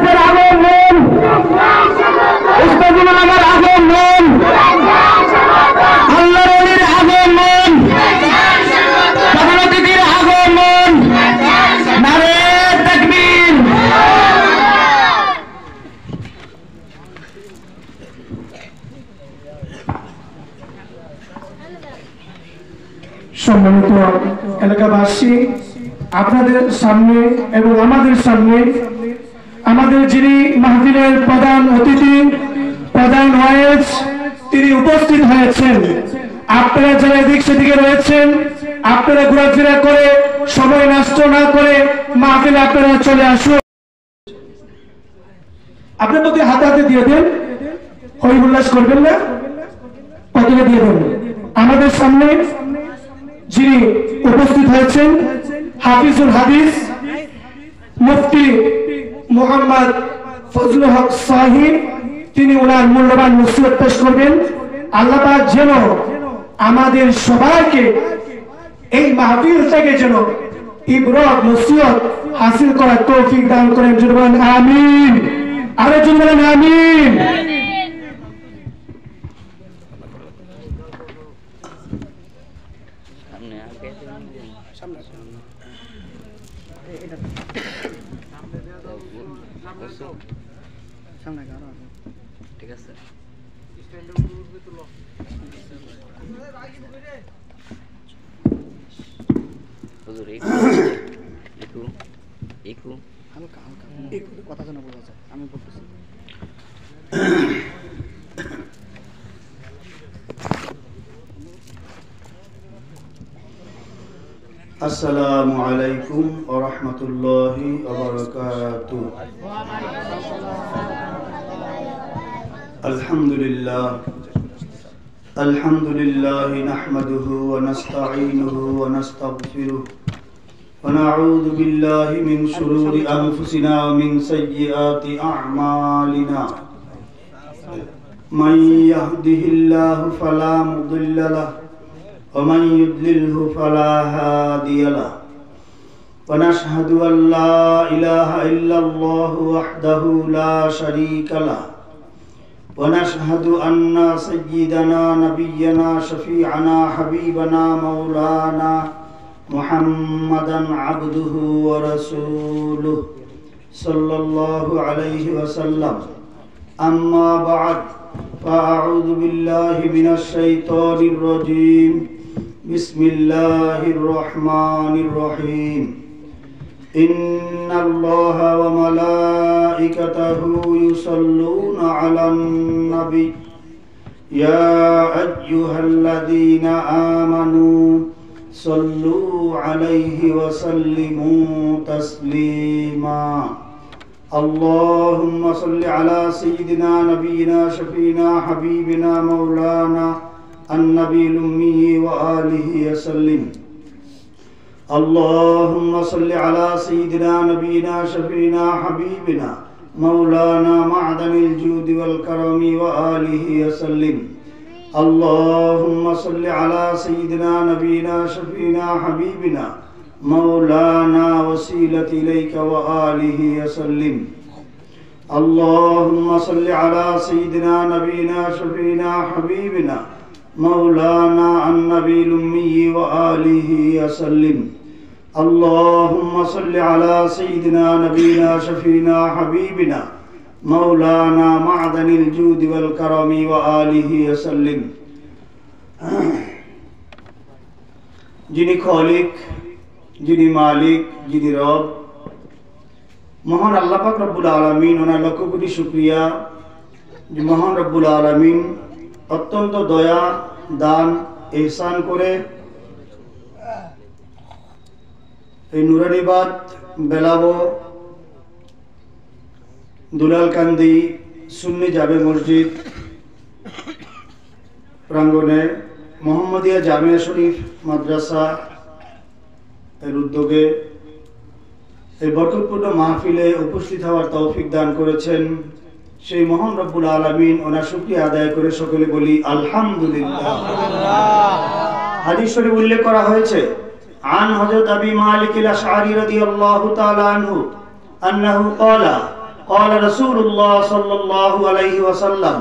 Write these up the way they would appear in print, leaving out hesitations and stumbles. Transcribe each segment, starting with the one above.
ইলিয়াসের আগমন, উস্তাদুল আলমের আগমন, আল্লাহর ওলির আগমন, প্রধান অতিথির আগমন, নারে তাকবীর। সম্মানিত এলাকাবাসী, আপনাদের সামনে এবং আমাদের সামনে আমাদের যিনি মাহফিলের প্রধান অতিথি, প্রধান ওয়াইজ, তিনি উপস্থিত হয়েছেন। আপনারা যারা এদিক সেদিকে রয়েছেন, আপনারা ঘোরাফেরা করে সময় নষ্ট না করে মাহফিলে আপনারা চলে আসুন। আপনার প্রতি হাতে হাতে দিয়ে দেন, হই উল্লাস করবেন না, পতাকা দিয়ে দেন। আমাদের সামনে যিনি উপস্থিত হয়েছেন হাফিজুল হাদিস মুফতি মোহাম্মদ ফজলুল হক সাহিব, তিনি ওনার মূল্যবান নসিহত পেশ করবেন। আল্লাহ পাক যেন আমাদের সবাইকে এই মাহফিল থেকে যেন ইবরত নসিহত হাসিল করার তৌফিক দান করেন। জোরে বলেন আমিন। আরো জোরে বলেন আমিন। ঠিক আছে, কথা যেন বোঝা যায়, আমি বলতেছি। আসসালামু আলাইকুম ওয়া রাহমাতুল্লাহি ওয়া বারাকাতুহু। আলহামদুলিল্লাহ নাহমাদুহু ওয়া নাস্তাঈনুহু ওয়া নাস্তাগফিরুহু ওয়া নাউযু বিল্লাহি মিন শুরুরি আনফুসিনা ওয়া মিন সাইয়্যিআতি আ'মালিনা। মান ইয়াহদিহিল্লাহু ফালা মুদিল্লা লাহু ওয়া মান ইউদ্লিলহু ফালা হাদিয়া লাহু। ওয়া নাশহাদু আল লা ইলাহা ইল্লাল্লাহু ওয়াহদাহু লা শারীকা লাহু ونشهد أن سيدنا نبينا شفيعنا حبيبنا مولانا محمدا عبده ورسوله صلى الله عليه وسلم. أما بعد فأعوذ بالله من الشيطان الرجيم. بسم الله الرحمن الرحيم. إن الله وملائكته يصلون على النبي يا أيها الذين آمنوا صلوا عليه وسلموا تسليما. اللهم صل على سيدنا نبينا شفينا حبيبنا مولانا النبي الأمي وآله وسلم. اللهم صل على سيدنا نبينا شفينا حبيبنا مولانا معدن الجود والكرم وآله وسلم. اللهم صل على سيدنا نبينا شفينا حبيبنا مولانا وسيلة إليك وآله وسلم. اللهم صل على سيدنا نبينا شفينا حبيبنا مولانا النبي الأمي وآله وسلم. اللهم صل على سيدنا نبينا شفينا حبيبنا مولانا معدن الجود والكرم وآله وسلم. যিনি খালিক, যিনি মালিক, যিনি রব, মহান আল্লাহ পাক রব্বুল আলামিন, ওনার লক্ষ কোটি শুকরিয়া যে মহান রব্বুল আলামিন অত্যন্ত দয়া দান ইহসান করে এই নুরানিবাদ বেলাবো দুলালকান্দি সুন্নি জামে মসজিদ প্রাঙ্গণে মোহাম্মদিয়া জামিয়া শরীফ মাদ্রাসা এর উদ্যোগে এই বরকতপূর্ণ মাহফিলে উপস্থিত হওয়ার তৌফিক দান করেছেন সেই মহান রব্বুল আলামিন, ওনার শুকরিয়া আদায় করে সকলে বলি আলহামদুলিল্লাহ। হাদিস শরীফ উল্লেখ করা হয়েছে عن حضرت أبي مالك الأشعري رضي الله تعالى عنه أنه قال قال رسول الله صلى الله عليه وسلم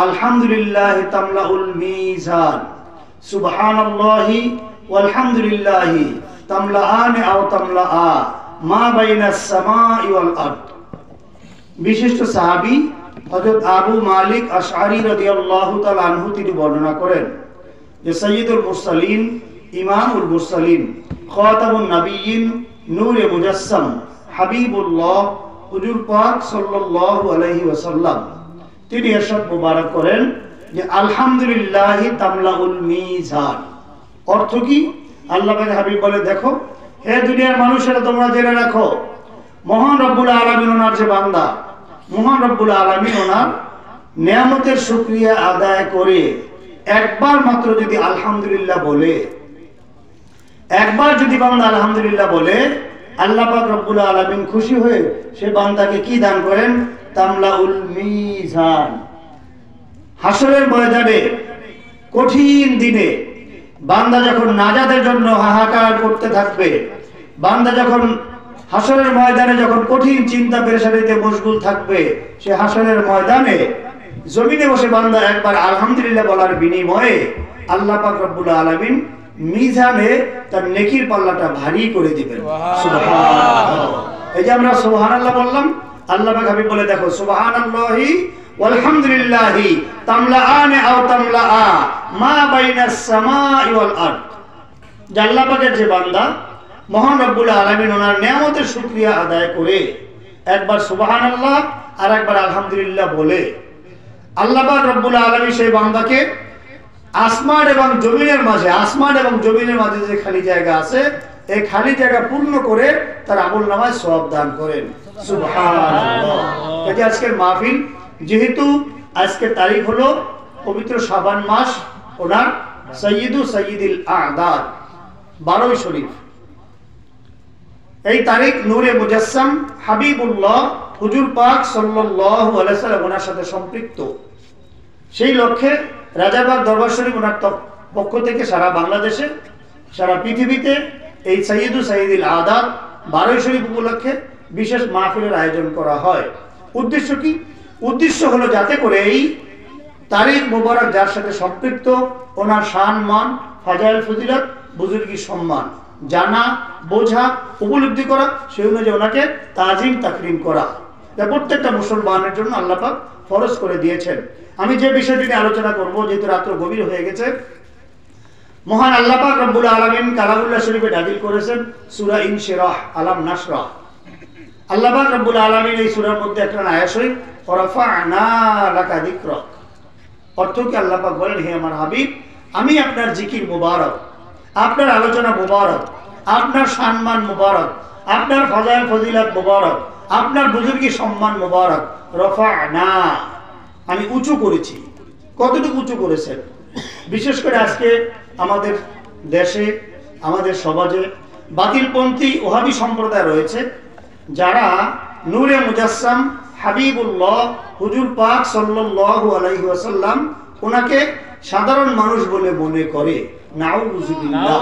الحمد لله تملأ الميزان سبحان الله والحمد لله تملأان أو تملأ ما بين السماء والأرض। বিশিষ্ট সাহাবী হযরত আবু মালিক আশআরী রাদিয়াল্লাহু তাআলা আনহু তিনি বর্ণনা করেন যে সাইয়্যিদুল মুরসালিন ইমামুল মুরসালিন খাতামুন নবিয়্যিন নূরে মুজাসসাম হাবিবুল্লাহ হুজুর পাক সাল্লাল্লাহু আলাইহি ওয়াসাল্লাম তিনি ইরশাদ মুবারক করেন যে আলহামদুলিল্লাহি তামলাউল মিজান। অর্থ কি? আল্লাহ পাক হাবিব বলে, দেখো হে দুনিয়ার মানুষেরা, তোমরা জেনে রাখো মহান রব্বুল আলামিন ওনার যে বান্দা, মহান রব্বুল আলামিন ওনার নিয়ামতের শুকরিয়া আদায় করে একবার মাত্র যদি আলহামদুলিল্লাহ বলে, একবার যদি বান্দা আলহামদুলিল্লাহ বলে, আল্লাহ পাক রব্বুল আলামিন খুশি হয়ে সে বান্দাকে কি দান করেন? তামলাউল মিজান। হাসরের ময়দানে কঠিন দিনে বান্দা যখন নাজাতের জন্য হাহাকার করতে থাকবে, বান্দা যখন হাসরের ময়দানে যখন কঠিন চিন্তা পেরেশানিতে মশগুল থাকবে, সে হাসরের ময়দানে জমিনে বসে বান্দা একবার আলহামদুলিল্লাহ বলার বিনিময়ে আল্লাহ পাক রব্বুল আলামিন মিজানে তার নেকির পাল্লাটা ভারী করে দিবেন। সুবহানাল্লাহ। এই যে আমরা সুবহানাল্লাহ বললাম, আল্লাহ পাক হাবিব বলে, দেখো সুবহানাল্লাহি ওয়ালহামদুলিল্লাহি তামলাআন আও তামলাআ মা বাইনাস সামাই ওয়াল আরদ। যে আল্লাহ পাকের যে বান্দা মহান রব্বুল আলামিন ওনার নিয়ামতের শুকরিয়া আদায় করে একবার সুবহানাল্লাহ আর একবার আলহামদুলিল্লাহ বলে, আল্লাহ পাক রব্বুল আলামিন সেই বান্দাকে আসমান এবং জমিনের মাঝে, আসমান এবং জমিনের মাঝে যে খালি জায়গা আছে, এই খালি জায়গা পূর্ণ করে তার আমলনামায় সওয়াব দান করেন। সুবহানাল্লাহ। এই আজকের মাহফিল, যেহেতু আজকের তারিখ হলো পবিত্র শাবান মাস, ওনার সাইয়্যিদুল আ'দাদ 12 শরীফ, এই তারিখ নূরে মুজাসসাম হাবিবুল্লাহ হুজুর পাক সাল্লাল্লাহু আলাইহি সাল্লাম ওনার সাথে সম্পৃক্ত। সেই লক্ষ্যে রাজারবাগ দরবার শরীফ ওনার পক্ষ থেকে সারা বাংলাদেশে, সারা পৃথিবীতে এই সাইয়্যিদুল আ'দাদ 12 শরীফ উপলক্ষে বিশেষ মাহফিলের আয়োজন করা হয়। উদ্দেশ্য কি? উদ্দেশ্য হলো যাতে করে এই তারিখ মোবারক যার সাথে সম্পৃক্ত, ওনার শান মান, ফাজাইল ফজিলত, বুজুর্গি সম্মান জানা, বোঝা, উপলব্ধি করা, সেই অনুযায়ী ওনাকে তাজিম তাকরিম করা, যা প্রত্যেকটা মুসলমানের জন্য আল্লাহ পাক ফরজ করে দিয়েছেন। আমি যে বিষয়টি নিয়ে আলোচনা করব, যেহেতু রাত্র গভীর হয়ে গেছে, মহান আল্লাহ পাক রব্বুল আলামিন কালামুল্লাহ শরীফে নাযিল করেছেন সূরা ইনশিরাহ, আলাম নাশরাহ। আল্লাহ পাক রব্বুল আলামিন এই সূরার মধ্যে একটা আয়াত শরীফ ওয়ারাফা'না লাকা যিকরাক। অর্থ কি? আল্লাহ পাক বলেন, হে আমার হাবিব, আমি আপনার জিকির মুবারক, আপনার আলোচনা মুবারক, আপনার সম্মান মুবারক, আপনার ফাজাইল ফজিলত মুবারক, আপনার বুজুর্গি সম্মান মুবারক, রাফা'না, আমি উঁচু করেছি। কতটুকু উঁচু করেছেন? বিশেষ করে আজকে আমাদের দেশে, আমাদের সমাজে বাতিলপন্থী ওহাবী সম্প্রদায় রয়েছে, যারা নূরে মুজাসসাম হাবিবুল্লাহ হুজুর পাক সাল্লাল্লাহু আলাইহি ওয়াসাল্লাম ওনাকে সাধারণ মানুষ বলে মনে করে। নাউযুবিল্লাহ।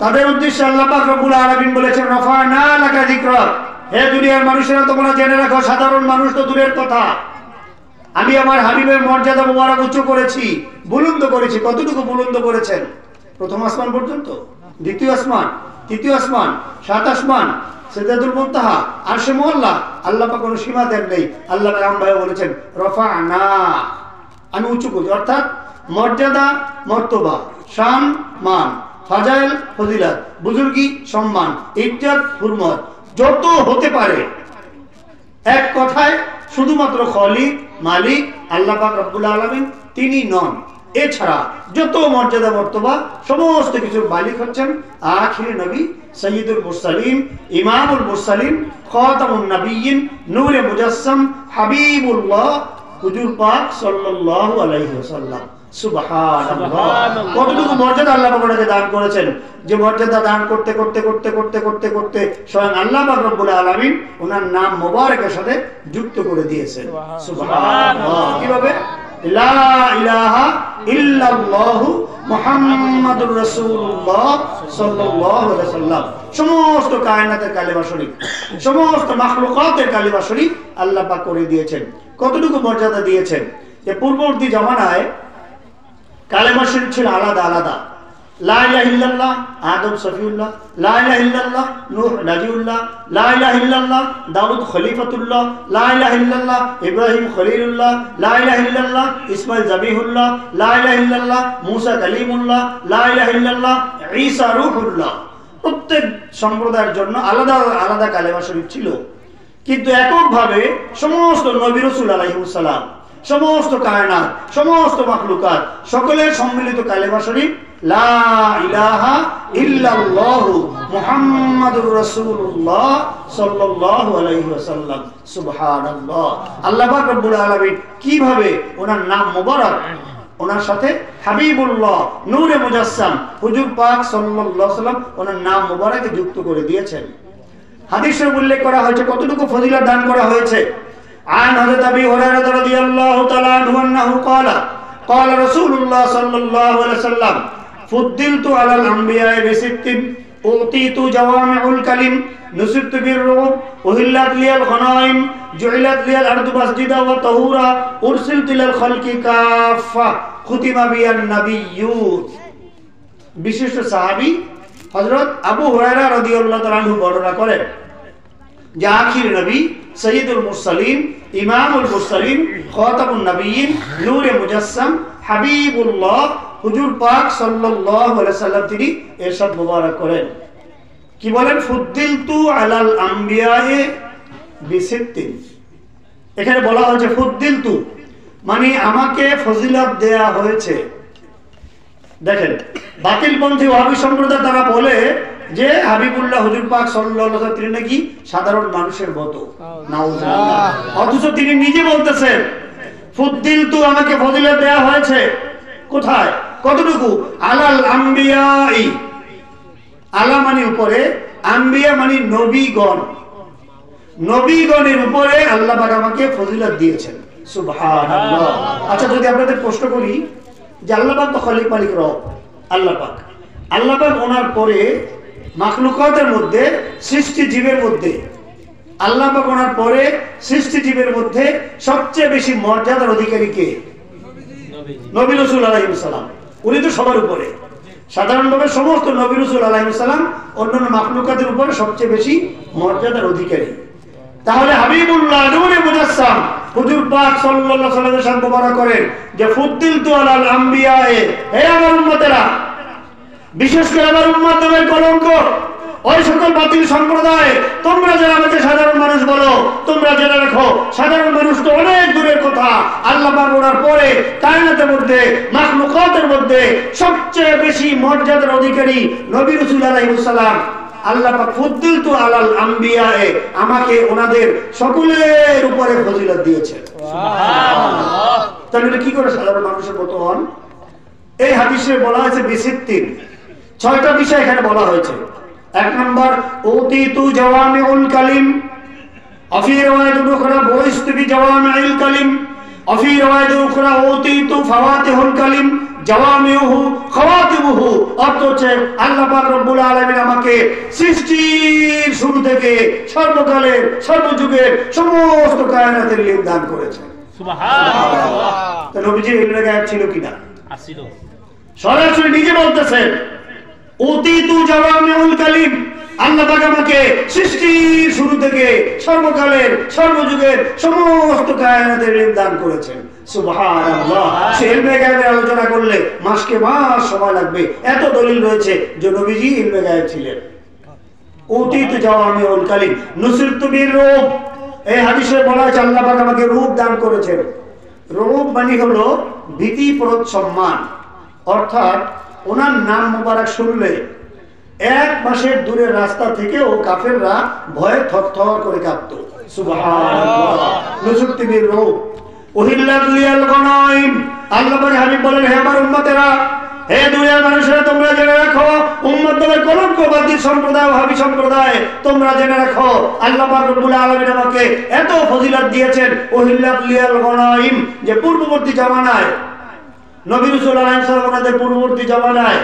তাদের উদ্দেশ্যে আল্লাহ পাক রব্বুল আলামিন বলেছেন, রাফা'না লাকা যিকরাক। হে দুনিয়ার মানুষেরা, তোমরা জেনে রাখো, সাধারণ মানুষ তো দূরের কথা, আমি আমার হাবিবের মর্যাদা মুবারক উঁচু করেছি, বুলন্দ করেছি। কতটুকু বুলন্দ করেছেন? প্রথম আসমান পর্যন্ত, দ্বিতীয় আসমান, তৃতীয় আসমান, 7 আসমান, সিদরাতুল মুনতাহা, আরশে মুআল্লা, আল্লাহ পাক কোনো সীমা দেন নেই। আল্লাহ পাক আমভাবে বলেছেন, রাফা'না, আমি উঁচু করেছি। অর্থাৎ মর্যাদা, মর্তবা, শান, মান, ফাজাইল ফজিলত, বুজুর্গি সম্মান, ইজ্জত হুরমত যত হতে পারে, এক কথায় শুধুমাত্র খলিক মালিক আল্লাহ পাক রব্বুল আলামিন তিনি নন। এছাড়া যত মর্যাদা মর্তবা সমস্ত কিছুর মালিক হচ্ছেন আখির নবী সাইয়্যিদুল মুরসালিন ইমামুল মুরসালিন খাতামুন নবিয়্যিন নূরে মুজাসসাম হাবিবুল্লাহ হুজুর পাক সাল্লাল্লাহু আলাইহি ওয়াসাল্লাম। সুবহানাল্লাহ। কতটুকু মর্যাদা আল্লাহ পাক ওনাকে দান করেছেন, যে মর্যাদা দান করতে করতে করতে করতে করতে করতে স্বয়ং আল্লাহ পাক রব্বুল আলামিন ওনার নাম মোবারকের সাথে যুক্ত করে দিয়েছেন। সুবহানাল্লাহ। কিভাবে? লা ইলাহা ইল্লাল্লাহু মুহাম্মাদুর রাসূলুল্লাহ সাল্লাল্লাহু আলাইহি ওয়াসাল্লাম। সমস্ত কায়নাতের কালেমা শরীফ, সমস্ত মাখলুকাতের কালেমা শরীফ আল্লাহ পাক করে দিয়েছেন। কতটুকু মর্যাদা দিয়েছেন যে পূর্ববর্তী জামানায় কালেমা শরীফ ছিল আলাদা আলাদা। লা ইলাহা ইল্লাল্লাহ আদম সফিউল্লাহ, লা ইলাহা ইল্লাল্লাহ নূহ নাজিউল্লাহ, লা ইলাহা ইল্লাল্লাহ দাউদ খলিফাতুল্লাহ, লা ইলাহা ইল্লাল্লাহ ইব্রাহিম খলিলুল্লাহ, লা ইলাহা ইল্লাল্লাহ ইসমাইল জাবিহুল্লাহ, লা ইলাহা ইল্লাল্লাহ মুসা কালিমুল্লাহ, লা ইলাহা ইল্লাল্লাহ ঈসা রূহুল্লাহ। প্রত্যেক সম্প্রদায়ের জন্য আলাদা আলাদা কালেমা শরীফ ছিল, কিন্তু এককভাবে সমস্ত নবী রাসূল আলাইহিস সালাম, সমস্ত কায়নাত, সমস্ত মাখলুকাত সকলের সম্মিলিত কালেমা শরীফ লা ইলাহা ইল্লাল্লাহু মুহাম্মাদুর রাসূলুল্লাহ সাল্লাল্লাহু আলাইহি ওয়াসাল্লাম। সুবহানাল্লাহ। আল্লাহ পাক রব্বুল আলামিন কিভাবে ওনার নাম মোবারক, ওনার সাথে হাবিবুল্লাহ নূরে মুজাসসাম হুজুর পাক সাল্লাল্লাহু আলাইহি ওয়াসাল্লাম ওনার নাম মোবারকে যুক্ত করে দিয়েছেন। হাদিসে উল্লেখ করা হয়েছে কতটুকু ফজিলত দান করা হয়েছে। عن حضرت ابي هريره رضي الله تعالى عنه انه قال قال رسول الله صلى الله عليه وسلم فضلت على الانبياء بست اعطيت جوامع الكلم نصرت بالرعب اهلت لي الغنائم جعلت لي الارض مسجدا وطهورا ارسلت الى الخلق كافه ختم بي النبيون। বিশিষ্ট সাহাবী হযরত আবু হুরায়রা রাদিয়াল্লাহু তাআলা আনহু বর্ণনা করেন যে আখির নবী সৈয়দুল মুরসালিন ইমামুল মুরসালিন খাতামুন নবিয়্যিন নূরে মুজাসসাম হাবিবুল্লাহ হুজুর পাক সাল্লাল্লাহু আলাইহি সাল্লাম তিনি ইরশাদ মুবারক করেন, কি বলেন? ফুদ্দিলতু আলাল আমবিয়ায়ে বিসিত্তিন। এখানে বলা হয়েছে ফুদ্দিলতু মানে আমাকে ফজিলত দেয়া হয়েছে। দেখেন বাতিলপন্থী ওয়াহাবী সম্প্রদায় তারা বলে যে হাবিবুল্লাহ হুজুর পাক সাল্লাল্লাহু আলাইহি ওয়াসাল্লাম তিনি নাকি সাধারণ মানুষের মতো, নাউজুবিল্লাহ। অথচ তিনি নিজে বলতেছেন ফুদ্দিলতু আমাকে ফজিলত দেয়া হয়েছে। কোথায়? কতটুকু? আলাল আমবিয়াই। আলা মানে উপরে, আম্বিয়া মানে নবীগণ, নবীগণের উপরে আল্লাহ পাক আমাকে ফজিলত দিয়েছেন। সুবহানাল্লাহ। আচ্ছা যদি আপনাদের প্রশ্ন করি যে আল্লাহ পাক তো খালিক মালিক রব, আল্লাহ পাক ওনার পরে মাখলুকাতের মধ্যে সৃষ্টি জীবের মধ্যে আল্লাহ পাক ওনার পরে সৃষ্টি জীবের মধ্যে সবচেয়ে বেশি মর্যাদার অধিকারী কে? নবী রাসূল আলাইহিস সালাম। উনি তো সবার উপরে, সাধারণভাবে সমস্ত নবী রাসূল আলাইহিস সালাম অন্যান্য মাখলুকাতের উপরে সবচেয়ে বেশি মর্যাদার অধিকারী। তাহলে হাবিবুল্লাহ নূরে মুজাসসাম হুজুর পাক সাল্লাল্লাহু আলাইহি ওয়াসাল্লামের শান বর্ণনা করেন যে ফুদ্দিলতু আলাল আমবিয়ায়ে, হে আমার উম্মতেরা, বিশেষ করে আমার উম্মত নামের কলঙ্ক ওই সকল বাতিল সম্প্রদায়, তোমরা যারা আমাকে সাধারণ মানুষ বলো, তোমরা জেনে রাখো সাধারণ মানুষ তো অনেক দূরের কথা। আল্লাহ পাক ওনার পরে কায়নাতের মধ্যে মাখলুকাতের মধ্যে সবচেয়ে বেশি মর্যাদার অধিকারী নবী রাসূল আলাইহিস সালাম। আল্লাহ পাক ফুদ্দিলতু আলাল আমবিয়ায়ে আমাকে ওনাদের সকলের উপরে ফজিলত দিয়েছেন। সুবহানাল্লাহ। তাহলে কি করে সাধারণ মানুষের মতো হন? এই হাদিসে বলা হয়েছে বিসিত্তিন, 6টা বিষয় এখানে বলা হয়েছে। 1 নম্বর উতিতু জাওয়ামিউল Kalim, আফি riwayatun ukhra বুইস্তু বিজাওয়ামিল Kalim, আফি riwayatun ukhra উতিতু ফাওয়াতিহুল Kalim জাওয়ামিউহু খাওয়াতিমুহু। অর্থ হচ্ছে আল্লাহ পাক রব্বুল আলামিন আমাকে সৃষ্টির শুরু থেকে সর্বকালের সর্বযুগের সমস্ত কায়নাতের ইলম দান করেছেন। সুবহানাল্লাহ। তো নবীজির ইলমে গায়েব ছিল কিনা? ছিল। সরাসরি নিজে বলতেছেন উতিতু জাওয়ামিউল কালিম, আল্লাহ পাক আমাকে সৃষ্টির শুরু থেকে সর্বকালের সর্বযুগের সমস্ত কায়নাতের ইলম দান করেছেন। সুবহানাল্লাহ। সেই ইলমে গায়েবের আলোচনা করলে মাসকে মাস সময় লাগবে, এত দলিল রয়েছে যে নবীজি ইলমে গায়েব ছিলেন। উতিতু জাওয়ামিউল কালিম নুসিরতু বিররূপ, এই হাদিসে বলা আছে আল্লাহ পাক আমাকে রূপ দান করেছেন। রূপ মানে হলো ভীতিপ্রদ সম্মান, অর্থাৎ ওনার নাম মুবারক শুনলে 1 মাসের দূরের রাস্তা থেকেও কাফেররা ভয়ে থরথর করে কাঁপত। সুবহানাল্লাহ। নুসিরতু বিররূপ উহিল্লাত লিয়াল গনাইম, আল্লাহ পাক হাবিব বলেন হে আমার উম্মতেরা, হে দুনিয়ার মানুষেরা, তোমরা জেনে রাখো উম্মত নামের কলঙ্ক বাতিল সম্প্রদায় ওয়াহাবী সম্প্রদায়, তোমরা জেনে রাখো আল্লাহ পাক রব্বুল আলামিন আমাকে এত ফজিলত দিয়েছেন উহিল্লাত লিয়াল গনাইম, যে পূর্ববর্তী জামানায় নবী রাসূল আলাইহিস সালাম ওনাদের পূর্ববর্তী জামানায়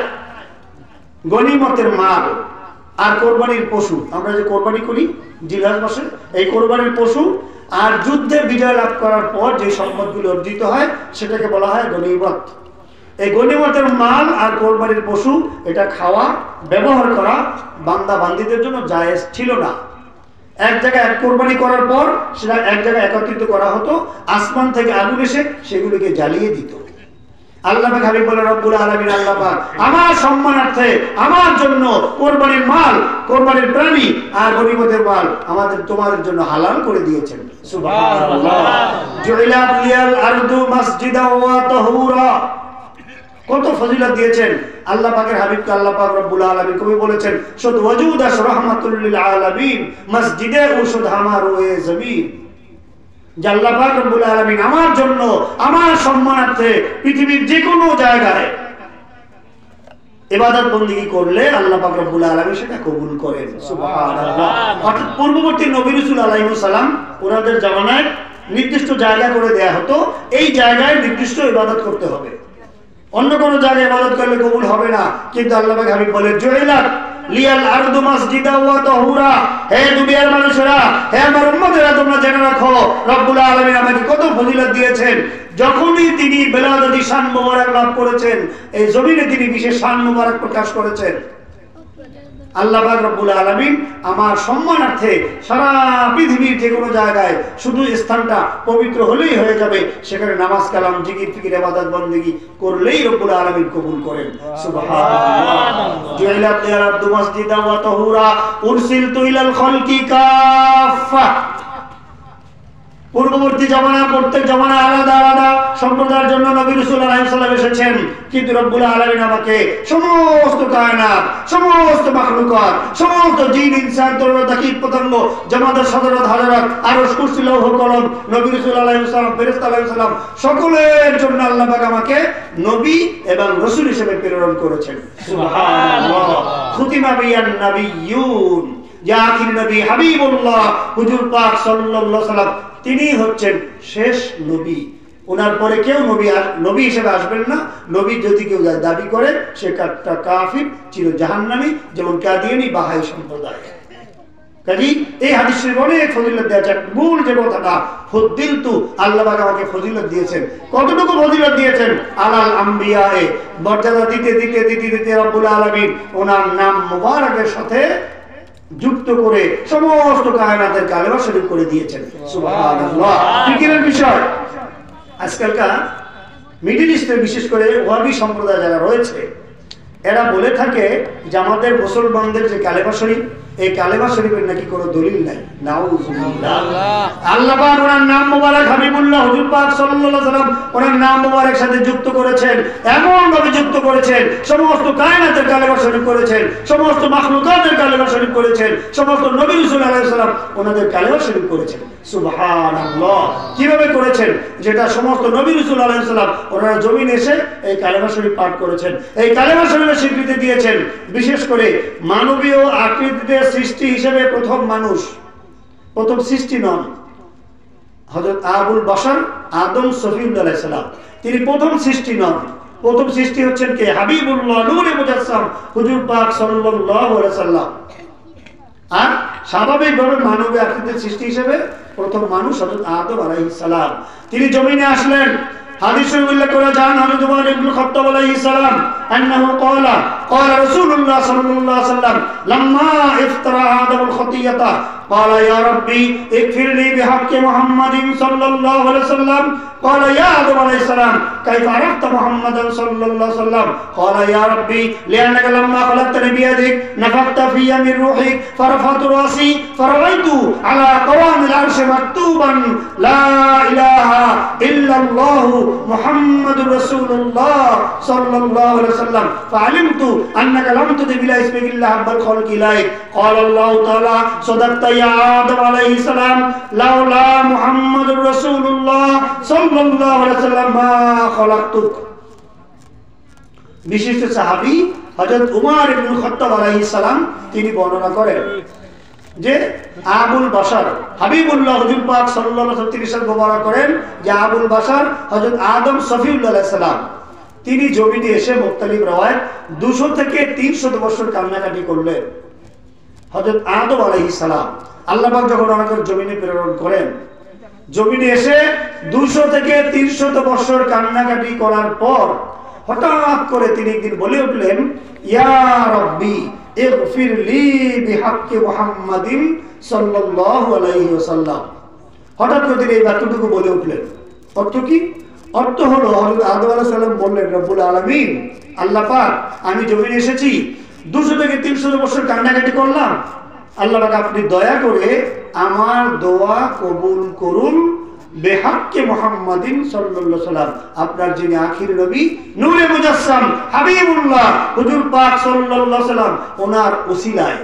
গনিমতের মাল আর কোরবানির পশু, আমরা যে কোরবানি করি জিলহজ মাসে, এই কোরবানির পশু আর যুদ্ধে বিজয় লাভ করার পর যে সম্পদগুলো অর্জিত হয় সেটাকে বলা হয় গনিমত। এই গনিমতের মাল আর কোরবানির পশু এটা খাওয়া ব্যবহার করা বান্দা বান্দীদের জন্য জায়েজ ছিল না। এক জায়গায় এক কোরবানি করার পর সেটা এক জায়গায় একত্রিত করা হতো, আসমান থেকে আগুন এসে সেগুলোকে জ্বালিয়ে দিত। আল্লাহ পাক হাবিব বলেন, রব্বুল আলামিন আল্লাহ পাক আমার সম্মানার্থে আমার জন্য কোরবানির মাল, কোরবানির প্রাণী আর গনিমতের মাল আমাদের তোমাদের জন্য হালাল করে দিয়েছেন। সুবহানাল্লাহ। জুইলাত লিয়াল আরদু মাসজিদাও ওয়া তাহুরা, কত ফজিলত দিয়েছেন আল্লাহ পাকের হাবিবকে আল্লাহ পাক রব্বুল আলামিন। কবি বলেছেন, শুধু ওয়াজুদ আশ রাহমাতুল লিল আলামিন মসজিদে উশুদ হামার ওয়ে জমিন। যে আল্লাহ পাক রব্বুল আলামিন আমার জন্য আমার সম্মানার্থে পৃথিবীর যে কোনো জায়গায় ইবাদত বندگی করলে আল্লাহ পাক রব্বুল আলামিন সেটা কবুল করেন। সুবহানাল্লাহ। অর্থাৎ পূর্ববর্তী নবী রাসূল আলাইহিস সালাম ওনাদের জামানায় নির্দিষ্ট জায়গা করে দেয়া হতো, এই জায়গায় নির্দিষ্ট ইবাদত করতে হবে, অন্য কোন জায়গায় ইবাদত করলে কবুল হবে না। কিন্তু আল্লাহ পাক হাবিব বলেন, জুইলাত লিয়াল আরদু মাসজিদা ওয়া তাহুরা, হে দুনিয়ার মানুষেরা, হে আমার উম্মতেরা, তোমরা জেনে রাখো রব্বুল আলামিন আমাকে কত ফজিলত দিয়েছেন। যখনই তিনি বেলাদতি শান মোবারক লাভ করেছেন, এই জমিনে তিনি বিশেষ শান মোবারক প্রকাশ করেছেন। আল্লাহ পাক রব্বুল আলামিন আমার সম্মানার্থে সারা পৃথিবীর যে কোনো জায়গায় শুধু স্থানটা পবিত্র হলেই হয়ে যাবে, সেখানে নামাজ কালাম জিকির ফিকির ইবাদত বندگی করলেই রব্বুল আলামিন কবুল করেন। সুবহানাল্লাহ। জুইলাত লিল আরদি মাসজিদা ওয়া তাহুরা উরসিলতু ইলাল খালকি কাফা। পূর্ববর্তী জামানা, প্রত্যেক জামানা আলাদা আলাদা সম্প্রদায়ের জন্য নবী রাসূল আলাইহিস সালাম এসেছেন, কিন্তু রব্বুল আলামিন আমাকে সমস্ত কায়নাত, সমস্ত মাখলুকাত, সমস্ত জিন ইনসান তরুণতা কীট পতঙ্গ জামাতের সদরত হাজারাত আরশ কুরসি লৌহ কলম নবী রাসূল আলাইহিস সালাম ফেরেশতা আলাইহিস সালাম সকলের জন্য আল্লাহ পাক আমাকে নবী এবং রাসূল হিসেবে প্রেরণ করেছেন। সুবহানাল্লাহ। খুতিমা বিয়ান নবিয়্যুন, যে আখির নবী হাবিবুল্লাহ হুজুর পাক সাল্লাল্লাহু আলাইহি ওয়াসাল্লাম, তিনি হচ্ছেন শেষ নবী। ওনার পরে কেউ নবী হিসেবে আসবেন না। নবী যদি কেউ দাবি করে সে একটা কাফির, চির জাহান্নামী, যেমন কাদিয়ানী বাহাই সম্প্রদায়। কাজী এই হাদিসের অনেক ফজিলত দেওয়া আছে। মূল যে কথাটা ফুদ্দিলতু, আল্লাহ পাক আমাকে ফজিলত দিয়েছেন। কতটুকু ফজিলত দিয়েছেন? আলাল আম্বিয়ায়ে, মর্যাদা দিতে দিতে দিতে দিতে রব্বুল আলামিন ওনার নাম মুবারকের সাথে যুক্ত করে সমস্ত কায়নাতের কালেমা শরীফ করে দিয়েছেন। সুবহানাল্লাহ। ফিকিরের বিষয়, আজকালকার মিডল ইস্টে বিশেষ করে ওয়াহাবি সম্প্রদায় যারা রয়েছে, এরা বলে থাকে যে আমাদের মুসলমানদের যে কালেমা শরীফ, এই কালেমা শরীফের নাকি কোনো দলিল নাই। নাউজুবিল্লাহ। আল্লাহ পাক ওনার নাম মোবারক হাবিবুল্লাহ হুজুর পাক সাল্লাল্লাহু আলাইহি ওয়াসাল্লাম ওনার নাম মোবারক সাথে যুক্ত করেছেন, এমন ভাবে যুক্ত করেছেন, সমস্ত কায়নাতের কালেমা শরীফ করেছেন, সমস্ত মাখলুকাতের কালেমা শরীফ করেছেন, সমস্ত নবী রাসূল আলাইহিস সালাম ওনাদের কালেমা শরীফ করেছেন। সুবহানাল্লাহ। কিভাবে করেছেন? যেটা সমস্ত নবী রাসূল আলাইহিস সালাম ওনারা জমিনে এসে এই কালেমা শরীফ পাঠ করেছেন, এই কালেমা শরীফের স্বীকৃতি দিয়েছেন। বিশেষ করে মানবীয় আকৃতিতে সৃষ্টি হিসেবে প্রথম মানুষ, প্রথম সৃষ্টি নন হযরত আবুল বাশার আদম সফিউল্লাহ আলাইহিস সালাম, তিনি প্রথম সৃষ্টি নন। প্রথম সৃষ্টি হচ্ছেন কে? হাবিবুল্লাহ নূরে মুজাসসাম হুজুর পাক সাল্লাল্লাহু আলাইহি ওয়াসাল্লাম। আর স্বাভাবিকভাবে মানবীয় আকৃতির সৃষ্টি হিসেবে প্রথম মানুষ হযরত আদম আলাইহিস সালাম, তিনি জমিনে আসলেন। হাদিসে উল্লেখ করা যায় হযরত ওমর ইবনে খাত্তাব আলাইহিস সালাম আন্নাহু ক্বালা ক্বালা রাসূলুল্লাহ সাল্লাল্লাহু আলাইহি ওয়াসাল্লাম লাম্মা ইফতারা আদামুল খতিয়াতা ক্বালা ইয়া রাব্বি ইগফিরলি বিহাক্কি মুহাম্মাদিন সাল্লাল্লাহু আলাইহি ওয়াসাল্লাম ক্বালা ইয়া আদম আলাইহিস সালাম কাইফা আরাফতা মুহাম্মাদান সাল্লাল্লাহু আলাইহি ওয়াসাল্লাম ক্বালা ইয়া রাব্বি লিআন্নাকা লাম্মা খালাকতানি বিয়াদিক নাফাখতা ফিয়া মিন রূহিক ফারাফাতু রাসি ফারাআইতু আলা কাওয়ামিল আরশি মাকতুবান লা ইলাহা ইল্লাল্লাহু মুহাম্মাদুর রাসূলুল্লাহ সাল্লাল্লাহু আলাইহি ওয়াসাল্লাম ফাআলিমতু আন্নাকা লাম তুযিব ইলা ইসমিল্লাহ আব্বাল খালকি ইলাইক ক্বালা আল্লাহু তাআলা সাদাকতা ইয়া আদম আলাইহিস সালাম লাউলা মুহাম্মাদুর রাসূলুল্লাহ সাল্লাল্লাহু আলাইহি ওয়াসাল্লাম মা খালাকতুক। বিশিষ্ট সাহাবী হযরত উমর ইবনে খাত্তাব আলাইহিস সালাম তিনি বর্ণনা করেন যে আবুল বাশার হাবিবুল্লাহ হুজুর পাক সাল্লাল্লাহু আলাইহি ওয়াসাল্লাম তিনি বর্ণনা করেন যে আবুল বাশার হযরত আদম সফিউল্লাহ আলাইহিস সালাম তিনি জমিনে এসে মুখতালিফ রওয়ায়াত 200 থেকে 300 বছর কান্নাকাটি করলেন। হযরত আদম আলাইহিস সালাম আল্লাহ পাক যখন ওনাকে জমিনে প্রেরণ করেন, জমিনে এসে 200 থেকে 300 বছর কান্নাকাটি করার পর হঠাৎ করে তিনি একদিন বলে উঠলেন, ইয়া রাব্বি ইগফির লি বিহাক্কি মুহাম্মাদিন সাল্লাল্লাহু আলাইহি ওয়াসাল্লাম। হঠাৎ করে তিনি এই বাক্যটুকু বলে উঠলেন। অর্থ কি? অর্থ হলো হযরত আদম আলাইহিস সালাম বললেন, রব্বুল আলামিন, আল্লাহ পাক, আমি জমিনে এসেছি, 200 থেকে 300 বছর কান্নাকাটি করলাম, আল্লাহ পাক আপনি দয়া করে আমার দোয়া কবুল করুন বিহাক্কি মুহাম্মাদিন সাল্লাল্লাহু আলাইহি ওয়াসাল্লাম, আপনার যিনি আখির নবী, নূরে মুজাসসাম, হাবিবুল্লাহ হুজুর পাক সাল্লাল্লাহু আলাইহি ওয়াসাল্লাম, ওনার ওসিলায়,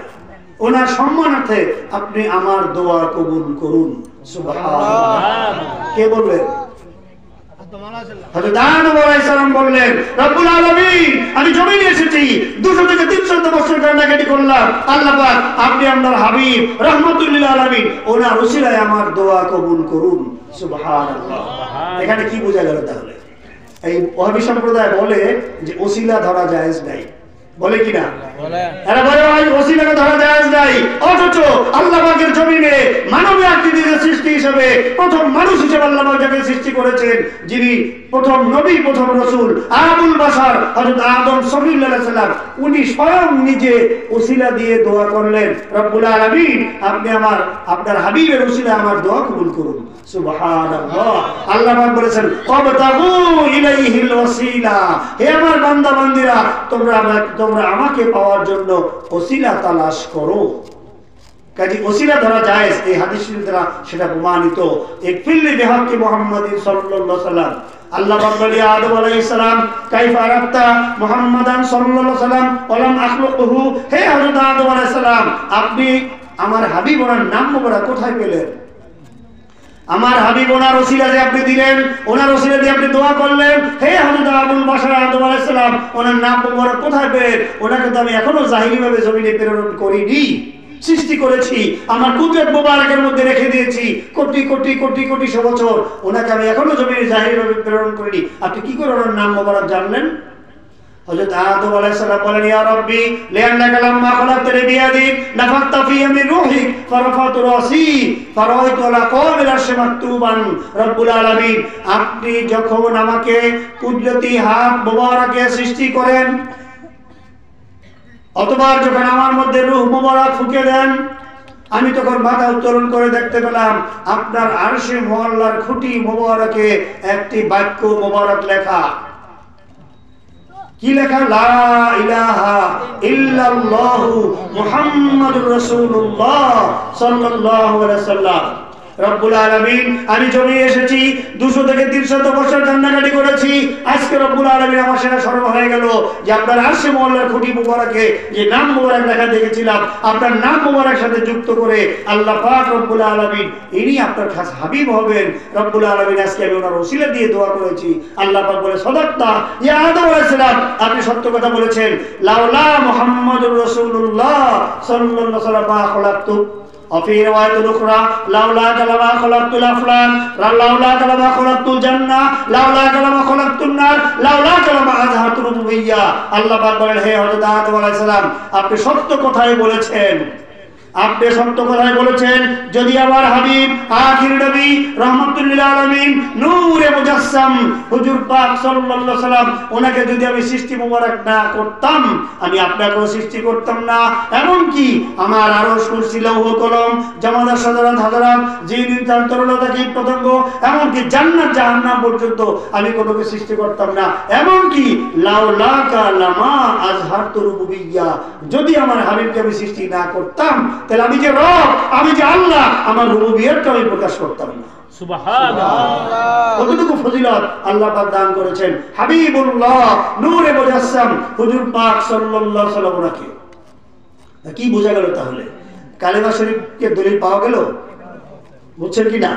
ওনার সম্মানার্থে আপনি আমার দোয়া কবুল করুন। সুবহানাল্লাহ। কে বললেন? হযরত আদম আলাইহিস সালাম বললেন, রব্বুল আলামিন, আমি জমিনে এসেছি, 200 থেকে 300 বছর কান্নাকাটি করলাম, আল্লাহ পাক আপনি আপনার হাবিব রাহমাতুল লিল আলামিন, ওনার ওসিলায় আমার দোয়া কবুল করুন। সুবহানাল্লাহ। এখানে কি বোঝা গেল তাহলে? এই ওহাবী সম্প্রদায় বলে যে ওসিলা ধরা জায়েজ নাই, বলে কিনা? এরা বলে ভাই ওসিলাকে ধরা জায়েজ নাই, অথচ আল্লাহ পাকের জমিনে মানবীয় আকৃতির সৃষ্টি হিসেবে প্রথম মানুষ হিসেবে আল্লাহ পাক যাকে সৃষ্টি করেছেন, যিনি প্রথম নবী, প্রথম রাসূল, আবুল বাশার হযরত আদম সাল্লাল্লাহু আলাইহি সাল্লাম, উনি স্বয়ং নিজে ওসিলা দিয়ে দোয়া করলেন, রব্বুল আলামিন, আপনি আপনার হাবিবের ওসিলায় আমার দোয়া কবুল করুন। সুবহানাল্লাহ। আল্লাহ পাক বলেছেন, ওয়াবতাগু ইলাইহিল ওয়াসিলা, হে আমার বান্দা বান্দীরা, তোমরা আমাকে পাওয়ার জন্য ওসিলা তালাশ করো। কাজে ওসিলা ধরা যায়, এই হাদিস শরীফ দ্বারা সেটা প্রমাণিত। ইকফিরলি বিহাক্কি মুহাম্মাদিন সাল্লাল্লাহু আলাইহি ওয়াসাল্লাম। আল্লাহ পাক বলে আদম আলাইহিস সালাম, কাইফা আরাফতা মুহাম্মাদান সাল্লাল্লাহু আলাইহি ওয়াসাল্লাম ওয়ালাম আখলুকুহু, হে হযরত আদম আলাইহিস সালাম, আপনি আমার হাবিব ওনার নাম মোবারক কোথায় পেলেন? আমার হাবিব ওনার ওসিলা যে আপনি দিলেন, ওনার ওসিলা দিয়ে আপনি দোয়া করলেন, হে হযরত আবুল বাশার আদম আলাইহিস সালাম, ওনার নাম মোবারক কোথায় পেলেন? ওনাকে তো আমি এখনো জাহিরি ভাবে জমিনে প্রেরণ করিনি, সৃষ্টি করেছি, আমার কুদরত মোবারকের মধ্যে রেখে দিয়েছি কোটি কোটি কোটি কোটি বছর, ওনাকে আমি এখনো জমিনে জাহিরি ভাবে প্রেরণ করিনি, আপনি কি করে ওনার নাম মোবারক জানলেন? হযরত আদম আলাইহিস সালাম বলেন, ইয়া রাব্বি লিআন্নাকা লাম্মা খলাকতানি বিয়াদিক নাফাখতা ফিয়া মিন রূহিক ফারাফাতু রাসি ফারাআইতু আলা কওমিল আরশি মাকতুবান। রব্বুল আলামিন, আপনি যখন আমাকে কুদরতি হাত মোবারকে সৃষ্টি করেন, অথবা যখন আমার মধ্যে রূহ মোবারক ফুঁকে দেন, আমি তখন মাথা উত্তোলন করে দেখতে পেলাম আপনার আরশে মুআল্লার খুঁটি মোবারকে একটি বাক্য মোবারক লেখা। কি লেখা? লা ইলাহা ইল্লাল্লাহু মুহাম্মাদুর রাসূলুল্লাহ সাল্লাল্লাহু আলাইহি ওয়াসাল্লাম। রব্বুল আলামিন, আমি জমিয়ে এসেছি, 200 থেকে 300 বছর কান্নাকাটি করেছি, আজকে রব্বুল আলামিন আমার সেটা স্মরণ হয়ে গেল যে আপনার আরশে মুআল্লার খুঁটি মোবারকে যে নাম মোবারক লেখা দেখেছিলাম, আপনার নাম মোবারক সাথে যুক্ত করে আল্লাহ পাক রব্বুল আলামিন ইনি আপনার খাস হাবিব হবেন। রব্বুল আলামিন, আজকে আমি ওনার ওসিলা দিয়ে দোয়া করেছি। আল্লাহ পাক বলে, সাদাক্তা ইয়া আদম আলাইহিস সালাম, আপনি সত্য কথা বলেছেন। লাউলা মুহাম্মাদুর রাসূলুল্লাহ সাল্লাল্লাহু আলাইহি ওয়াসাল্লাম মা খলাকতু। وفي رواية أخرى لولاك لما خلقت الأفلاك لولاك لما خلقت الجنة لولاك لما خلقت النار لولاك لما أظهرت الربوبية। আল্লাহ পাক বলেন, হে হযরত আদম আলাইহিস সালাম, আপনি সত্য কথাই বলেছেন, আপনি সত্য কথাই বলেছেন। যদি আমার হাবিব আখির নবী রাহমাতুল লিল আলামিন নূরে মুজাসসাম হুজুর পাক সাল্লাল্লাহু আলাইহি ওয়াসাল্লাম, ওনাকে যদি আমি সৃষ্টি মোবারক না করতাম, আমি আপনাকেও সৃষ্টি করতাম না। এমন কি আমার আরশ, কুরসি, লৌহ কলম, জামাদার সাধারণ হাজারাত, জিন ইনসান, তরলতা, কীট পতঙ্গ, এমনকি জান্নাত জাহান্নাম পর্যন্ত আমি কোনোকে সৃষ্টি করতাম না। এমনকি লাউলাকা লামা আযহারতু রুবুবিয়্যা, যদি আমার হাবিবকে আমি সৃষ্টি না করতাম, তাহলে আমি যে রব, আমি যে আল্লাহ, আমার রুবুবিয়্যাতটা আমি প্রকাশ করতাম না। সুবহানাল্লাহ। কতটুকু ফজিলত আল্লাহ পাক দান করেছেন হাবিবুল্লাহ নূরে মুজাসসাম হুজুর পাক সাল্লাল্লাহু আলাইহি ওয়াসাল্লাম। ওনাকে কি বোঝা গেল তাহলে? কালেমা শরীফকে দলিল পাওয়া গেল, বুঝছেন কি না?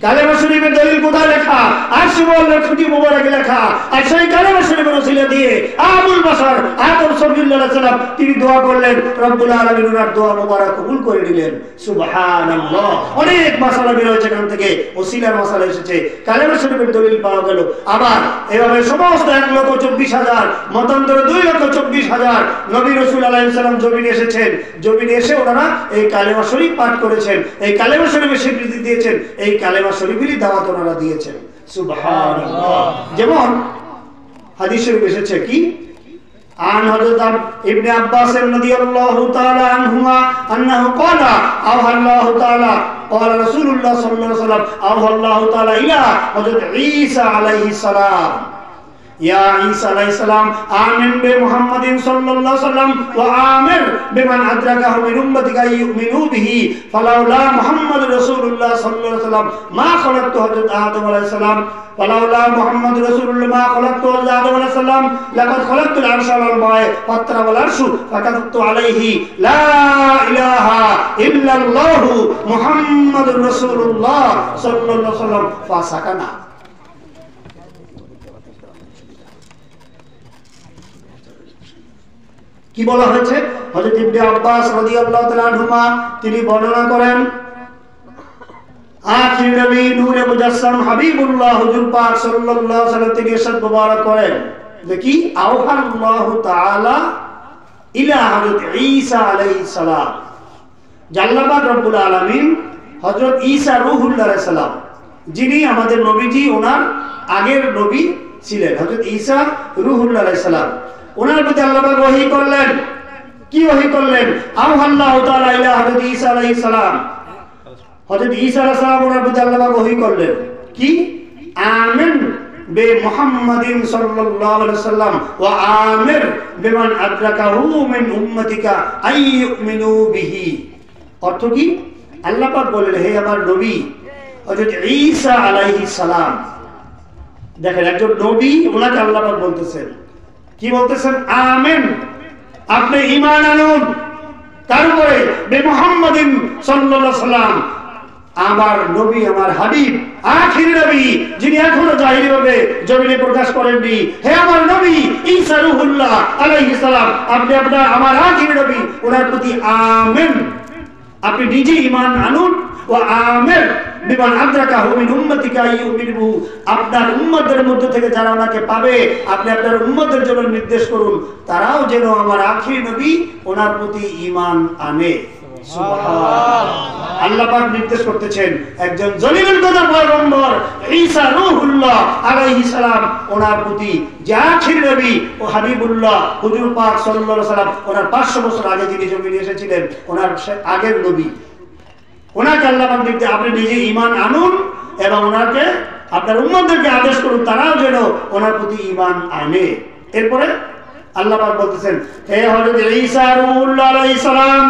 কালেমা শরীফের দলিল কোথায় লেখা? আরশ মোবারকের খুঁটি মোবারকে লেখা। আর সেই কালেমা শরীফের ওসিলা দিয়ে আবুল বাশার আদম সফিউল্লাহ আলাইহিস সালাম তিনি দোয়া করলেন, রব্বুল আলামিন ওনার দোয়া মোবারক কবুল করে নিলেন। সুবহানাল্লাহ। অনেক মাসালা বের হয়েছে এখান থেকে, ওসিলার মাসালা এসেছে, কালেমা শরীফের দলিল পাওয়া গেল। আবার এভাবে সমস্ত 1,24,000 মতান্তরে 2,24,000 নবী রাসূল আলাইহিস সালাম জমিনে এসেছেন। জমিনে এসে ওনারা এই কালেমা শরীফ পাঠ করেছেন, এই কালেমা শরীফের স্বীকৃতি দিয়েছেন, এই কালেমা শরীফেরই দাওয়াত ওনারা দিয়েছেন। সুবহানাল্লাহ। যেমন হাদিস শরীফ এসেছে কি, عن حضرت ابن عباس رضي الله تعالى عنهما أنه قال أوحى الله تعالى قال رسول الله صلى الله عليه وسلم أوحى الله تعالى إلى حضرت عيسى عليه السلام يا عيسى عليه السلام آمن بمحمد صلى الله عليه وسلم وآمر بمن أدركه من أمتك أن يؤمنوا به فلولا محمد رسول الله صلى الله عليه وسلم ما خلقت حضرت آدم عليه السلام فلولا محمد رسول الله ما خلقت حضرت آدم عليه السلام لقد خلقت العرش على الماء فاضطرب العرش فكتبت عليه لا إله إلا الله محمد رسول الله صلى الله عليه وسلم فسكن। কি বলা হয়েছে? হযরত ইবনে আব্বাস রাদিয়াল্লাহু তাআলা আনহুমা তিনি বর্ণনা করেন, আখির নবী নূরে মুজাসসাম হাবিবুল্লাহ হুজুর পাক সাল্লাল্লাহু আলাইহি ওয়াসাল্লাম তিনি ইরশাদ মুবারক করেন যে কি, আওহাল্লাহু তাআলা ইলা হযরত ঈসা আলাইহিস সালাম, আল্লাহ পাক রব্বুল আলামিন হযরত ঈসা রূহুল্লাহ আলাইহিস সালাম, যিনি আমাদের নবীজি ওনার আগের নবী ছিলেন, হযরত ঈসা রূহুল্লাহ আলাইহিস সালাম, ওনার প্রতি আল্লাহ পাক ওহী করলেন। কি ওহী করলেন? আল্লাহু তাআলা ইলা হযরত ঈসা আলাইহিস সালাম, হযরত ঈসা আলাইহিস সালাম ওনার প্রতি আল্লাহ পাক ওহী করলেন কি, আমিন বে মুহাম্মাদিন সাল্লাল্লাহু আলাইহি ওয়াসাল্লাম ওয়া আমির বিমান আদরাকাহু মিন উম্মতিকা আইয়ুমিনু বিহি। অর্থ কি? আল্লাহ পাক বলেন, হে আমার নবী হযরত ঈসা আলাইহিস সালাম, দেখেন একজন নবী, ওনাকে আল্লাহ পাক বলতেছেন, কি বলতেছেন? আমিন, আপনি ঈমান আনুন তার উপরে বে মুহাম্মাদিন সাল্লাল্লাহু আলাইহি ওয়াসাল্লাম, আমার নবী, আমার হাবিব, আখির নবী, যিনি এখনো জাহিরি ভাবে জমিনে প্রকাশ করেননি। হে আমার নবী ঈসা রূহুল্লাহ আলাইহিস সালাম, আপনি আপনার আমার আখির নবী, ওনার প্রতি আমিন, আপনি নিজে ঈমান আনুন। ওয়া আমির বিমান আদরাকাহু মিন উম্মতিকা আইয়ুমিনু, আপনার উম্মতের মধ্য থেকে যারা ওনাকে পাবে আপনি আপনার উম্মতের জন্য নির্দেশ করুন, তারাও যেন আমার আখির নবী ওনার প্রতি ঈমান আনে। সুবহানাল্লাহ। আল্লাহ পাক নির্দেশ করতেছেন একজন জলিলুল কদর পয়গম্বর ঈসা রূহুল্লাহ আলাইহিস সালাম, ওনার প্রতি যে আখির নবী ও হাবিবুল্লাহ হুজুর পাক সাল্লাল্লাহু আলাইহি ওয়াসাল্লাম, ওনার 500 বছর আগে যিনি জমিনে এসেছিলেন, ওনার আগের নবী, ওনাকে আল্লাহ পাক নির্দেশ, আপনি নিজে ঈমান আনুন এবং ওনাকে আপনার উম্মতদেরকে আদেশ করুন, তারাও যেন ওনার প্রতি ঈমান আনে। এরপরে আল্লাহ পাক বলতেছেন, হে হযরত ঈসা রূহুল্লাহ আলাইহিস সালাম,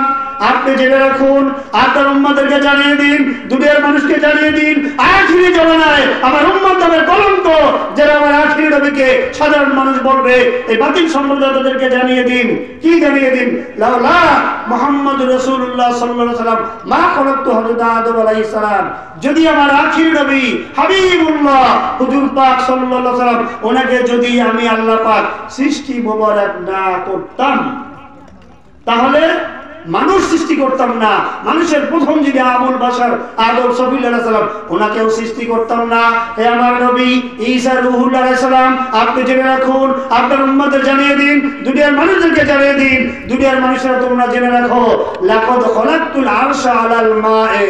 আপনি জেনে রাখুন, আপনার উম্মতদেরকে জানিয়ে দিন, দুনিয়ার মানুষকে জানিয়ে দিন, আখিরি জামানায় আমার উম্মত নামের কলঙ্ক যারা আমার আখিরি নবীকে সাধারণ মানুষ বলবে, এই বাতিল সম্প্রদায়দেরকে জানিয়ে দিন। কি জানিয়ে দিন? লাউলা মুহাম্মদুর রাসূলুল্লাহ সাল্লাল্লাহু আলাইহি ওয়াসাল্লাম মা খলাকতু হযরত আদম আলাইহিস সালাম, যদি আমার আখিরি নবী হাবিবুল্লাহ হুজুর পাক সাল্লাল্লাহু আলাইহি ওয়াসাল্লাম, ওনাকে যদি আমি আল্লাহ পাক সৃষ্টি মোবারক না করতাম, তাহলে মানুষ সৃষ্টি করতাম না। মানুষের প্রথম যদি আবুল বাশার আদম সফিউল্লাহ আলাইহিস সালাম, ওনাকেও সৃষ্টি করতাম না। হে আমার নবী ঈসা রূহুল্লাহ আলাইহিস সালাম, আপনি জেনে রাখুন, আপনার উম্মতদের জানিয়ে দিন, দুনিয়ার মানুষদেরকে জানিয়ে দিন, দুনিয়ার মানুষরা তোমরা জেনে রাখো, লাকাদ খলাকতুল আরশা আলাল মায়ে,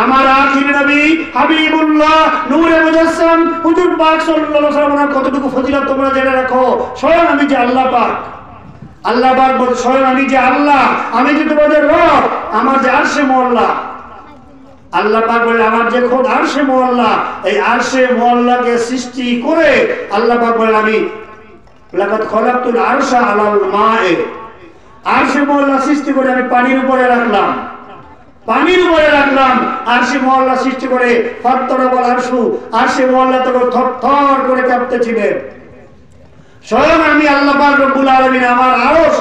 আমার আখির নবী হাবিবুল্লাহ নূরে মুজাসসাম হুজুর পাক সাল্লাল্লাহু আলাইহি ওয়াসাল্লাম, ওনার কতটুকু ফজিলত তোমরা জেনে রাখো। স্বয়ং আমি যে আল্লাহ পাক, আল্লাহ পাক বলে স্বয়ং আমি যে আল্লাহ, আমি যে তোমাদের রব, আমার যে আরশে মুআল্লা, আল্লাহ পাক বলে আমার যে খোদ আরশে মুআল্লা, এই আরশে মুআল্লাকে সৃষ্টি করে আল্লাহ পাক বলে আমি লাকাদ খলাকতুল আরশা আলাল মায়ে, আরশে মুআল্লা সৃষ্টি করে আমি পানির উপরে রাখলাম, পানির উপরে রাখলাম। আরশে মুআল্লা সৃষ্টি করে ফাত্তারাবাল আরশু, আরশে মুআল্লা তখন থরথর করে কাঁপতেছিলেন। স্বয়ং আমি আল্লাহ পাক রব্বুল আলামিন আমার আরশ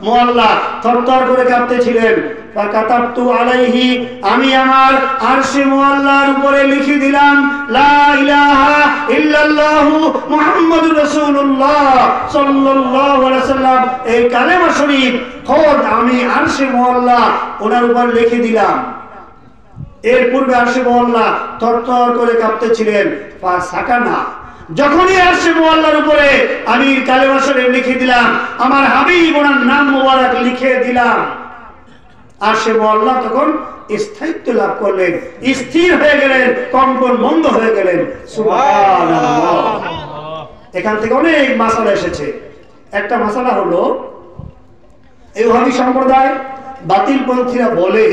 মুআল্লা থরথর করে কাঁপতেছিলেন। ফাকাতাবতু আলাইহি, আমি আমার আরশে মুআল্লার উপরে লিখে দিলাম লা ইলাহা ইল্লাল্লাহু মুহাম্মাদুর রাসূলুল্লাহ সাল্লাল্লাহু আলাইহি ওয়াসাল্লাম। এই কালেমা শরীফ খোদ আমি আরশে মুআল্লা ওনার উপর লিখে দিলাম। এর পূর্বে আরশে মুআল্লা থরথর করে কাঁপতেছিলেন। ফাসাকানা, যখনই আরশে মুআল্লার উপরে আমি কালেমা শরীফ লিখে দিলাম, আমার হাবিব ওনার নাম মোবারক লিখে দিলাম, আরশে মুআল্লা তখন স্থায়িত্ব লাভ করলেন, স্থির হয়ে গেলেন, কম্পন বন্ধ হয়ে গেলেন। সুবহানাল্লাহ। এখান থেকে অনেক মাসালা এসেছে। একটা মাসালা হলো, এই ওয়াহাবী সম্প্রদায় বাতিলপন্থীরা বলে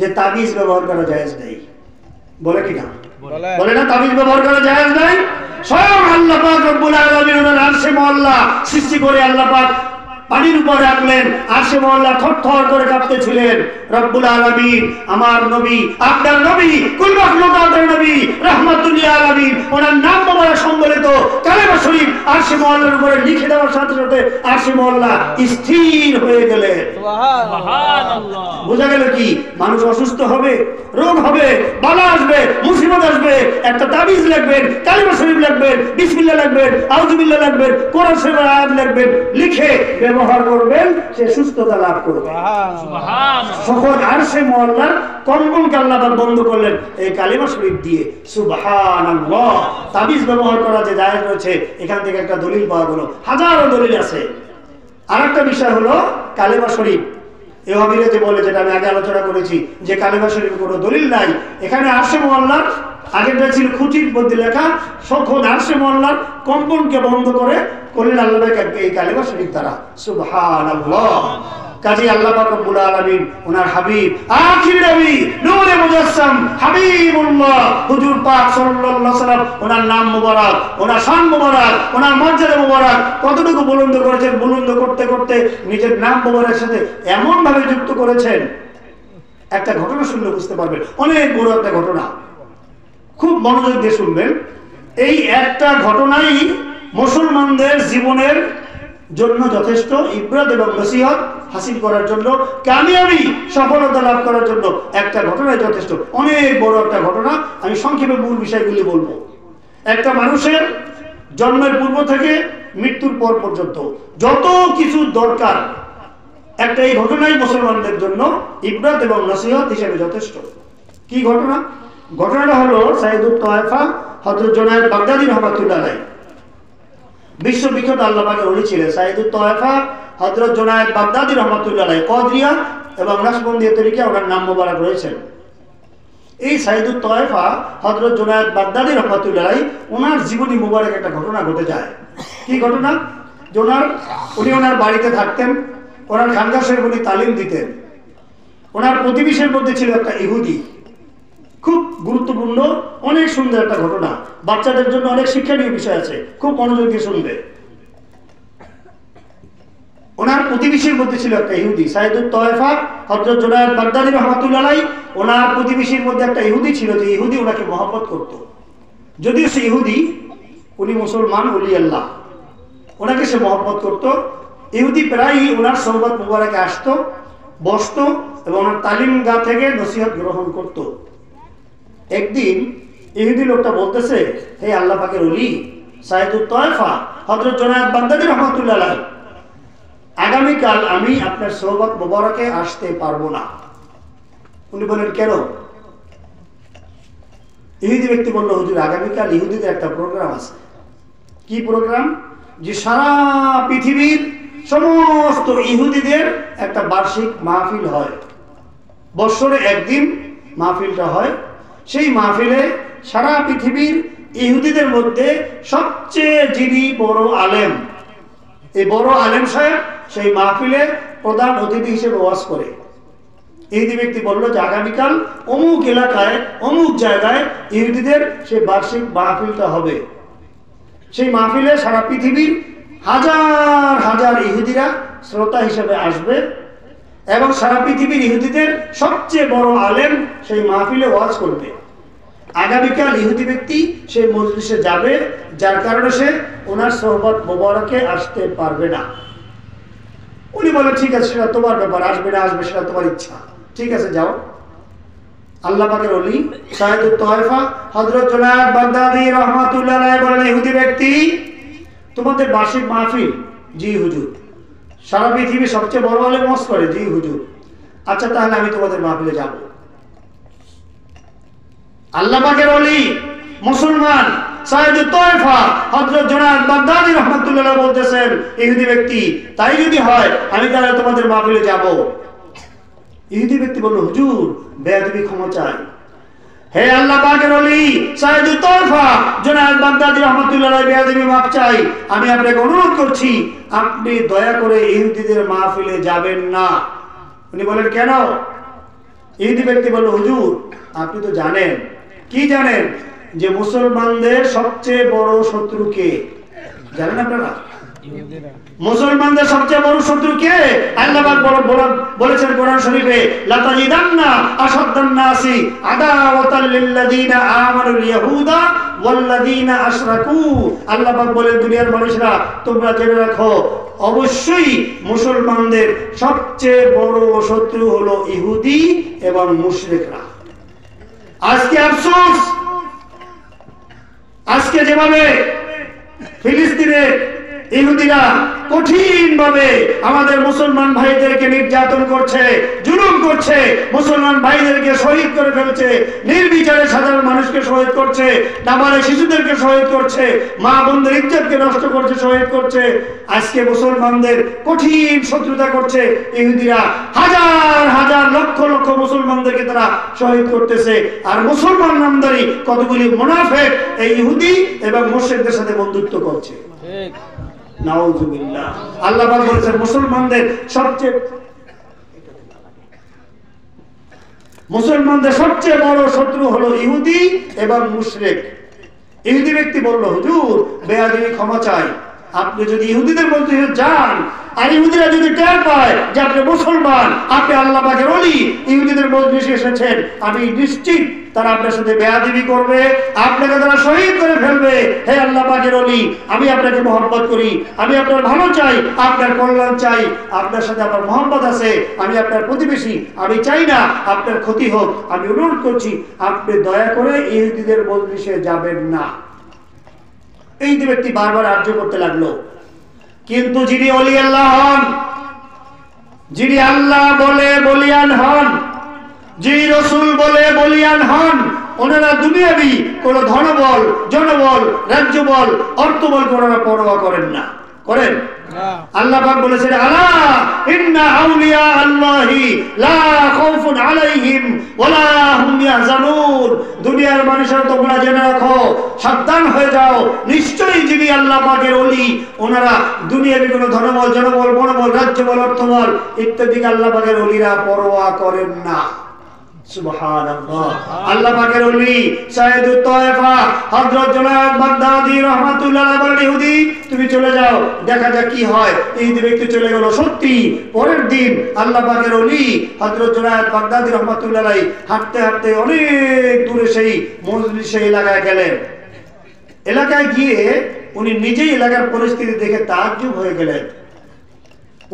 যে তাবিজ ব্যবহার করা জায়েজ নেই। বলে কি না? বলে না তাবিজ ব্যবহার করা জায়েজ নাই? স্বয়ং আল্লাহ পাক রব্বুল আলামিন ওনার আরশে মুআল্লা সৃষ্টি করে আল্লাহ পাক পানির উপর রাখলেন। আরশে মুআল্লা থরথর করে কাঁপতেছিলেন। রব্বুল আলামিন আমার নবী, আপনার নবী, কুল মাখলুকাতের নবী, রাহমাতুল লিল আলামিন, ওনার নাম মোবারক সম্বলিত কালেমা শরীফ আরশে মুআল্লার উপরে লিখে দেওয়ার সাথে সাথে আরশে মুআল্লা স্থির হয়ে গেলেন। সুবহানাল্লাহ। বোঝা গেল কি? মানুষ অসুস্থ হবে, রোগ হবে, বালা আসবে, মুসিবত আসবে, একটা তাবিজ লিখবেন, কালেমা শরীফ লিখবেন, বিসমিল্লাহ লিখবেন, আউযুবিল্লাহ লিখবেন, কোরআন শরীফের আয়াত লিখবেন, লিখে ব্যবহার করবেন, সে সুস্থতা লাভ করবে। সুবহানাল্লাহ। তখন আরশে মুআল্লার কম্পনকে আল্লাহ পাক বন্ধ করলেন এই কালেমা শরীফ দিয়ে। সুবহানাল্লাহ। তাবিজ ব্যবহার করা যে জায়েজ রয়েছে, এখান থেকে একটা দলিল পাওয়া গেল। হাজারো দলিল আছে। আরেকটা বিষয় হলো কালেমা শরীফ। এই ওয়াহাবীরা যে বলে, যেটা আমি আগে আলোচনা করেছি, যে কালেমা শরীফের কোনো দলিল নাই। এখানে আরশে মুআল্লার আগেরটা ছিল খুঁটির মধ্যে লেখা, তখন আরশে মুআল্লার কম্পনকে বন্ধ করে করলেন আল্লাহ পাক এই কালেমা শরীফ দ্বারা। সুবহানাল্লাহ। কাজী আল্লাহ পাক রব্বুল আলামিন ওনার হাবিব, আখির নবী, নূরে মুজাসসাম হাবিবুল্লাহ হুজুর পাক সাল্লাল্লাহু আলাইহি সাল্লাম, ওনার নাম মোবারক, ওনার শান মোবারক, ওনার মর্যাদা মোবারক কতটুকু বুলন্দ করেছেন। বুলন্দ করতে করতে নিজের নাম মোবারকের সাথে এমন ভাবে যুক্ত করেছেন, একটা ঘটনা শুনলে বুঝতে পারবেন। অনেক বড় একটা ঘটনা, খুব মনোযোগ দিয়ে শুনবেন। এই একটা ঘটনাই মুসলমানদের জীবনের জন্য যথেষ্ট, ইবরাত এবং নসিহত হাসিল করার জন্য, কামিয়াবি সফলতা লাভ করার জন্য একটা ঘটনাই যথেষ্ট। অনেক বড় একটা ঘটনা। আমি সংক্ষেপে মূল বিষয়গুলি বলবো। একটা মানুষের জন্মের পূর্ব থেকে মৃত্যুর পর পর্যন্ত যত কিছু দরকার, একটা এই ঘটনাই মুসলমানদের জন্য ইবরাত এবং নসিহত হিসেবে যথেষ্ট। কি ঘটনা? ঘটনাটা হলো সাইদুত তায়েফা হযরত জুনায়েদ বাগদাদী রাহমাতুল্লাহ আলাইহি, বিশ্ববিখ্যাত আল্লাহ পাকের ওলি ছিলেন। সাইদুত তায়েফা হযরত জুনায়েদ বাগদাদী রাহমাতুল্লাহ আলাইহি কদরিয়া এবং নাশবন্দিয়া তরিকা ওনার নাম মোবারক রয়েছেন। এই সাইদুত তায়েফা হযরত জুনায়েদ বাগদাদী রাহমাতুল্লাহ আলাইহি ওনার জীবনী মোবারক একটা ঘটনা ঘটে যায়। কি ঘটনা? উনি ওনার বাড়িতে থাকতেন, ওনার খানকা শরীফ উনি তালিম দিতেন। ওনার প্রতিবেশীর মধ্যে ছিল একটা ইহুদি। খুব গুরুত্বপূর্ণ, অনেক সুন্দর একটা ঘটনা, বাচ্চাদের জন্য অনেক শিক্ষণীয় বিষয় আছে, খুব মনোযোগ দিয়ে শুনবে। ওনার প্রতিবেশীর মধ্যে ছিল একটা ইহুদি। সাইদুত তায়েফা হযরত জুনায়েদ বাগদাদী রাহমাতুল্লাহ আলাইহি ওনার প্রতিবেশীর মধ্যে একটা ইহুদি ছিল, যে ইহুদি ওনাকে মহব্বত করত। যদিও সে ইহুদি, উনি মুসলমান ওলি আল্লাহ, ওনাকে সে মহব্বত করত। ইহুদি প্রায়ই ওনার সোহবত মুবারকে আসতো, বসতো এবং ওনার তালিম গা থেকে নসিহত গ্রহণ করত। একদিন ইহুদি লোকটা বলতেছে, হে আল্লাহ পাকের ওলি সাইদুত তায়েফা হযরত জুনায়েদ বাগদাদী রাহমাতুল্লাহ আলাইহি, আগামীকাল আমি আপনার সোহবত মুবারকে আসতে পারবো না। উনি বলেন, কেন? ইহুদি ব্যক্তি বলল, হুজুর আগামীকাল ইহুদিদের একটা প্রোগ্রাম আছে। কি প্রোগ্রাম? যে সারা পৃথিবীর সমস্ত ইহুদিদের একটা বার্ষিক মাহফিল হয়, বছরে একদিন মাহফিলটা হয়। সেই মাহফিলে সারা পৃথিবীর ইহুদিদের মধ্যে সবচেয়ে যিনি বড় আলেম, এই বড় আলেম সাহেব সেই মাহফিলে প্রধান অতিথি হিসেবে ওয়াজ করে। ইহুদি ব্যক্তি বলল যে আগামীকাল অমুক এলাকায় অমুক জায়গায় ইহুদিদের সেই বার্ষিক মাহফিলটা হবে। সেই মাহফিলে সারা পৃথিবীর হাজার হাজার ইহুদিরা শ্রোতা হিসেবে আসবে এবং সারা পৃথিবীর ইহুদিদের সবচেয়ে বড় আলেম সেই মাহফিলে ওয়াজ করবে। আগামীকাল ইহুদি ব্যক্তি সেই মজলিসে যাবে, যার কারণে সে ওনার সোহবত মোবারকে আসতে পারবে না। উনি বলে ঠিক আছে, সেটা তোমার ব্যাপার, আসবে না আসবে সেটা তোমার ইচ্ছা, ঠিক আছে যাও। আল্লাহ পাকের ওলি সাইয়্যিদুত তায়েফা হযরত জুনায়েদ বাগদাদী রাহমাতুল্লাহ আলাইহি বলেন, ইহুদি ব্যক্তি তোমাদের বার্ষিক মাহফিল? জি হুজুর। সারা পৃথিবীর সবচেয়ে বড় আলেম ওয়াজ করে? জি হুজুর। আচ্ছা তাহলে আমি তোমাদের মাহফিলে যাব। আল্লাহ পাকের ওলি মুসলমান সাইয়্যিদুত তায়েফা হযরত জুনায়েদ বাগদাদী রাহমাতুল্লাহ আলাইহি বলতেছেন, ইহুদি ব্যক্তি তাই যদি হয় আমি তাহলে তোমাদের মাহফিলে যাব। ইহুদি ব্যক্তি বলল, হুজুর বেয়াদবি ক্ষমা চাই। হে আল্লাহ পাকের ওলি সাইয়্যিদুত তায়েফা জুনায়েদ বাগদাদী রাহমাতুল্লাহ আলাইহি বেয়াদবি মাফ চাই, আমি আপনাকে অনুরোধ করছি আপনি দয়া করে ইহুদিদের মাহফিলে যাবেন না। উনি বলেন কেন? ইহুদি ব্যক্তি বলল, হুজুর আপনি তো জানেন। কি জানেন? যে মুসলমানদের সবচেয়ে বড় শত্রু কে? জানেন আপনারা? মুসলমানদের সবচেয়ে বড় শত্রু কে? আল্লাহ পাক বলেছেন কোরআন শরীফে, লাতাজিদান্না আশাদ্দান নাসি আদাওয়াতাল লিল্লাযিনা আমানুল ইয়াহুদা ওয়াল্লাযিনা আশরাকু। আল্লাহ পাক বলেন, দুনিয়ার মানুষরা তোমরা জেনে রাখো অবশ্যই মুসলমানদের সবচেয়ে বড় শত্রু হলো ইহুদি এবং মুশরিকরা। আজকে আফসোস, আজকে যেভাবে ফিলিস্তিনে ইহুদিরা কঠিন ভাবে আমাদের মুসলমান ভাইদেরকে নির্যাতন করছে, জুলুম করছে, মুসলমান ভাইদেরকে শহীদ করে ফেলছে, নির্বিচারে সাধারণ মানুষকে শহীদ করছে, নাবালক শিশুদেরকে শহীদ করছে, মা বোনদের ইজ্জতকে নষ্ট করছে, শহীদ করছে। আজকে মুসলমানদের কঠিন শত্রুতা করছে ইহুদিরা, হাজার হাজার লক্ষ লক্ষ মুসলমানদেরকে তারা শহীদ করতেছে। আর মুসলমান নামদারি কতগুলি মুনাফিক এই ইহুদি এবং মুশরিকদের সাথে বন্ধুত্ব করছে। নাউযুবিল্লাহ। আল্লাহ পাক বলেছেন মুসলমানদের সবচেয়ে বড় শত্রু হলো ইহুদি এবং মুশরিক। ইহুদি ব্যক্তি বলল, হুজুর বেয়াদবি ক্ষমা চাই, আপনি যদি ইহুদিদের মধ্যে যান আর ইহুদিরা যদি টের পায় যে আপনি মুসলমান, আপনি আল্লাহ পাকের ওলি, ইহুদিদের মজলিসে এসেছেন, আমি নিশ্চিত তারা আপনার সাথে বেয়াদবি করবে, আপনাকে তারা শহীদ করে ফেলবে। হে আল্লাহ পাকের ওলি, আমি আপনাকে মহব্বত করি, আমি আপনার ভালো চাই, আপনার কল্যাণ চাই, আপনার সাথে আমার মহব্বত আছে, আমি আপনার প্রতিবেশী, আমি চাই না আপনার ক্ষতি হোক, আমি অনুরোধ করছি আপনি দয়া করে ইহুদিদের মজলিসে যাবেন না। এই ব্যক্তি বারবার আর্য করতে লাগলো। কিন্তু যিনি ওলি আল্লাহ হন, যিনি আল্লাহ বলে বলিয়ান হন, যিনি রাসূল বলে বলিয়ান হন, ওনারা দুনিয়াবি কোন ধনবল, জনবল, রাজ্যবল, অর্থবল ওনারা পরোয়া করেন না। করেন? আল্লাহ পাক বলেছেন, আলা ইন্না আউলিয়া আল্লাহি লা খাউফুন আলাইহিম ওয়ালা হুম ইয়াহজানুন। দুনিয়ার মানুষরা তোমরা জেনে রাখো, সাবধান হয়ে যাও, নিশ্চয়ই যিনি আল্লাহ পাকের ওলি ওনারা দুনিয়াবি কোনো ধনবল, জনবল, বনবল, রাজ্যবল, অর্থবল ইত্যাদি আল্লাহ পাকের ওলিরা পরোয়া করেন না। সুবহানাল্লাহ। আল্লাহ পাকের ওলি সাইয়্যিদুত তায়েফা হযরত জুনায়েদ বাগদাদী রাহমাতুল্লাহ আলাইহি বলেন, ইহুদি তুমি চলে যাও, দেখা যাক কি হয়। ইহুদি ব্যক্তি চলে গেল। সত্যি পরের দিন আল্লাহ পাকের ওলি হযরত জুনায়েদ বাগদাদী রাহমাতুল্লাহ আলাইহি হাঁটতে হাঁটতে অনেক দূরে সেই মজলিসে এলাকায় গেলেন। এলাকায় গিয়ে উনি নিজেই এলাকার পরিস্থিতি দেখে তাজ্জুব হয়ে গেলেন।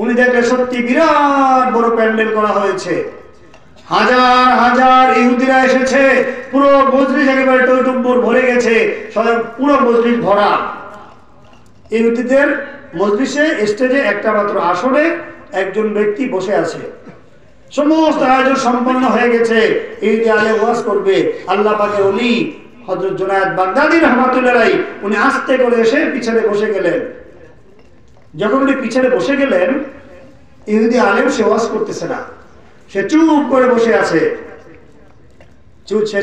উনি দেখলেন সত্যি বিরাট বড় প্যান্ডেল করা হয়েছে, হাজার হাজার ইহুদিরা এসেছে, পুরো মজলিস একেবারে টইটুম্বুর ভরে গেছে, পুরো মজলিস ভরা। ইহুদিদের মজলিসে স্টেজে একটা মাত্র আসনে একজন ব্যক্তি বসে আছে। সমস্ত আয়োজন সম্পন্ন হয়ে গেছে। ইহুদি আলেম ওয়াজ করবে। আল্লাহ পাকের ওলি হযরত জুনায়েদ বাগদাদী রাহমাতুল্লাহ আলাইহি উনি আস্তে করে এসে পিছনে বসে গেলেন। যখন উনি পিছনে বসে গেলেন, ইহুদি আলেম সে ওয়াজ করতেছে না, সে চুপ করে বসে আছে।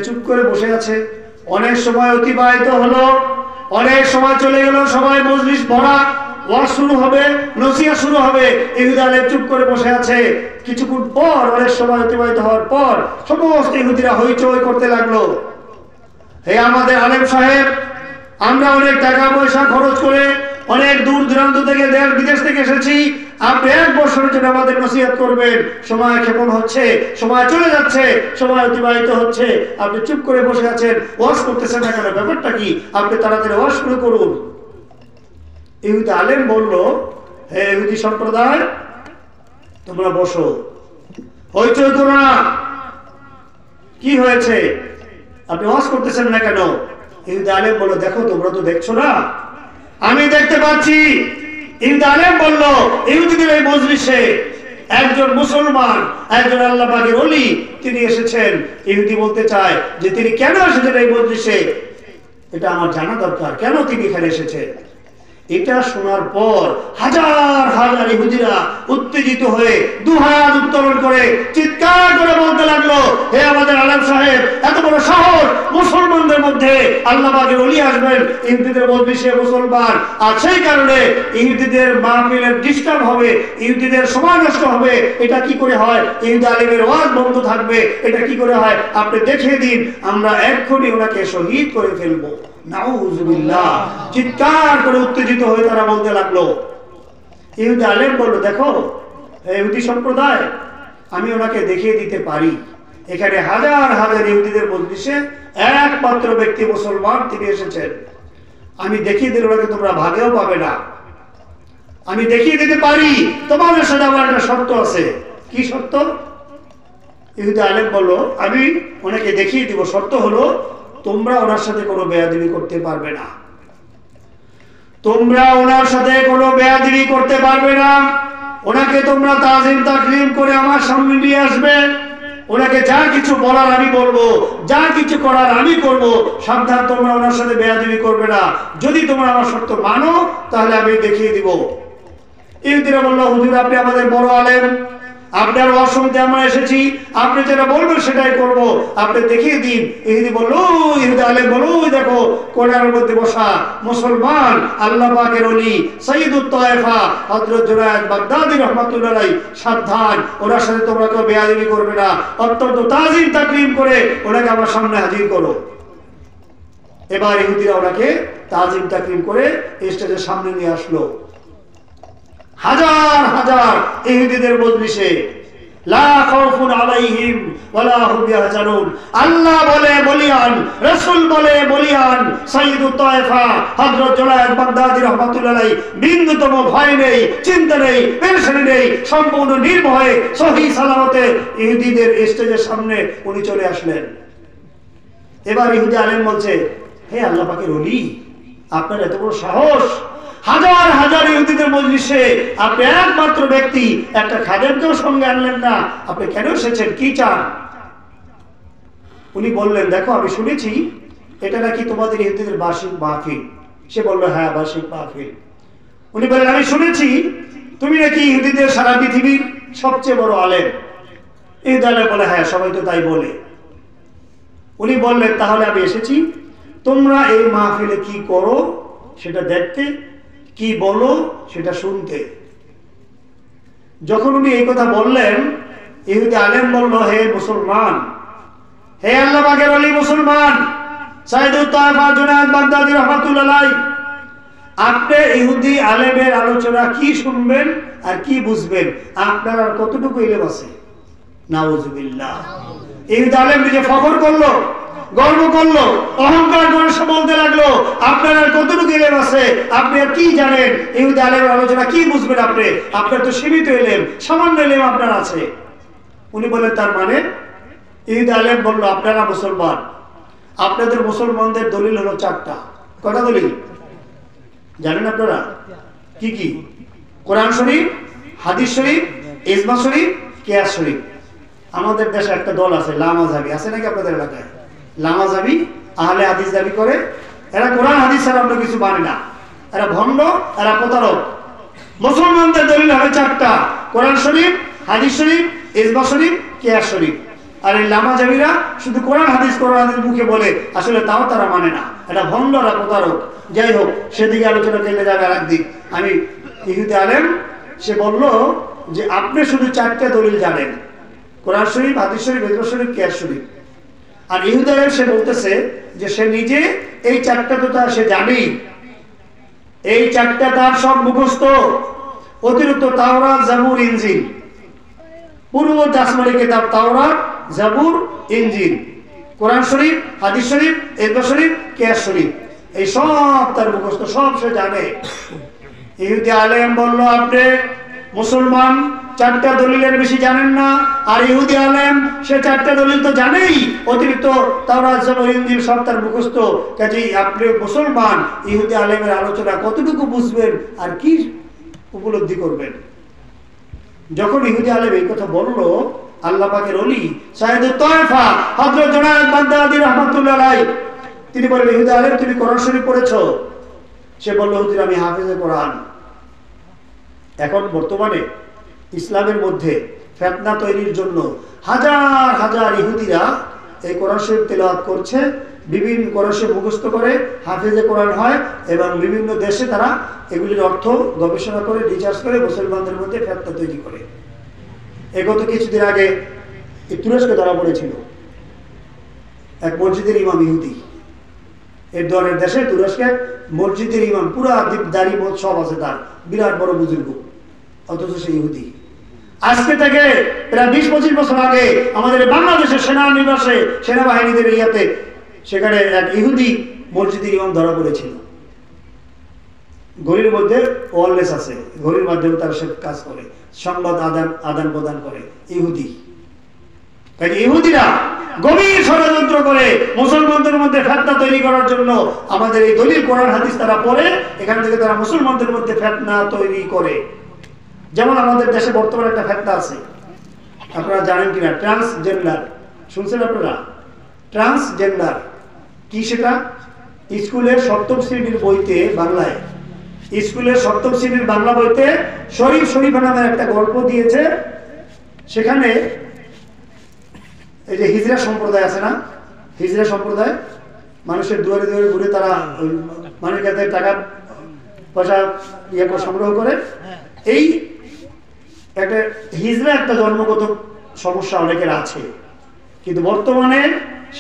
চুপ করে বসে আছে। অনেক সময় অতিবাহিত হলো, অনেক সময় চলে গেল, সবাই মজলিস ভরা, ওয়াজ শুরু হবে, নসিহত শুরু হবে, ইহুদি আলেম চুপ করে বসে আছে। কিছুক্ষণ পর, অনেক সময় অতিবাহিত হওয়ার পর সমস্ত ইহুদিরা হইচই করতে লাগলো। হে আমাদের আলেম সাহেব, আমরা অনেক টাকা পয়সা খরচ করে অনেক দূর দূরান্ত থেকে, দেশ বিদেশ থেকে এসেছি, আপনি এক বছরের জন্য আমাদের নসিহত করবেন। সময় ক্ষেপণ হচ্ছে, সময় চলে যাচ্ছে, সময় অতিবাহিত হচ্ছে, আপনি চুপ করে বসে আছেন, ওয়াজ করতেছেন না কেন? ব্যাপারটা কি? আপনি তাড়াতাড়ি ওয়াজ শুরু করুন। ইহুদি আলেম বলল, হে ইহুদি সম্প্রদায়, তোমরা বসো, হইচই করো না। কি হয়েছে, আপনি ওয়াজ করতেছেন না কেন? ইহুদি আলেম বলল, দেখো তোমরা তো দেখছো না, আমি দেখতে পাচ্ছি। ইহুদি আলেম বলল, ইহুদিদের এই মজলিসে একজন মুসলমান, একজন আল্লাহ পাকের ওলি তিনি এসেছেন। ইহুদি বলতে চায় যে তিনি কেন এসেছেন এই মজলিসে, এটা আমার জানা দরকার, কেন তিনি এখানে এসেছেন। এটা শোনার পর হাজার হাজার ইহুদিরা উত্তেজিত হয়ে দুহাত উত্তোলন করে চিৎকার করে বলতে লাগলো, হে আমাদের আলেম সাহেব, এত বড় সাহস, মুসলমানদের মধ্যে আল্লাহ পাকের ওলি আসবেন, ইহুদিদের মজলিসে মুসলমান। আর সেই কারণে ইহুদিদের মাহফিলের ডিস্টার্ব হবে, ইহুদিদের সময় নষ্ট হবে। এটা কি করে হয়? ইহুদি আলেমের ওয়াজ বন্ধ থাকবে, এটা কি করে হয়? আপনি দেখিয়ে দিন, আমরা এক্ষুনি ওনাকে শহীদ করে ফেলবো। নাউযুবিল্লাহ, চিৎকার করে উত্তেজিত হয়ে তারা বলতে লাগলো। ইহুদি আলেম বলল, দেখো ইহুদি সম্প্রদায়, আমি ওনাকে দেখিয়ে দিতে পারি। এখানে হাজার হাজার ইহুদিদের মজলিসে একমাত্র ব্যক্তি মুসলমান, তিনি এসেছেন। আমি দেখিয়ে দিলে ওনাকে তোমরা ভাগেও পাবে না। আমি দেখিয়ে দিতে পারি, তোমাদের সাথে আমার একটা শর্ত আছে। কি শর্ত? ইহুদি আলেম বলল, আমি ওনাকে দেখিয়ে দিব, শর্ত হলো তোমরা ওনার সাথে কোনো বেয়াদবি করতে পারবে না। তোমরা ওনার সাথে কোনো বেয়াদবি করতে পারবে না। ওনাকে তোমরা তাজিম তাকরিম করে আমার সামনে নিয়ে আসবে। ওনাকে যা কিছু বলার আমি বলবো, যা কিছু করার আমি করব। সাবধান, তোমরা ওনার সাথে বেয়াদবি করবে না। যদি তোমরা আমার শর্ত মানো তাহলে আমি দেখিয়ে দিব। ইহুদিরা বলল, হুজুর আপনি আমাদের বড় আলেম, আপনার অসংখ্য আমরা এসেছি, আপনি যেটা বলবেন সেটাই করব, আপনি দেখিয়ে দিন। ইহুদি বলল, ইহুদি আলেম বলল, দেখো কোরআনের মধ্যে বসা মুসলমান আল্লাহ পাকের ওলি সাইয়্যিদুত তায়েফা হযরত জুনায়েদ বাগদাদী রাহমাতুল্লাহ আলাইহি, সাবধান, ওনার সাথে তোমরা কেউ বেয়াদবি করবে না। অত্যন্ত তাজিম তাকরিম করে ওনাকে আমার সামনে হাজির করো। এবার ইহুদিরা ওনাকে তাজিম তাকরিম করে স্টেজের সামনে নিয়ে আসলো। হাজার হাজার ইহুদিদের মজলিসে লা খাউফুন আলাইহিম ওয়ালা হুম ইয়াহজানুন। আল্লাহ বলে বলিয়ান, রাসূল বলে বলিয়ান, সাইয়্যিদুত তায়েফা হযরত জুনায়েদ বাগদাদী রাহমাতুল্লাহ আলাইহি বিন্দুতম ভয় নেই, চিন্তা নেই, পেরেশানি নেই, সম্পূর্ণ নির্ভয়ে সহি সালামতে ইহুদিদের স্টেজের সামনে উনি চলে আসলেন। এবার ইহুদি আলেম বলছে, হে আল্লাহ পাকের ওলি, আপনার এত বড় সাহস, হাজার হাজার ইহুদিদের মজলিসে আপনি একমাত্র ব্যক্তি, একটা খাদেমকেও সঙ্গে আনলেন না, আপনি কেন এসেছেন, কি চান? উনি বললেন, দেখো আমি শুনেছি এটা নাকি তোমাদের ইহুদিদের বার্ষিক মাহফিল। সে বলল, হ্যাঁ বার্ষিক মাহফিল। উনি বললেন, আমি শুনেছি তুমি নাকি ইহুদিদের সারা পৃথিবীর সবচেয়ে বড় আলেম। ইহুদি আলেম বলে, হ্যাঁ সবাই তো তাই বলে। উনি বললেন, তাহলে আমি এসেছি তোমরা এই মাহফিলে কি করো সেটা দেখতে, কি বলো সেটা শুনতে। যখন উনি এই কথা বললেন, ইহুদি আলেম বলল, হে মুসলমান, হে আল্লাহ পাকের ওলি মুসলমান সাইয়্যিদুত তায়েফা জুনায়েদ বাগদাদী রাহমাতুল্লাহ আলাইহি, আপনি ইহুদি আলেমের আলোচনা কি শুনবেন আর কি বুঝবেন? আপনার আর কতটুকু ইলম আছে? নাউযুবিল্লাহ। ইহুদি আলেম নিজে ফখর করলো, গর্ব করলো, অহংকার করে সে বলতে লাগলো, আপনার আর কতটুকু ইলম আছে? আপনি আর কি জানেন? ইহুদি আলেমের আলোচনা কি বুঝবেন আপনি? আপনার তো সীমিত ইলম, সামান্য ইলম আপনার আছে। উনি বলেন, তার মানে? ইহুদি আলেম বলল, আপনারা মুসলমান, আপনাদের মুসলমানদের দলিল হলো 4টা। কয়টা দলিল জানেন আপনারা? কি কি? কোরআন শরীফ, হাদিস শরীফ, ইজমা শরীফ, কিয়াস শরীফ। আমাদের দেশে একটা দল আছে লামাযাবি, আছে নাকি আপনাদের এলাকায়? লামাযাবি আহলে হাদিস দাবি করে, এরা কোরআন হাদিস ছাড়া অন্য কিছু মানে না, এরা ভণ্ড, এরা প্রতারক। মুসলমানদের দলিল হবে 4টা, কোরআন শরীফ, হাদিস শরীফ, ইজমা শরীফ, কিয়াস শরীফ। আর এই লামাযাবিরা শুধু কোরআন হাদিস মুখে বলে, আসলে তাও তারা মানে না, এটা ভণ্ড, এরা প্রতারক। যাই হোক, সেদিকে আলোচনা চলে যাবে আর একদিক। আমি ইহুদি আলেম, সে বলল যে আপনি শুধু 4টা দলিল জানেন, কোরআন শরীফ, হাদিস শরীফ, ইজমা শরীফ, কিয়াস শরীফ। আর ইহুদি আলেম সে বলতেছে যে সে নিজে এই 4টা তো তার সে জানেই, এই 4টা তার সব মুখস্থ, অতিরিক্ত তাওরাত, জাবুর, ইনজিল, পূর্ববর্তী আসমানি কিতাব তাওরাত, জাবুর, ইনজিল, কোরআন শরীফ, হাদিস শরীফ, ইজমা শরীফ, কিয়াস শরীফ, এই সব তার মুখস্থ, সব সে জানে। ইহুদি আলেম বলল, আপনি মুসলমান 4টা দলিলের বেশি জানেন না, আর ইহুদি আলেম সে 4টা দলিল তো জানেই, অতিরিক্ত তাওরাত জবর ইনজিল সব তার মুখস্থ। কাজেই আপনি মুসলমান ইহুদি আলেমের আলোচনা কতটুকু বুঝবেন আর কি উপলব্ধি করবেন? যখন ইহুদি আলেম এই কথা বললো, আল্লাহ পাকের ওলি সাইয়্যিদুত তায়েফা হযরত জুনায়েদ বাগদাদী রাহমাতুল্লাহ আলাইহি তিনি বলেন, ইহুদি আলেম তুমি কোরআন শরীফ পড়েছো? সে বলল, হুজুর আমি হাফেজে কোরআন। এখন বর্তমানে ইসলামের মধ্যে ফিতনা তৈরির জন্য হাজার হাজার ইহুদিরা এই কোরআন শরীফ তেলাওয়াত করছে, বিভিন্ন কোরআন শরীফ মুখস্থ করে হাফেজে কোরআন হয়, এবং বিভিন্ন দেশে তারা এগুলির অর্থ গবেষণা করে রিসার্চ করে মুসলমানদের মধ্যে ফিতনা তৈরি করে। গত কিছুদিন আগে তুরস্কে ধরা পড়েছিল এক মসজিদের ইমাম ইহুদি। এরদোয়ানের দেশে তুরস্কে মসজিদের ইমাম, পুরা দাড়ি মোচ সব আছে তার, বিরাট বড় বুজুর্গ, অথচ সে ইহুদি। আজকে থেকে প্রায় 20-25 বছর আগে আমাদের বাংলাদেশের সেনানিবাসে সেনাবাহিনীদের ইয়াতে সেখানে এক ইহুদি মসজিদের ইমাম ধরা পড়েছিল। ঘড়ির মধ্যে ওয়ারলেস আছে, ঘড়ির মাধ্যমে তারা সে কাজ করে, সংবাদ আদান প্রদান করে। ইহুদি, ইহুদিরা গভীর ষড়যন্ত্র করে মুসলমানদের মধ্যে ফিতনা তৈরি করার জন্য আমাদের এই দলিল কোরআন হাদিস তারা পড়ে, এখান থেকে তারা মুসলমানদের মধ্যে ফিতনা তৈরি করে। যেমন আমাদের দেশে বর্তমানে একটা ফিতনা আছে, আপনারা জানেন কিনা, ট্রান্সজেন্ডার শুনছেন আপনারা? ট্রান্সজেন্ডার কি সেটা? স্কুলের 7ম শ্রেণীর বইতে বাংলায়, স্কুলের 7ম শ্রেণীর বাংলা বইতে শরীফ শরীফা নামের একটা গল্প দিয়েছে। সেখানে এই যে হিজরা সম্প্রদায় আছে না, হিজরা সম্প্রদায় মানুষের দুয়ারে দুয়ারে ঘুরে তারা মানুষের কাছে টাকা পয়সা ইয়ে করে সংগ্রহ করে। এই একটা হিজরা একটা জন্মগত সমস্যা অনেকের আছে, কিন্তু বর্তমানে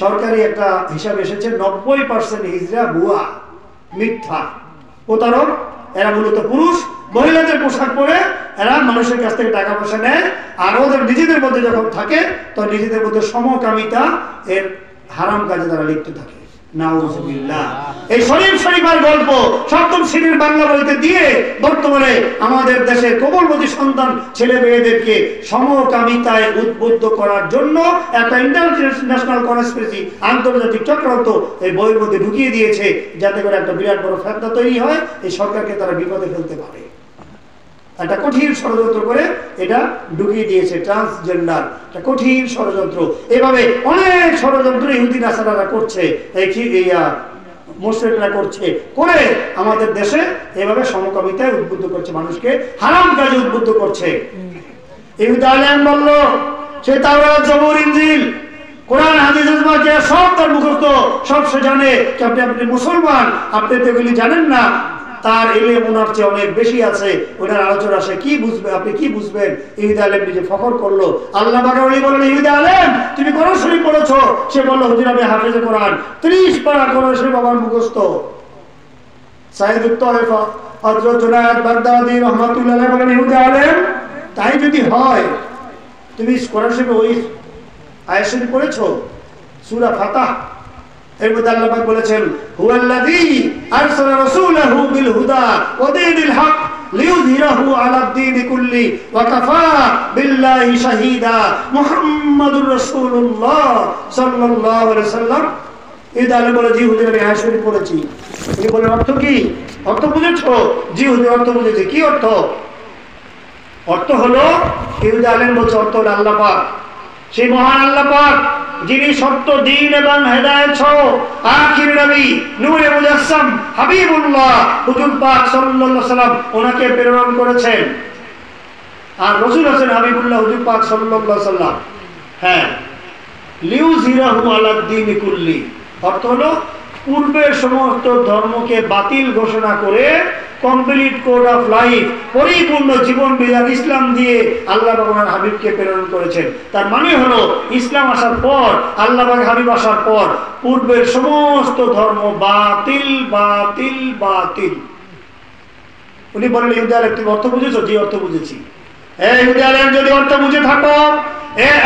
সরকারি একটা হিসাব এসেছে 90% হিজরা ভুয়া, মিথ্যা, প্রতারক। এরা মূলত পুরুষ মহিলাদের পোশাক পরে এরা মানুষের কাছ থেকে টাকা পয়সা নেয়, আর ওদের নিজেদের মধ্যে যখন থাকে তখন নিজেদের মধ্যে সমকামিতা এর হারাম কাজে তারা লিপ্ত থাকে। নাউজুবিল্লাহ। এই শরীফ শরীফার গল্প 7ম শ্রেণীর বাংলা বইতে দিয়ে বর্তমানে আমাদের দেশের কোমলমতি সন্তান ছেলে মেয়েদেরকে সমকামিতায় উদ্বুদ্ধ করার জন্য একটা ইন্টারন্যাশনাল কনস্পিরেসি, আন্তর্জাতিক চক্রান্ত এই বইয়ের মধ্যে ঢুকিয়ে দিয়েছে, যাতে করে একটা বিরাট বড় ফিতনা তৈরি হয়, এই সরকারকে তারা বিপদে ফেলতে পারে। একটা কঠিন ষড়যন্ত্র করে এটা ঢুকিয়ে দিয়েছে, ট্রান্সজেন্ডার, একটা কঠিন ষড়যন্ত্র। এভাবে অনেক ষড়যন্ত্র ইহুদি নাসারারা করছে, এই মুসলিমরা করছে, করে আমাদের দেশে এভাবে সমকামিতায় উদ্বুদ্ধ করছে, মানুষকে হারাম কাজে উদ্বুদ্ধ করছে। ইহুদি আলেম বলল, সে তাওরাত জবর ইনজিল কোরআন হাদিস ইজমাকে সব তার মুখস্থ, সব সে জানে। আপনি মুসলমান, আপনি তো এগুলি জানেন না, তার ইলম ওনার চেয়ে অনেক বেশি আছে, ওনার আলোচনা সে কি বুঝবে, আপনি কি বুঝবেন? ইহুদি আলেম নিজে ফখর করলো। আল্লাহ পাকের ওলি বলেন, ইহুদি আলেম তুমি কোরআন শরীফ পড়েছো? সে বলল, হুজুর আমি হাফেজে কোরআন, 30 পারা কোরআন শরীফ আমার মুখস্থ। সাইয়্যিদুত তায়েফা হযরত জুনায়েদ বাগদাদী রাহমাতুল্লাহ আলাইহি বলেন, ইহুদি আলেম তাই যদি হয় তুমি কোরআন শরীফে ওই আয়াত শরীফ পড়েছো, সূরা ফাতাহ, এর মধ্যে আল্লাহ পাক বলেছেন, হুয়াল্লাযী আরসালা রাসূলাহু বিল হুদা ওয়া দীনিল হক লিইয়ুযহিরাহু আলাদ দীনি কুল্লি ওয়া কাফা বিল্লাহি শাহীদা। মুহাম্মাদুর রাসূলুল্লাহ সাল্লাল্লাহু আলাইহি ওয়াসাল্লাম। এই দালে বলে, জি হুজুর আমি আয়াত শরীফ পড়েছি। উনি বলেন, অর্থ কি? অর্থ বুঝেছো? জি হুজুর অর্থ বুঝেছি। কি অর্থ? অর্থ হলো, ইহুদি আলেম বলছে, অর্থ হলো আল্লাহ পাক, সেই মহান আল্লাহ পাক যিনি সত্য দ্বীন এবং হেদায়েত সহ আখির নবী নূরে মুজাসসাম হাবিবুল্লাহ হুজুর পাক সাল্লাল্লাহু আলাইহি সাল্লাম ওনাকে প্রেরণ করেছেন। আর রাসূল হোসেন হাবিবুল্লাহ হুজুর পাক সাল্লাল্লাহু আলাইহি সাল্লাম, হ্যাঁ, লিউযহিরাহু আলাদ দীনি কুল্লি, অর্থ হলো পূর্বের সমস্ত ধর্মকে বাতিল ঘোষণা করে কমপ্লিট কোড অফ লাইফ, পরিপূর্ণ জীবন বিধান ইসলাম দিয়ে আল্লাহ ওনার হাবিবকে প্রেরণ করেছেন। তার মানে হলো ইসলাম আসার পর, আল্লাহ হাবিব আসার পর পূর্বের সমস্ত ধর্ম বাতিল বাতিল বাতিল। উনি বলেন, ইহুদি আলেম তুমি অর্থ বুঝেছো? জি অর্থ বুঝেছি। ইহুদি আলেম যদি অর্থ বুঝে থাকো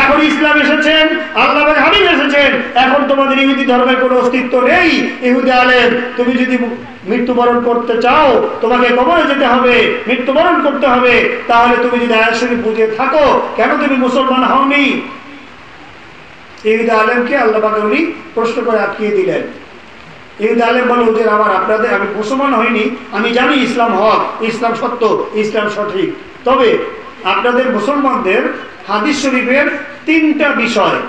এখন ইসলাম এসেছেন, আল্লাহ হাবিব এসেছেন, এখন তোমাদের ইহুদি ধর্মের কোনো অস্তিত্ব নেই। ইহুদি আলেম, তুমি যদি মৃত্যুবরণ করতে চাও, তোমাকে কবরে যেতে হবে, মৃত্যুবরণ করতে হবে, তাহলে তুমি যদি আয়াত শরীফ বুঝে থাকো, কেন তুমি মুসলমান হওনি? ইহুদি আলেমকে আল্লাহ পাক উনি প্রশ্ন করে আটকিয়ে দিলেন। ইহুদি আলেম বলে, হুজুর আপনাদের আমি মুসলমান হইনি, আমি জানি ইসলাম হক, ইসলাম সত্য, ইসলাম সঠিক, তবে আপনাদের মুসলমানদের হাদিস শরীফের 3টা বিষয়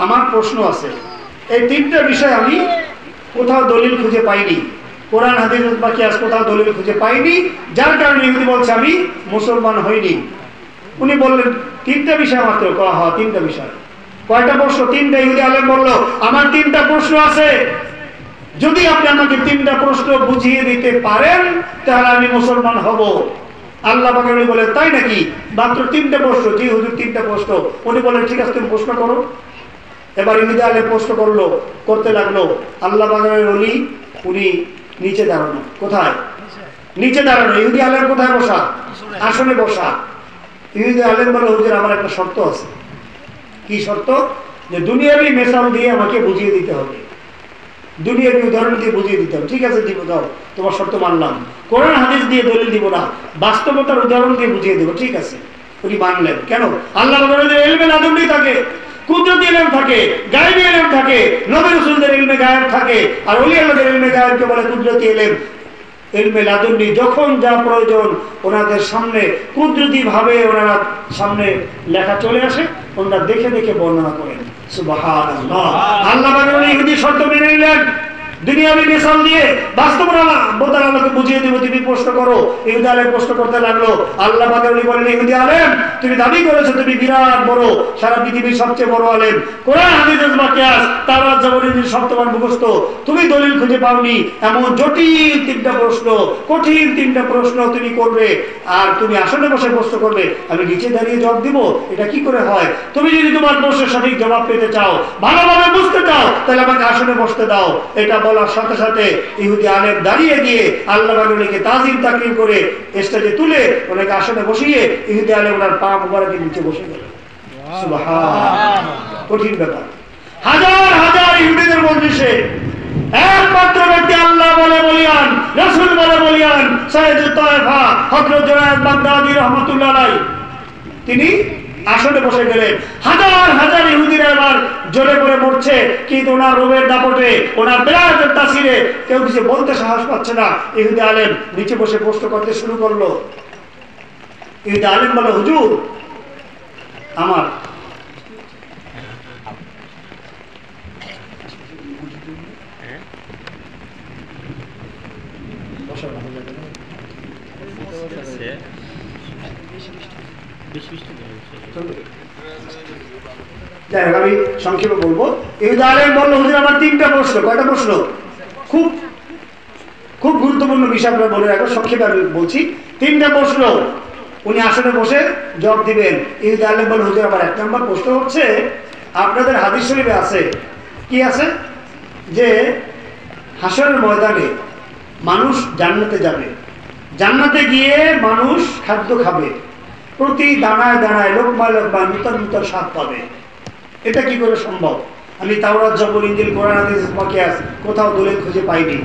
আমার প্রশ্ন আছে। এই 3টা বিষয় আমি কোথাও দলিল খুঁজে পাইনি, কোরআন হাদিস বা কিয়াস কোথাও দলিল খুঁজে পাইনি, যার কারণে ইহুদি বলছে আমি মুসলমান হইনি। উনি বললেন 3টা বিষয় মাত্র। হ্যাঁ 3টা বিষয়। কয়টা প্রশ্ন? 3টা। ইহুদি আলেম বলল, আমার 3টা প্রশ্ন আছে, যদি আপনি আমাকে 3টা প্রশ্ন বুঝিয়ে দিতে পারেন তাহলে আমি মুসলমান হব। আল্লাহ পাক বলে, তাই নাকি? মাত্র 3টা প্রশ্ন? জি হুজুর 3টা প্রশ্ন। উনি বলেন, ঠিক আছে তুমি প্রশ্ন করো। এবার ইহুদি আলেম প্রশ্ন করতে লাগলো। আল্লাহ পাকের ওলি উনি নিচে দাঁড়ানো। কোথায়? নিচে দাঁড়ানো। ইহুদি আলেম কোথায় বসা? আসনে বসা। ইহুদি আলেম বলে, হুজুর আমার একটা শর্ত আছে। কি শর্ত? যে দুনিয়াবি মেসাল দিয়ে আমাকে বুঝিয়ে দিতে হবে, দুনিয়াবি উদাহরণ দিয়ে বুঝিয়ে দিতে হবে। ঠিক আছে দিব, দাও, তোমার শর্ত মানলাম। কোরআন হাদিস দিয়ে দলিল দিব না, বাস্তবতার উদাহরণ দিয়ে বুঝিয়ে দেবো। ঠিক আছে, উনি মানলেন। কেন? আল্লাহ ইলমে লাদুন্নি থাকে, কুদরতি ইলম থাকে, গায়বী ইলম থাকে, নবী রাসূলদের ইলমে গায়ব থাকে, আর ওলি আল্লাহদের ইলমে গায়বকে বলে কুদরতি ইলম। ইলমে লাদুন্নি যখন যা প্রয়োজন ওনাদের সামনে কুদরতি ভাবে ওনারা সামনে লেখা চলে আসে, ওনারা দেখে দেখে বর্ণনা করেন। সুবহানাল্লাহ। আল্লাহ পাক ইহুদি শর্ত মেনে নিলেন, দুনিয়াবি মিসাল দিয়ে বাস্তবতার আলোকে বুঝিয়ে দেব, তুমি প্রশ্ন করো। ইহুদি আলেম প্রশ্ন করতে লাগলো। আল্লাহ পাক বলেন, ইহুদি আলেম তুমি দাবি করেছো তুমি বিরাট বড়, সারা পৃথিবীর সবচেয়ে বড় আলেম, কোরআন হাদিস বা কিয়াস তাওরাত জাবর ইনজিল সপ্তমান মুখস্থ, তুমি দলিল খুঁজে পাওনি, এমন জটিল 3টা প্রশ্ন, কঠিন 3টা প্রশ্ন তুমি করবে, আর তুমি আসলে বসে প্রশ্ন করবে, আমি নিচে দাঁড়িয়ে জবাব দিব? এটা কি করে হয়? তুমি যদি তোমার প্রশ্নের সঠিক জবাব পেতে চাও, ভালোভাবে বুঝতে চাও, তাহলে আমাকে আসলে বসতে দাও। এটা বলার সাথে সাথে ইহুদি আলেম দাঁড়িয়ে গিয়ে আল্লাহ পাকের তাজিম তাকরিম করে স্টেজে তুলে ওনাকে আসনে বসিয়ে ইহুদি আলেম ওনার পা মুবারকের নিচে বসে গেল। সুবহানাল্লাহ। কঠিন ব্যাপার। হাজার হাজার ইহুদিদের মজলিসে একমাত্র ব্যক্তি আল্লাহ বলে বলিয়ান, রাসূল বলে বলিয়ান, সাইয়্যিদুত তায়েফা হযরত জুনায়েদ বাগদাদী রাহমাতুল্লাহ আলাইহি, তিনি আসনে বসে গেলেন। হাজার হাজার ইহুদিরা এবার জ্বলে পড়ে মরছে, কিন্তু ওনার রোগের দাপটে, ওনার বেলায়েতের তাসিরে কেউ কিছু বলতে সাহস পাচ্ছে না। ইহুদি আলেম নিচে বসে প্রশ্ন করতে শুরু করলো। ইহুদি আলেম বলে, হুজুর আমার আমি সংক্ষেপে বলবো। ইহুদি আলেম বলল, হুজুর আমার 3টা প্রশ্ন। কয়টা প্রশ্ন? খুব খুব গুরুত্বপূর্ণ বিষয় আপনারা বলে রাখো, সংক্ষেপে আমি বলছি। 3টা প্রশ্ন, উনি আসলে বসে জবাব দিবেন। ইহুদি আলেম বলল, হুজুর আমার 1 নম্বর প্রশ্ন হচ্ছে, আপনাদের হাদিস শরীফে আছে, কি আছে? যে হাশরের ময়দানে মানুষ জান্নাতে যাবে, জান্নাতে গিয়ে মানুষ খাদ্য খাবে, প্রতি দানায় দানায় লোকমায় লোকমায় নূতন নূতন স্বাদ পাবে। এটা কি করে সম্ভব? আমি তাওরাত জাবর ইনজিল কোরআন হাদিস বা কিয়াস কোথাও দলিল খুঁজে পাইনি।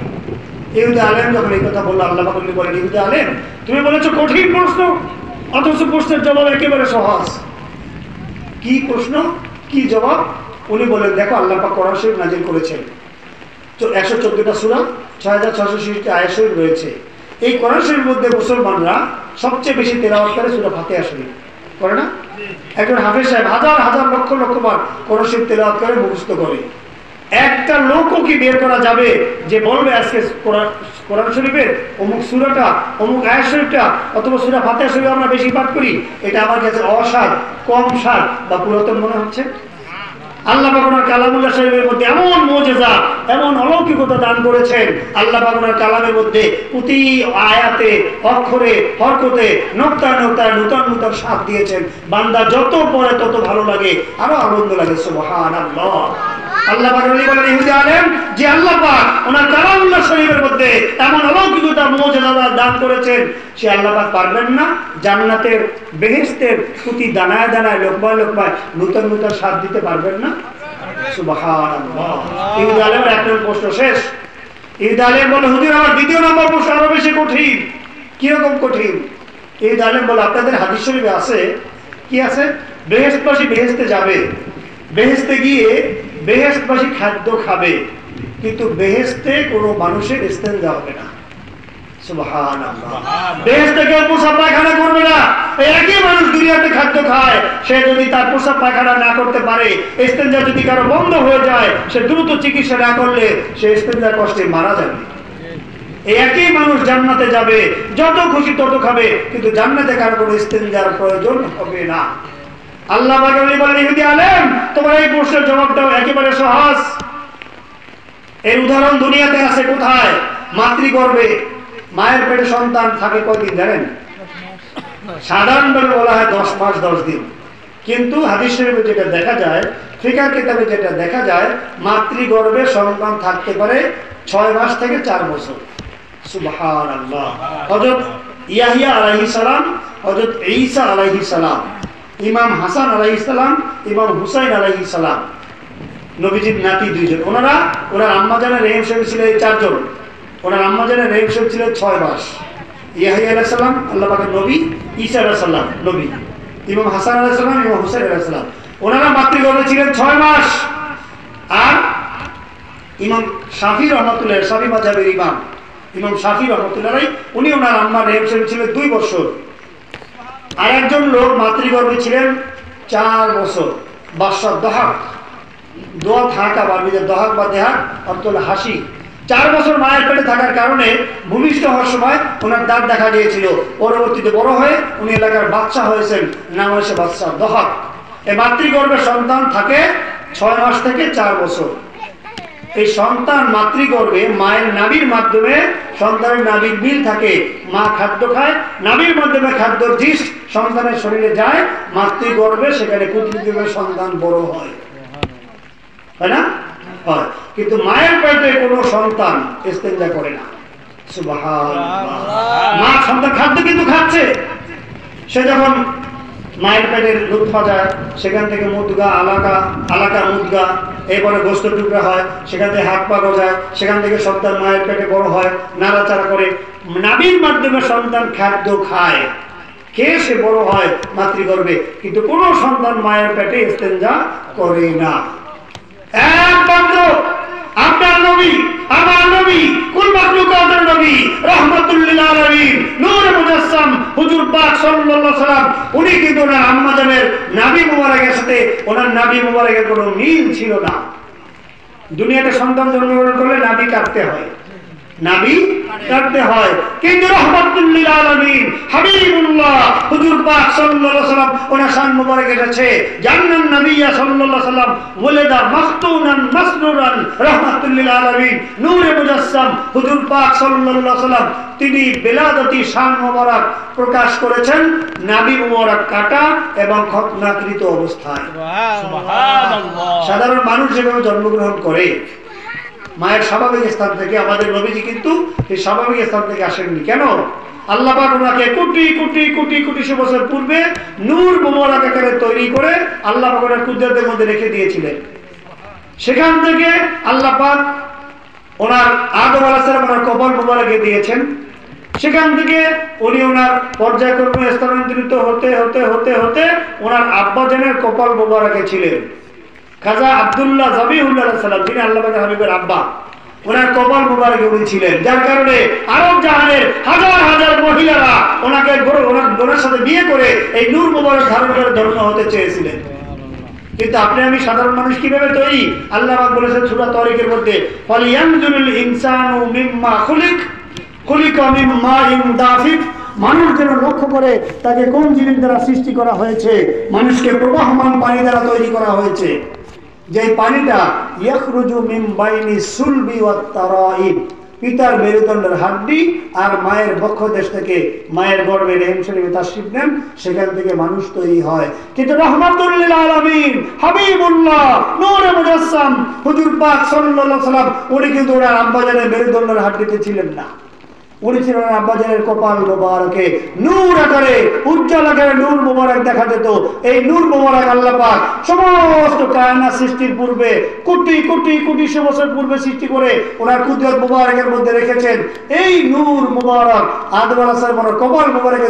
ইহুদি আলেম যখন এই কথা বলল, আল্লাহ পাক বলেন, ইহুদি আলেম তুমি বলেছো কঠিন প্রশ্ন, অথচ প্রশ্নের জবাব একেবারে সহজ। কি প্রশ্ন, কি জবাব? উনি বলেন, দেখো আল্লাহ পাক কোরআন শরীফ নাজিল করেছেন, 114টা সূরা, 6660টি আয়াত শরীফ রয়েছে। এই কোরআন শরীফের মধ্যে মুসলমানরা সবচেয়ে বেশি তেলাওয়াত করে সূরা ফাতিহা শরীফ, করে না? একজন হাফেজ সাহেব হাজার হাজার লক্ষ লক্ষ বার কোরআন শরীফ তেলাওয়াত করে, মুখস্থ করে। একটা লোকও কি বের করা যাবে যে বলবে আজকে কোরআন শরীফের অমুক সূরাটা, অমুক আয়াত শরীফটা অথবা সূরা ফাতিহা শরীফ আমরা বেশি পাঠ করি, এটা আমার কাছে অসার, কম সার বা পুরাতন মনে হচ্ছে? আল্লাহ পাক ওনার কালামুল্লাহ শরীফের মধ্যে এমন মুজিজা, এমন অলৌকিকতা দান করেছেন। আল্লাহ পাক ওনার কালামের মধ্যে প্রতি আয়াতে, অক্ষরে, হরকতে, নোক্তায় নোক্তায় নূতন নূতন স্বাদ দিয়েছেন। বান্দা যত পড়ে তত ভালো লাগে, আরো আনন্দ লাগে। সুবহানাল্লাহ। আল্লাহ পাক বলেন ইহুদি আলেম যে আল্লাহ পাক ওনার কালামুল্লাহ শরীফের মধ্যে এমন অলৌকিকতা মুজিজা দান করেছেন, সে আল্লাহ পাক পারবেন না জান্নাতের বেহেশতের প্রতি দানায় দানায় লোকমায় লোকমায় নূতন নূতন স্বাদ দিতে পারবেন না? সুবহানাল্লাহ। ইহুদি আলেমের এক নম্বর প্রশ্ন শেষ। ইহুদি আলেম বলে হুজুর আমার দ্বিতীয় নম্বর প্রশ্ন আরো বেশি কঠিন। কিরকম কঠিন? ইহুদি আলেম বলে আপনাদের হাদিস শরীফে আছে, কি আছে? বেহেশতবাসী বেহেশতে যাবে, বেহেশতে গিয়ে বেহেশতবাসী খাদ্য খাবে, কিন্তু বেহেশতে কোনো মানুষের ইস্তেঞ্জা হবে না। সুবহানাল্লাহ। বেহেশতে কেউ পেশাব পায়খানা করবে না। এই একই মানুষ দুনিয়াতে খাদ্য খায়, সে যদি তার পেশাব পায়খানা না করতে পারে, ইস্তেঞ্জা যদি কারো বন্ধ হয়ে যায়, সে দ্রুত চিকিৎসা না করলে সে ইস্তেঞ্জার কষ্টে মারা যাবে। এই একই মানুষ জান্নাতে যাবে, যত খুশি তত খাবে, কিন্তু জান্নাতে কারো কোনো ইস্তেঞ্জার প্রয়োজন হবে না। আল্লাহ পাক বলেন ইহুদি আলেম তোমার এই প্রশ্নের জবাবটাও একেবারে সহজ। এর উদাহরণ দুনিয়াতে আছে কোথায়? মাতৃগর্ভে মায়ের পেটে সন্তান থাকে কয়দিন জানেন? সাধারণভাবে বলা হয় 10 মাস 10 দিন, কিন্তু হাদিস শরীফে যেটা দেখা যায়, ফিকহ কিতাবে যেটা দেখা যায়, মাতৃগর্ভে সন্তান থাকতে পারে 6 মাস থেকে 4 বছর। সুবহানাল্লাহ। হযরত ইয়াহইয়া আলাইহিস সালাম, হযরত ঈসা আলাইহিস সালাম, ইমাম হাসান আলাইহিস সালাম, ইমাম হুসাইন আলাইহিস সালাম, নবীজির নাতি দুইজন। ওনার আম্মা জানের রেহেম শরীফ ছিল 4 জন। ওনার আম্মা জানের রেহেম শরীফ ছিল 6 মাস। ইয়াহইয়া আলাইহিস সালাম আল্লাহ পাকের নবী, ঈসা আলাইহিস সালাম নবী, ইমাম হাসান আলাইহিস সালাম, ইমাম হুসাইন আলাইহিস সালাম, ওনারা মাতৃগর্ভে ছিলেন 6 মাস। আর ইমাম শাফি রহমাতুল্লাহ, শাফি মাযহাবের ইমাম শাফি রহমাতুল্লাহ, উনি ওনার আম্মার রেহেম শরীফ ছিল 2 বছর। আর একজন লোক মাতৃগর্ভে ছিলেন 4 বছর, বাদশাহ দহাক, দোয়া থাকা বারবিতে দহাক বা দেহাক অর্থ হলো হাসি। 4 বছর মায়ের পেটে থাকার কারণে ভূমিষ্ঠ হওয়ার সময় ওনার দাঁত দেখা দিয়েছিল। পরবর্তীতে বড় হয়ে উনি এলাকার বাদশা হয়েছেন, নাম হয়েছে বাদশাহ দহাক। এই মাতৃগর্ভে সন্তান থাকে 6 মাস থেকে 4 বছর। এই সন্তান মাতৃগর্ভে মায়ের নাভির মাধ্যমে সন্তানের নাভির মিল থাকে, মা খাদ্য খায়, নাভির মাধ্যমে খাদ্যর জিষ্ট সন্তানের শরীরে যায়, মাতৃগর্ভে সেখানে কুদরতিভাবে সন্তান বড় হয়, তাই না? হয়। কিন্তু মায়ের পেটে কোনো সন্তান ইস্তেঞ্জা করে না। সুবহানাল্লাহ। মা সন্তান খাদ্য কিন্তু খাচ্ছে, সে যখন মায়ের পেটের লুৎফা যায়, সেখান থেকে মুদগা, আলাকা মুদগা, এরপরে গোস্ত টুকরা হয়, সেখান থেকে হাত পা গজায়, সেখান থেকে সন্তান মায়ের পেটে বড় হয়, নাড়াচাড়া করে, নাভির মাধ্যমে সন্তান খাদ্য খায়, খেয়ে সে বড় হয় মাতৃগর্ভে, কিন্তু কোনো সন্তান মায়ের পেটে ইস্তেঞ্জা করে না। একমাত্র আপনার নবী, আমার নবী, কুল মাখলুকাতের নবী, রাহমাতুল লিল আলামিন, নূরে মুজাসসাম হুজুর পাক সাল্লাল্লাহু আলাইহি ওয়াসাল্লাম, উনি কিন্তু ওনার আম্মা জানের নাভি মুবারকের সাথে ওনার নাভি মুবারকের কোনো মিল ছিল না। দুনিয়াতে সন্তান জন্মগ্রহণ করলে নাভি কাটতে হয়, নাভি কাটতে হয়, কিন্তু রাহমাতুল লিল আলামিন হাবিবুল্লাহ হুজুর পাক সাল্লাল্লাহু আলাইহি ওয়াসাল্লাম ওনার শান মুবারক এসেছে, জান্নান নবিয়্যা সাল্লাল্লাহু আলাইহি ওয়াসাল্লাম ওয়ালাদা মাখতুনান মাসরুরান রাহমাতুল লিল আলামিন, নূরে মুজাসসাম হুজুর পাক সাল্লাল্লাহু আলাইহি ওয়াসাল্লাম, তিনি বেলাদতি শান মুবারক প্রকাশ করেছেন নাভি মুবারক কাটা এবং খতনাকৃত অবস্থায়। সুবহানাল্লাহ। সাধারণ মানুষ যেভাবে জন্মগ্রহণ করে মায়ের স্বাভাবিক স্থান থেকে, আমাদের নবীজি কিন্তু এই স্বাভাবিক স্থান থেকে আসেননি। কেন? আল্লাহ পাক ওনাকে কোটি কোটি কোটি কোটি বছর পূর্বে নূর মুবারক আকারে তৈরি করে আল্লাহ পাক ওনার কুদরতের মধ্যে রেখে দিয়েছিলেন। সেখান থেকে আল্লাহ পাক ওনার আদম আলাইহিস সালাম ওনার কপাল মুবারকে দিয়েছেন। সেখান থেকে উনি ওনার পর্যায়ক্রমে স্থানান্তরিত হতে হতে হতে হতে ওনার আব্বা জানের কপাল মুবারকে ছিলেন। খাজা আব্দুল্লাহ জাবিহুল্লাহ আলাইহিস সালাম, যিনি আল্লাহ পাকের হাবিবের আব্বা, ওনার কপাল মুবারকে উনি ছিলেন, যার কারণে আরব জাহানের হাজার হাজার মহিলারা ওনার সাথে বিয়ে করে এই নূর মুবারক ধারণ করে ধন্য হতে চেয়েছিলেন। কিন্তু আপনি আমি সাধারণ মানুষ কিভাবে তৈরি? আল্লাহ পাক বলেছেন সূরা তারিকের মধ্যে, ফালিয়ানজুরুল ইনসানু মিম্মা খুলিকা মিন মাইন দাফিক, মানুষ যেন লক্ষ্য করে তাকে কোন জিনিস দ্বারা সৃষ্টি করা হয়েছে। মানুষকে প্রবাহমান পানি দ্বারা তৈরি করা হয়েছে, যে পানিটা ইয়াখরুজু মিন বাইনি সুলবি ওয়াত তারাইব, পিতার মেরুদণ্ডের হাড্ডি আর মায়ের বক্ষ দেশ থেকে মায়ের গর্ভে রেহেম শরীফে তাশরিফ নেন, সেখান থেকে মানুষ তৈরি হয়। কিন্তু রাহমাতুল লিল আলামিন হাবিবুল্লাহ নূরে মুজাসসাম হুজুর পাক সাল্লাল্লাহু আলাইহি ওয়াসাল্লাম উনি কিন্তু ওনার আব্বাজানের মেরুদণ্ডের হাড্ডিতে ছিলেন না, উনি ছিলেন আব্বাজানের কপাল মোবারকে নূর আকারে উজ্জ্বল আকারে নূর মোবারক দেখা যেত। এই নূর মোবারক আল্লাহ পাক সমস্ত কায়নাত সৃষ্টির পূর্বে কোটি কোটি কোটিশো বছর পূর্বে সৃষ্টি করে ওনার কুদরত মোবারকের মধ্যে রেখেছেন। এই নূর মোবারক আদম আলাইহিস সালামের কপাল মোবারকে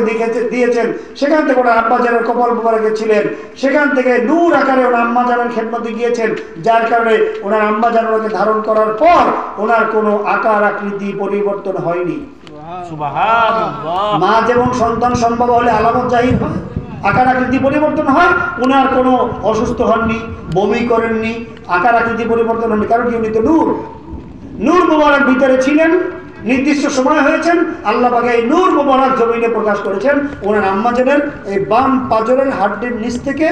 দিয়েছেন, সেখান থেকে ওনার আব্বাজানের কপাল মোবারকে ছিলেন, সেখান থেকে নূর আকারে ওনার আম্মাজানের খেদমতে গিয়েছেন, যার কারণে ওনার আম্মাজান ওনাকে ধারণ করার পর ওনার কোনো আকার আকৃতি পরিবর্তন হয়নি। মা যেমন সন্তান সম্ভব হলে আলামত জাহির হয়, আকার আকৃতি পরিবর্তন হয়, উনার কোনো অসুস্থ হননি, বমি করেননি, আকার আকৃতি পরিবর্তন হয়নি। কারণ কি উনি তো নূর, নূর মোবারক ভিতরে ছিলেন, নির্দিষ্ট সময় হয়েছেন, আল্লাহ পাক এই নূর মোবারক জমিনে প্রকাশ করেছেন। ওনার আম্মাজানের এই বাম পাজরের হাড্ডির নিচ থেকে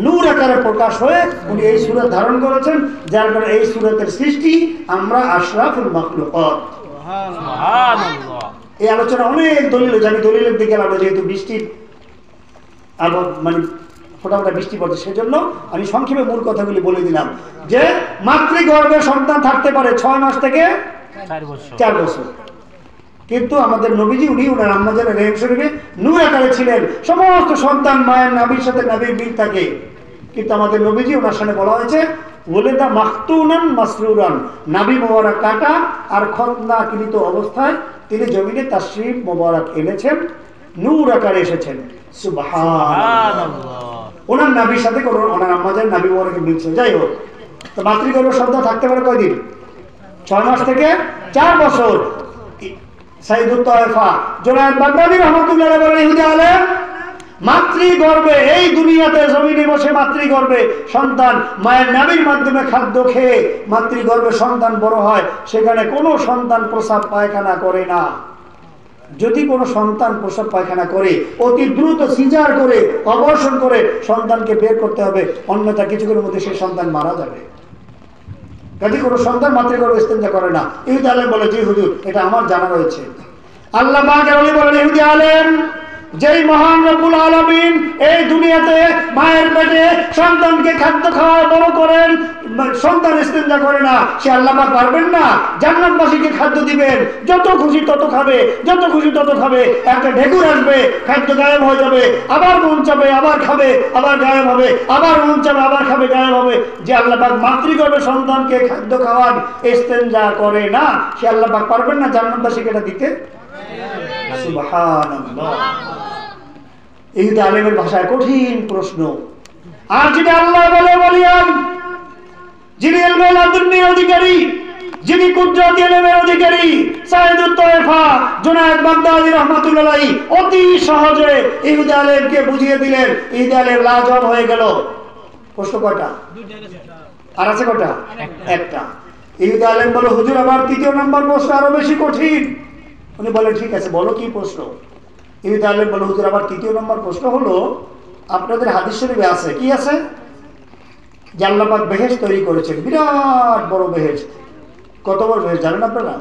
নূর আকারে প্রকাশ হয়ে উনি এই সূরত ধারণ করেছেন, যার কারণে এই সূরতের সৃষ্টি আমরা আশরাফুল মাখলুকাত। সুবহানাল্লাহ। এই আলোচনা অনেক দলিল, আমি দলিলের দিকে গেলাম, যেহেতু বৃষ্টির মানে ফোটাফোটা বৃষ্টি পড়ছে, সেজন্য আমি সংক্ষেপে মূল কথাগুলি বলে দিলাম যে মাতৃগর্ভে সন্তান থাকতে পারে 6 মাস থেকে 4 বছর। কিন্তু আমাদের নবীজি উনি ওনার আম্মাজানের রেহেম শরীফে নূর আকারে ছিলেন, সমস্ত সন্তান মায়ের নাভির সাথে নাভির মিল থাকে। কিন্তু আমাদের নবীজি ওনার সামনে বলা হয়েছে ওয়ালিদা মাখতুনান মাসরুরান, নাভি মোবারক কাটা আর খতনাকৃত অবস্থায় তিনি জমিনে তাশরিফ মোবারক এনেছেন, নূর আকারে এসেছেন। সুবহানাল্লাহ। ওনার নাভির সাথে কোন ওনার আম্মাজানের নাভি মোবারকের মিল ছিল। যাই হোক, তো মাতৃগর্ভে সন্তান থাকতে পারে কয়দিন? 6 মাস থেকে 4 বছর। সাইদুত তায়েফা জুনায়েদ বাগদাদী রাহমাতুল্লাহ আলাইহি বলেন, ইহুদি আলেম মাতৃগর্ভে এই দুনিয়াতে জমিনে বসে মাতৃগর্ভে সন্তান মায়ের নাভির মাধ্যমে খাদ্য খেয়ে মাতৃগর্ভে সন্তান বড় হয়, সেখানে কোনো সন্তান প্রস্রাব পায়খানা করে না। যদি কোনো সন্তান প্রস্রাব পায়খানা করে অতি দ্রুত সিজার করে অপারেশন করে সন্তানকে বের করতে হবে, অন্যথা কিছুক্ষণের মধ্যে সেই সন্তান মারা যাবে। কাজে কোনো সন্তান মাতৃগর্ভে ইস্তেঞ্জা করে না। ইহুদি আলেম বলে, জি হুজুর, এটা আমার জানা রয়েছে। আল্লাহ পাকের ওলি বলেন, ইহুদি আলেম যেই মহান রব্বুল আলামিন এই দুনিয়াতে মায়ের পেটে সন্তানকে খাদ্য খাওয়ায় বড় করেন, সন্তান ইস্তেঞ্জা করে না, সে আল্লাহ পাক পারবেন না জান্নাতবাসীকে খাদ্য দিবেন, যত খুশি তত খাবে, যত খুশি তত খাবে। একটা ঢেকুর আসবে, খাদ্য গায়েব হয়ে যাবে, আবার মন চাবে, আবার খাবে, আবার গায়েব হবে, আবার মন চাবে, আবার খাবে, গায়েব হবে। যে আল্লাহ পাক মাতৃগর্ভে সন্তানকে খাদ্য খাওয়ান, ইস্তেঞ্জা করে না, সে আল্লাহ পাক পারবেন না জান্নাতবাসীকে এটা দিতে? সুবহানাল্লাহ। ইহুদি আলেমের ভাষায় কঠিন প্রশ্ন। আর যেটা আল্লাহ বলে বলিয়ান, যিনি ইলমে লাদুন্নির অধিকারী, যিনি কুদরতি ইলমের অধিকারী, সাইদুত তায়েফা জুনায়েদ বাগদাদী রাহমাতুল্লাহ আলাইহি অতি সহজে ইহুদি আলেমকে বুঝিয়ে দিলেন। ইহুদি আলেম লাজবাব হয়ে গেল। প্রশ্ন কয়টা? আর আছে কয়টা? একটা। ইহুদি আলেম বলে, হুজুর আমার 3য় নম্বর প্রশ্ন আরো বেশি কঠিন। উনি বলেন, ঠিক আছে বলো কি প্রশ্ন? ইহুদি আলেম বলে, হুজুর আমার 3য় নম্বর প্রশ্ন হলো, আপনাদের হাদিস শরীফে আছে, কি আছে? যে আল্লাহ পাক বেহেশত তৈরি করেছেন, বিরাট বড় বেহেশত। কত বড় বেহেশত জানেন আপনারা?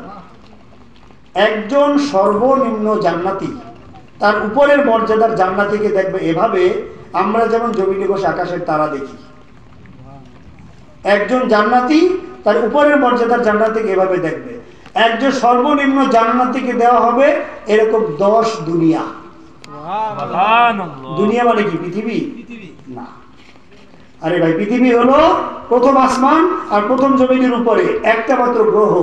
একজন সর্বনিম্ন জান্নাতি তার উপরের মর্যাদার জান্নাতিকে দেখবে এভাবে আমরা যেমন জমিনে বসে আকাশের তারা দেখি। একজন জান্নাতি তার উপরের মর্যাদার জান্নাতিকে এভাবে দেখবে। একজন সর্বনিম্ন জান্নাতিকে দেওয়া হবে এরকম 10 দুনিয়া। দুনিয়া মানে কি? পৃথিবী না। আরে ভাই, পৃথিবী হলো প্রথম আসমান আর প্রথম জমিনের উপরে একটা মাত্র গ্রহ।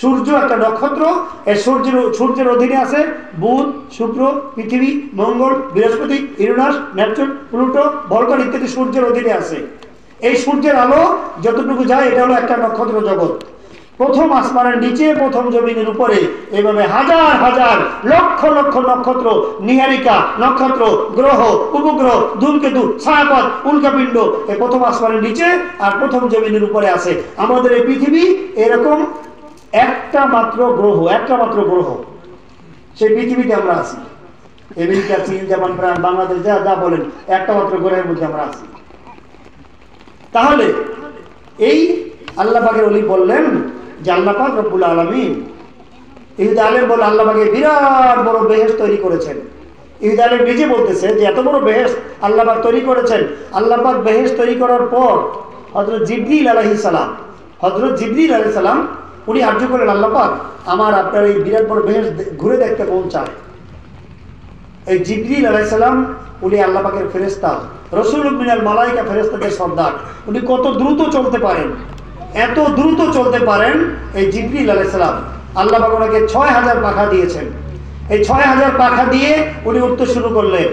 সূর্য একটা নক্ষত্র, এই সূর্যের অধীনে আছে বুধ, শুক্র, পৃথিবী, মঙ্গল, বৃহস্পতি, ইউরেনাস, নেপচুন, প্লুটো, ভল্কান ইত্যাদি সূর্যের অধীনে আছে। এই সূর্যের আলো যতটুকু যায় এটা হলো একটা নক্ষত্র জগৎ। প্রথম আসমানের নিচে প্রথম জমিনের উপরে এইভাবে হাজার হাজার লক্ষ লক্ষ নক্ষত্র, নীহারিকা, নক্ষত্র, গ্রহ, উপগ্রহ, ধূমকেতু, ছায়াপথ, উল্কাপিণ্ড এই প্রথম আসমানের নিচে আর প্রথম জমিনের উপরে আছে। আমাদের এই পৃথিবী এরকম একটা মাত্র গ্রহ, একটা মাত্র গ্রহ। সেই পৃথিবীতে আমরা আছি। আমেরিকা, চীন, জাপান, ফ্রান্স, বাংলাদেশ যা যা বলেন, একটা মাত্র গ্রহের মধ্যে আমরা আছি। তাহলে এই আল্লাহ পাকের ওলি বললেন যে আল্লাহ পাক রব্বুল আলামিন, ইহুদি আলেম বলে আল্লাহ পাকে বিরাট বড় বেহেশত তৈরি করেছেন। ইহুদি আলেম নিজে বলতেছে যে এত বড় বেহেশত আল্লাহ পাক তৈরি করেছেন। আল্লাহ পাক বেহেশত তৈরি করার পর হযরত জিবরিল আলাইহিস সালাম উনি আরজু করেন, আল্লাহ পাক আমার আপনার এই বিরাট বড় বেহেশত ঘুরে দেখতে মন চায়। এই জিবরিল আলাইহিস সালাম উনি আল্লাহ পাকের ফেরেশতা, রাসূলুম মিনাল মালায়েকা, ফেরেশতাদের সর্দার। উনি কত দ্রুত চলতে পারেন, এত দ্রুত চলতে পারেন এই জিবরিল আলাইহিস সালাম। আল্লাহ পাক ওনাকে ৬০০০ পাখা দিয়েছেন। এই ৬০০০ পাখা দিয়ে উনি উঠতে শুরু করলেন।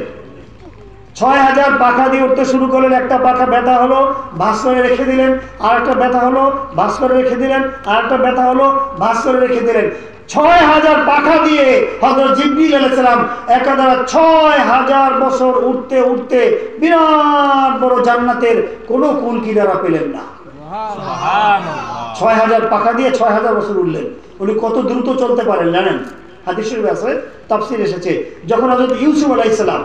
৬০০০ পাখা দিয়ে উঠতে শুরু করলেন। একটা পাখা ব্যথা হলো, ভাঁজ করে রেখে দিলেন। আর একটা ব্যথা হলো, ভাঁজ করে রেখে দিলেন। আর একটা ব্যথা হলো, ভাঁজ করে রেখে দিলেন। ৬০০০ পাখা দিয়ে হযরত জিবরিল আলাইহিস সালাম একাধারে ৬০০০ বছর উঠতে উঠতে বিরাট বড় জান্নাতের কোনো কুল কিনারা পেলেন না। ৬০০০ পাখা দিয়ে ৬০০০ বছর উঠলেন। উনি কত দ্রুত চলতে পারেন জানেন? হাদিস শরীফে আছে, তাফসীর এসেছে, যখন হযরত ইউসুফ আলাইহিস সালাম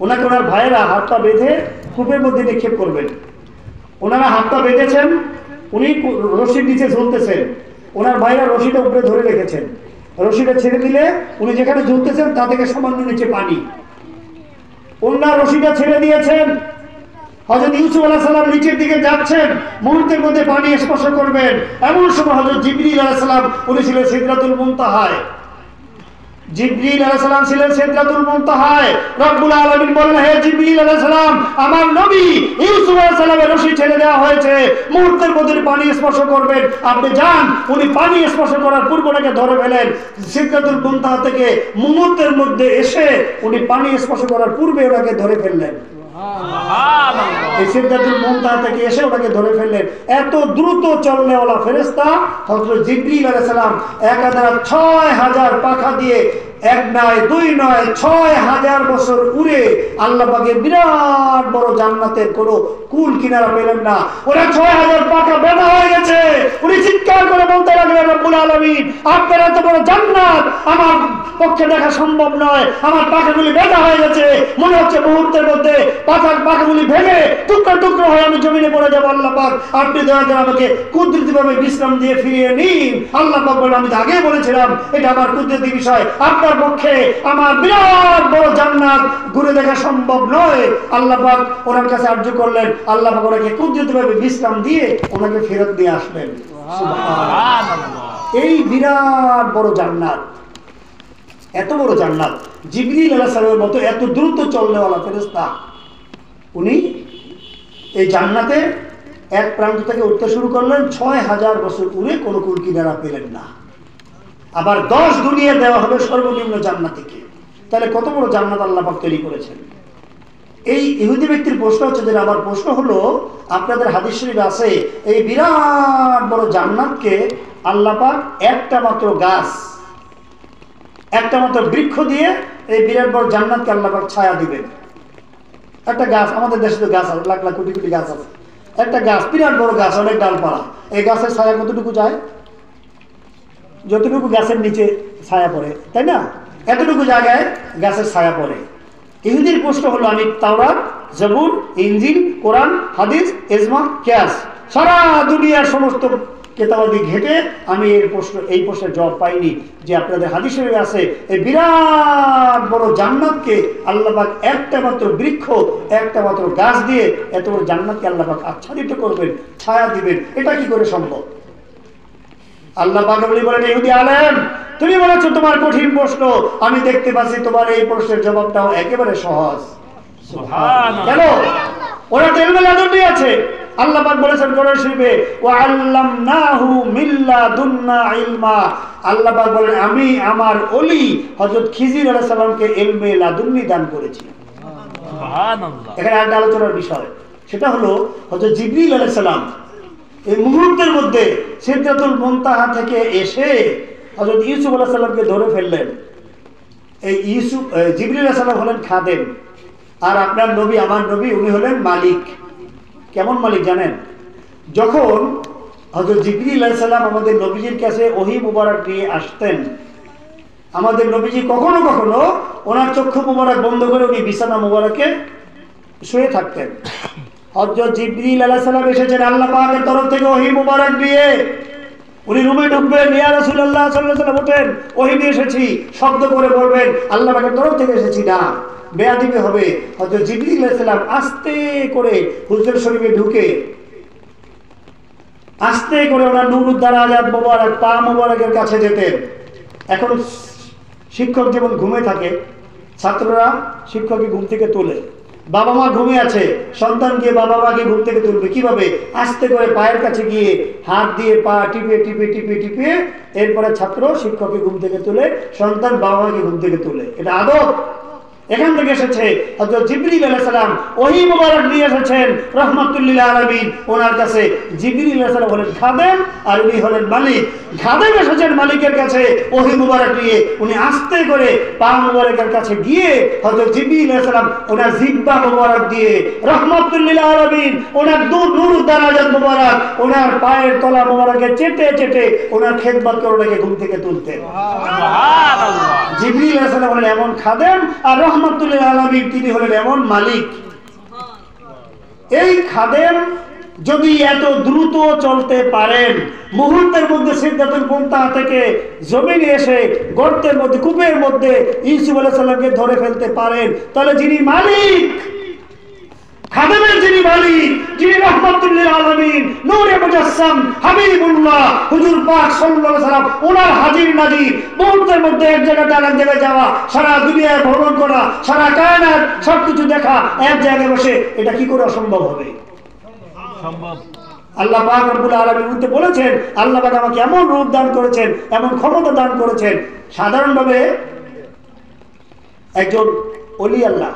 ওনাকে ওনার ভাইয়েরা হাত পা বেঁধে কূপের মধ্যে নিক্ষেপ করবেন, ওনারা হাত পা বেঁধেছেন, উনি রশির নিচে ঝুলতেছেন, ওনার ভাইরা রশিটা উপরে ধরে রেখেছেন। রশিটা ছেড়ে দিলে উনি যেখানে ঝুলতেছেন তা থেকে সামান্য নিচে পানি। ওনার রশিটা ছেড়ে দিয়েছেন, হযরত ইউসুফ আলাইহিস সালাম নিচের দিকে যাচ্ছেন, মুহূর্তের মধ্যে পানি স্পর্শ করবেন। এমন সময় হযরত জিবরিল আলাইহিস সালাম উনি ছিলেন সিদরাতুল মুনতাহায়। জিবরিল আলাইহিস সালাম ছিলেন সিদরাতুল মুনতাহায়। রব্বুল আলামিন বলেন, হে জিবরিল আলাইহিস সালাম, আমার নবী ইউসুফ আলাইহিস সালামের রশি ছেড়ে দেওয়া হয়েছে, মুহূর্তের মধ্যে পানি স্পর্শ করবেন, আপনি যান। উনি পানি স্পর্শ করার পূর্বে ওনাকে ধরে ফেলেন। সিদরাতুল মুনতাহা থেকে মুহূর্তের মধ্যে এসে উনি পানি স্পর্শ করার পূর্বে ওনাকে ধরে ফেললেন। এই সিদরাতুল মুনতাহা থেকে এসে ওনাকে ধরে ফেললেন। এত দ্রুত চলনেওয়ালা ফেরেশতা হযরত জিবরিল আলাইহিস সালাম একাধারে ৬০০০ পাখা দিয়ে এক নয় দুই নয় ৬০০০ বছর উড়ে আল্লাহ পাকের বিরাট বড় জান্নাতের কোনো কুল কিনারা পেলেন না। ওরা ৬০০০ পাখা ব্যথা হয়ে গেছে। উনি চিৎকার করে বলতে লাগলেন, রব্বুল আলামিন, আপনার এত বড় জান্নাত আমার পক্ষে দেখা সম্ভব নয়, আমার পাখাগুলি ব্যথা হয়ে গেছে, মনে হচ্ছে মুহূর্তের মধ্যে পাখাগুলি ভেঙে টুকরো টুকরো হয়ে আমি জমিনে পড়ে যাবো। আল্লাহ পাক আপনি দয়া করে আমাকে কুদরতিভাবে বিশ্রাম দিয়ে ফিরিয়ে নিন। আল্লাহ পাক বলেন, আমি তো আগেই বলেছিলাম এটা আমার কুদরতি বিষয়, আপনার পক্ষে আমার বিরাট বড় জান্নাত ঘুরে দেখা সম্ভব নয়। আল্লাহ পাক ওনার কাছে আরজু করলেন, আল্লাহ পাক ওনাকে কুদরতিভাবে বিশ্রাম দিয়ে ওনাকে ফেরত দিয়ে আসলেন। সুবহানাল্লাহ। এই বিরাট বড় জান্নাত, এত বড় জান্নাত, জিবরিল আলাইহিস সালামের মতো এত দ্রুত চলনেওয়ালা ফেরেশতা উনি এই জান্নাতে এক প্রান্ত থেকে উঠতে শুরু করলেন। ৬০০০ বছর উড়ে কোনো কুল কিনারা পেলেন না। আবার ১০ দুনিয়া দেওয়া হবে সর্বনিম্ন জান্নাতীকে। তাহলে কত বড় জান্নাত আল্লাহ পাক তৈরি করেছেন। এই ইহুদি ব্যক্তির প্রশ্ন হচ্ছে যে, আমার প্রশ্ন হলো, আপনাদের হাদিস শরীফে আছে এই বিরাট বড় জান্নাতকে আল্লাহ পাক একটা মাত্র গাছ, একটা মাত্র বৃক্ষ দিয়ে এই বিরাট বড় জান্নাতকে আল্লাহ পাক ছায়া দিবেন। একটা গাছ, আমাদের দেশে তো গাছ আছে, লাখ লাখ কোটি কোটি গাছ আছে, একটা গাছ বিরাট বড় গাছ, অনেক ডালপালা, এই গাছের ছায়া কতটুকু যায়? যতটুকু গাছের নিচে ছায়া পড়ে, তাই না? এতটুকু জায়গায় গাছের ছায়া পড়ে। ইহুদির প্রশ্ন হলো, আমি তাওরাত, জবুর, ইনজিল, কোরআন, হাদিস, ইজমা, কিয়াস সারা দুনিয়ার সমস্ত কেতাবাদি ঘেটে আমি এই প্রশ্নের জবাব পাইনি যে আপনাদের হাদিস শরীফে আছে এই বিরাট বড় জান্নাতকে আল্লাহ পাক একটা মাত্র বৃক্ষ, একটা মাত্র গাছ দিয়ে এত বড় জান্নাতকে আল্লাহ পাক আচ্ছাদিত করবেন, ছায়া দিবেন, এটা কি করে সম্ভব? আল্লাহ পাক বলেন, ইহুদি আলেম, তুমি বলেছো তোমার কঠিন প্রশ্ন, আমি দেখতে পাচ্ছি তোমার এই প্রশ্নের জবাবটাও একেবারে সহজ। সুবহানাল্লাহ। কেন? ওরা তো ইলমে লাদুন্নি আছে। আল্লাহ পাক বলেছেন কোরআন শরীফে, ওয়া আল্লামনাহু মিল্লাদুন্না ইলমা। আল্লাহ পাক বলেন, আমি আমার ওলি হযরত খিজির আলাইহিস সালামকে ইলমে লাদুন্নি দান করেছি। সুবহানাল্লাহ। এখানে একটা আলোচনার বিষয়, সেটা হলো হযরত জিবরিল আলাইহিস সালাম এই মুহূর্তের মধ্যে সিদরাতুল মুনতাহা থেকে এসে হযরত ইউসুফ আলাইহিস সালামকে ধরে ফেললেন। এই জিবরিল আলাইহিস সালাম হলেন খাদেম, আর আপনার নবী, আমার নবী, উনি হলেন মালিক। কেমন মালিক জানেন? যখন হযরত জিবরিল আলাইহিস সালাম আমাদের নবীজির কাছে ওহী মুবারক নিয়ে আসতেন, আমাদের নবীজি কখনো কখনো ওনার চক্ষু মুবারক বন্ধ করে উনি বিছানা মুবারকে শুয়ে থাকতেন। হযরত জিবরিল আলাইহিস সালাম এসেছেন আল্লাহ পাকের তরফ থেকে ওহী মুবারক দিয়ে। উনি রুমে ঢুকবেন, ইয়া রাসূলুল্লাহ সাল্লাল্লাহু আলাইহি ওয়াসাল্লাম ওঠেন, ওহী নিয়ে এসেছি, শব্দ করে বলবেন আল্লাহ পাকের তরফ থেকে এসেছি না, বেয়াদবি হবে। হযরত জিবরিল আলাইহিস সালাম আস্তে করে হুজুর শরীফে ঢুকে আস্তে করে ওনার নূরুদ দারাজাত মোবারক পা মোবারকের কাছে যেতেন। এখন শিক্ষক যেমন ঘুমে থাকে, ছাত্ররা শিক্ষককে ঘুম থেকে তোলে, বাবা মা ঘুমিয়ে আছে, সন্তান গিয়ে বাবা মাকে ঘুম থেকে তুলবে কিভাবে? আস্তে করে পায়ের কাছে গিয়ে হাত দিয়ে পা টিপে টিপে টিপে টিপে এরপরে ছাত্র শিক্ষককে ঘুম থেকে তুলে, সন্তান বাবা মাকে ঘুম থেকে তুলে। এটা আদব। এখান থেকে এসেছে। হযরত জিবরিল আলাইহিস সালাম ওহী মুবারক নিয়ে এসেছেন রাহমাতুল লিল আলামিন। ওনার কাছে জিবরিল আলাইহিস সালাম হলেন খাদেম আর উনি হলেন মালিক। খাদেম এসেছেন মালিকের কাছে ওহী মুবারক নিয়ে, উনি আস্তে করে পা মুবারকের কাছে গিয়ে হযরত জিবরিল আলাইহিস সালাম ওনার জিহ্বা মুবারক দিয়ে রাহমাতুল লিল আলামিন ওনার নূরুদ দারাজাত মুবারক ওনার পায়ের তলা মুবারকে চেটে চেটে ওনার খেদমত করে ওনাকে ঘুম থেকে তুলতেন। সুবহানাল্লাহ। জিবরিল আলাইহিস সালাম হলেন এমন খাদেম আর রাহমাতুল লিল আলামিন তিনি হলেন এমন মালিক। এই খাদেম যদি এত দ্রুত চলতে পারেন, মুহূর্তের মধ্যে সিদরাতুল মুনতাহা থেকে জমিনে এসে গর্তের মধ্যে কূপের মধ্যে ইউসুফ আলাইহিস সালামকে ধরে ফেলতে পারেন, তাহলে যিনি মালিক, খাদেমের যিনি মালিক, যিনি রাহমাতুল লিল আলামিন নূরে মুজাসসাম হাবিবুল্লাহ হুজুর পাক সাল্লাল্লাহু আলাইহি ওয়াসাল্লাম ওনার হাজির নাজির মুহূর্তের মধ্যে এক জায়গা থেকে আরেক জায়গায় যাওয়া, সারা দুনিয়া ভ্রমণ করা, সারা কায়নাত সবকিছু দেখা এক জায়গায় বসে, এটা কি করে অসম্ভব হবে? সম্ভব। আল্লাহ পাক রব্বুল আলামিন উনি বলেছেন, আল্লাহ পাক আমাকে এমন রূপ দান করেছেন, এমন ক্ষমতা দান করেছেন। সাধারণভাবে একজন ওলি আল্লাহ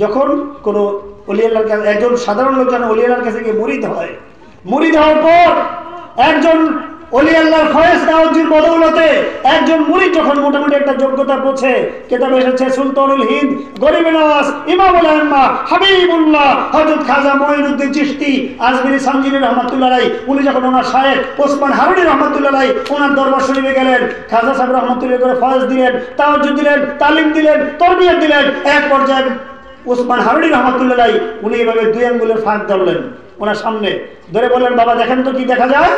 যখন কোন ওলি আল্লাহর কাছে, একজন সাধারণ লোক যখন ওলি আল্লাহর কাছে গিয়ে মুরিদ হয়, মুরিদ হওয়ার পর একজন ওলি আল্লাহর ফয়েজ নাওয়াজির বদৌলতে একজন মুরিদ যখন মোটামুটি একটা যোগ্যতা পৌঁছে, কিতাবে এসেছে সুলতানুল হিন্দ গরিবে নওয়াজ ইমামুল আইম্মা হাবিবুল্লাহ হযরত খাজা মঈনুদ্দিন চিশতি আজমিরি সানজিরি রহমাতুল্লাহ আলাইহি, উনি যখন ওনার শায়েখ ওসমান হারুনি রহমাতুল্লাহ আলাইহি ওনার দরবার শরীফে গেলেন, খাজা সাহেব রহমাতুল্লাহ করে ফয়েজ দিলেন, তাওয়াজ্জুহ দিলেন, তালিম দিলেন, তরবিয়ত দিলেন। এক পর্যায়ে ওসমান হারুনি রহমাতুল্লাহ আলাইহি উনি এভাবে দুই আঙ্গুলের ফাঁক ধরলেন ওনার সামনে, ধরে বললেন বাবা দেখেন তো কি দেখা যায়?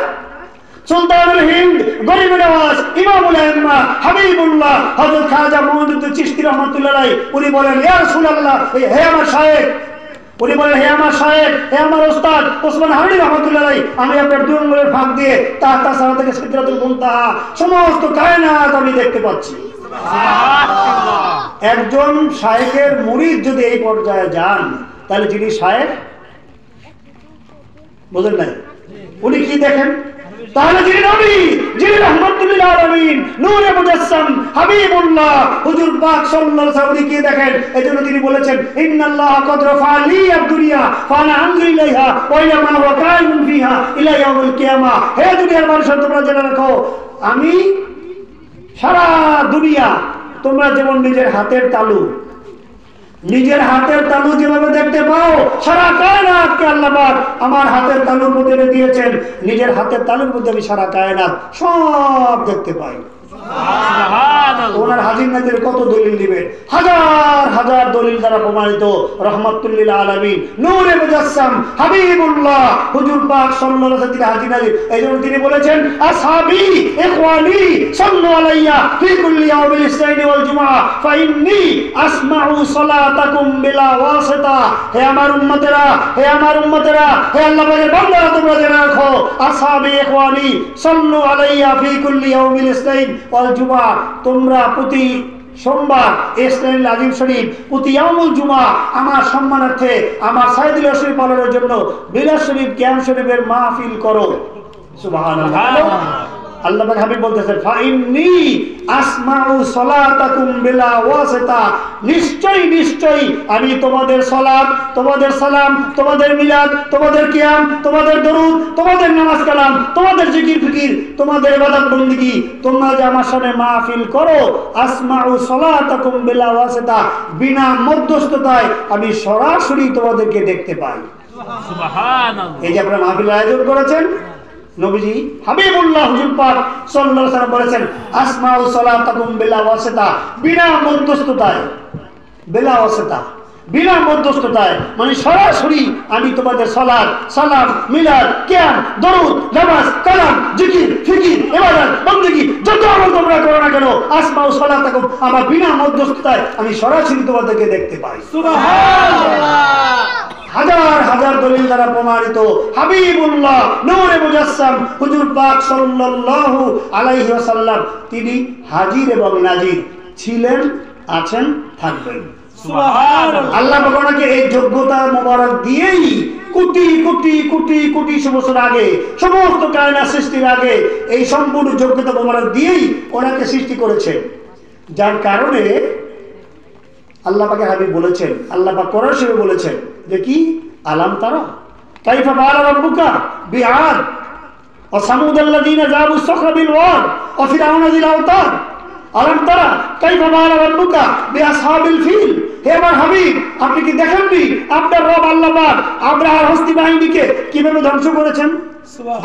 সুলতানুল হিন্দ গরিবে নওয়াজ ইমামুল আইম্মা হাবিবুল্লাহ হযরত খাজা মঈনুদ্দিন চিশতি রাহমাতুল্লাহ আলাইহি উনি বলেন ইয়া রাসূলুল্লাহ, হে আমার শায়েখ, উনি বলেন হে আমার শায়েখ, হে আমার ওস্তাদ ওসমান হারুনি রহমাতুল্লাহ আলাইহি, আমি আপনার দুই আঙ্গুলের ফাঁক দিয়ে তাহতা সারা থেকে সিদরাতুল মুনতাহা সমস্ত কায়নাত আমি দেখতে পাচ্ছি। সুবহানাল্লাহ। একজন শায়েখের মুরিদ যদি এই পর্যায়ে যান, তাহলে যিনি শায়েখ বুঝেন নাই উনি কি দেখেন? তাহলে যিনি নবী, যিনি রাহমাতুল লিল আলামিন নূরে মুজাসসাম হাবিবুল্লাহ হুজুর পাক সাল্লাল্লাহু আলাইহি ওয়াসাল্লাম কি দেখেন? এজন্য তিনি বলেছেন ইন্নাল্লাহা কদ রাফা'লি আদ-দুনিয়া ফানা আনজুরু ইলাইহা ওয়া ইলা মা হুয়া কাইমুন ফিহা ইলা ইয়াউমিল কিয়ামা। হে দুনিয়ার মানুষ তোমরা জেনে রাখো, আমি সারা দুনিয়া তোমরা যেমন নিজের হাতের তালু যেভাবে দেখতে পাও, সারা কায়নাতকে আল্লাহ পাক আমার হাতের তালুর মধ্যে দিয়েছেন, নিজের হাতের তালুর মধ্যে আমি সারা কায়নাত সব দেখতে পাই। ওনার হাজির নাজির কত দলিল দিবেন, হাজার হাজার দলিল দ্বারা প্রমাণিত রাহমাতুল লিল আলামিন নূরে মুজাসসাম হাবিবুল্লাহ হুজুর পাক সাল্লাল্লাহু আলাইহি ওয়াসাল্লাম হাজির নাজির। এইজন্য তিনি বলেছেন আসহাবি ইখওয়ানি সাল্লু আলাইয়া ফি কুল্লি ইয়াউমিল ইসনাইনি ওয়াল জুমআ ফাইন্নী আসমাউ সালাতাকুম বিলা ওয়াসিতা। হে আমার উম্মতেরা, হে আমার উম্মতেরা, হে আল্লাহ পাকের বান্দারা, তোমরা জেনে রাখো আসহাবি ইখওয়ানি সাল্লু আলাইয়া ফি কুল্লি ইয়াউমিল ইসনাইনি ওয়াল জুমআ, তোমরা প্রতি সোমবার ইসলামিক আজিম শরীফ, প্রতি ইয়াউমুল জুমআ আমার সম্মানার্থে আমার সাইদুল শরীফ পালনের জন্য বিলাস শরীফ কিয়াম শরীফের মাহফিল করো। সুবহানাল্লাহ। আল্লাহ পাক হাবিব বলতেছেন ফাইন্নী আসমাউ সালাতাকুম বিলা ওয়াসিতা, নিশ্চয়ই নিশ্চয়ই আমি তোমাদের সালাত, তোমাদের সালাম, তোমাদের মিলাদ, তোমাদের কিয়াম, তোমাদের দরুদ, তোমাদের নামাজ কালাম, তোমাদের জিকির ফিকির, তোমাদের ইবাদত বندگی তোমরা যে আমার সাথে মাহফিল করো, আসমাউ সালাতাকুম বিলা ওয়াসিতা, বিনা মধ্যস্থতায় আমি সরাসরি তোমাদেরকে দেখতে পাই। সুবহানাল্লাহ। এই যে আপনারা মাহফিল আয়োজন করেছেন, নবীজি হাবিবুল্লাহ হুজুর পাক সাল্লাল্লাহু আলাইহি ওয়াসাল্লাম বলেছেন আসমাউ সালাতাকুম বিলা ওয়াসিতা, বিনা মধ্যস্থতায়, বিলা ওয়াসিতা বিনা মধ্যস্থতায়, মানে সরাসরি আমি তোমাদের সালাত, সালাম, মিলাদ, কিয়াম, দরুদ, নামাজ, কালাম, জিকির, ফিকির, ইবাদত, বন্দেগী যত আমল তোমরা করো না কেন, আসমা ও সালাতাকুম, আমার বিনা মধ্যস্থতায় আমি সরাসরি তোমাদেরকে দেখতে পাই। হাজার হাজার দলিল দ্বারা প্রমাণিত হাবিবুল্লাহ নূরে মুজাসসাম হুজুর পাক সাল্লাল্লাহু আলাইহি ওয়াসাল্লাম তিনি হাজির এবং নাজির ছিলেন, আছেন, থাকবেন। সুবহানাল্লাহ। আল্লাহ পাক ওনাকে এই যোগ্যতা মোবারক দিয়েই কোটি কোটি কোটি কোটি বছর আগে, সমস্ত কায়নাত সৃষ্টির আগে এই সম্পূর্ণ যোগ্যতা মোবারক দিয়েই ওনাকে সৃষ্টি করেছেন, যার কারণে আল্লাহ পাকে হাবিব বলেছেন, আল্লাহ পাক কোরআন শরীফে বলেছেন যে কি, আলাম তারা কাইফা ফাআলা রাব্বুকা বিআদ ওয়া সামুদাল্লাযীনা জাবু সখরা বিল ওয়াদ ওয়া ফিরআউনা যিল আওতাদ আলাম তারা কাইফা ফাআলা রাব্বুকা বিআসহাবিল ফিল। হে আমার হাবিব, আপনি কি দেখেননি আপনার রব আল্লাহ পাক আব্রাহার হস্তি বাহিনীকে কিভাবে ধ্বংস করেছেন,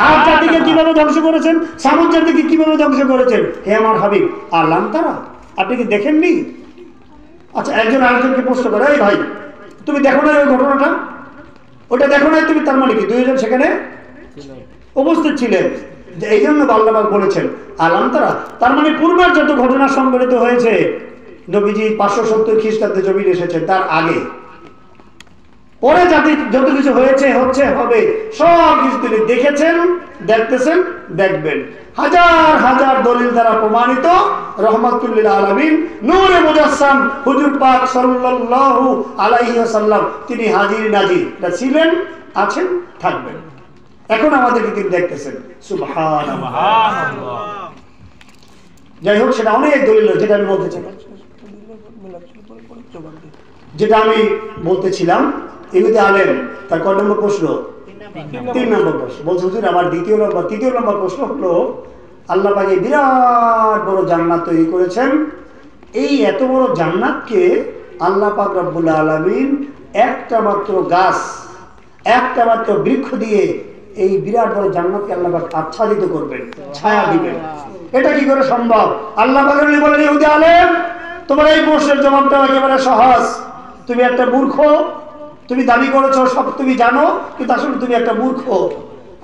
আদ জাতিকে কিভাবে ধ্বংস করেছেন, সামুদ জাতিকে কিভাবে ধ্বংস করেছেন। হে আমার হাবিব, আলাম তারা, আপনি কি দেখেননি? আচ্ছা, একজন আরেকজনকে প্রশ্ন করে, এই ভাই তুমি দেখো না ওই ঘটনাটা, ওটা দেখো না তুমি, তার মানে কি দুইজন সেখানে উপস্থিত ছিলেন। এই জন্য আল্লাহ পাক বলেছেন আলাম তারা, তার মানে পূর্বের যত ঘটনা সংঘটিত হয়েছে নবীজি 570 খ্রিস্টাব্দে জমিনে এসেছেন, তার আগে পরে জাতি যত কিছু হয়েছে, হচ্ছে, হবে, সব কিছু তিনি দেখেছেন, দেখতেছেন, দেখবেন। হাজার হাজার দলিল দ্বারা প্রমাণিত রহমাতুল লিল আলামিন নূরে মুজাসসাম হুজুর পাক সাল্লাল্লাহু আলাইহি ওয়াসাল্লাম তিনি হাজির নাজির ছিলেন, আছেন, থাকবেন। এখন আমাদেরকে তিনি দেখতেছেন। সুবহানাল্লাহ। যাই হোক, সেটা অনেক দলিল, যেটা আমি বলতেছিলাম ইহুদি আলেম তার কয় নম্বর প্রশ্ন? 3 নম্বর প্রশ্ন। বলছে হুজুর আমার তৃতীয় নম্বর প্রশ্ন হলো, আল্লাহ পাক বিরাট বড় জান্নাত তৈরি করেছেন, এই এত বড় জান্নাতকে আল্লাহ পাক রব্বুল আলামিন একটা মাত্র গাছ, একটা মাত্র বৃক্ষ দিয়ে এই বিরাট বড় জান্নাতকে আল্লাহ পাক আচ্ছাদিত করবেন, ছায়া দিবেন। এটা কি করে সম্ভব? আল্লাহ পাক বলেন, ইহুদি আলেম তোমার এই প্রশ্নের জবাবটা একেবারে সহজ। তুমি একটা মূর্খ, তুমি দাবি করেছো সব তুমি জানো, কিন্তু আসলে তুমি একটা মূর্খ।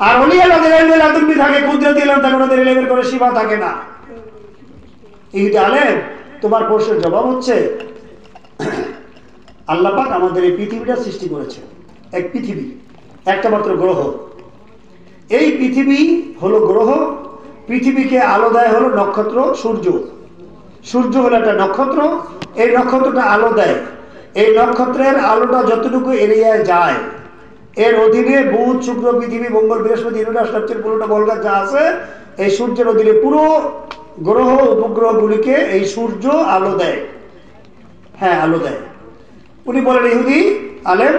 আর ওলিয়াদের এলমে লাদুন্নি থাকে, কুদরতি ইলম থাকে, ওনাদের এলমের কোনো সীমা থাকে না। ইহুদি আলেম তোমার প্রশ্নের জবাব হচ্ছে, আল্লাহ পাক আমাদের এই পৃথিবীটা সৃষ্টি করেছে, এক পৃথিবী, একটা মাত্র গ্রহ। এই পৃথিবী হলো গ্রহ, পৃথিবীকে আলো দেয় হলো নক্ষত্র সূর্য। সূর্য হলো একটা নক্ষত্র, এই নক্ষত্রটা আলো দেয়। এই নক্ষত্রের আলোটা যতটুকু এরিয়ায় যায়, এর অধীনে বুধ, শুক্র, পৃথিবী, মঙ্গল, বৃহস্পতি, ইউরেনাস, নেপচুন, প্লুটো, ভোল্গা যা আছে, এই সূর্যের অধীনে পুরো গ্রহ উপগ্রহগুলিকে এই সূর্য আলো দেয়। হ্যাঁ, আলো দেয়। উনি বলেন, ইহুদি আলেম,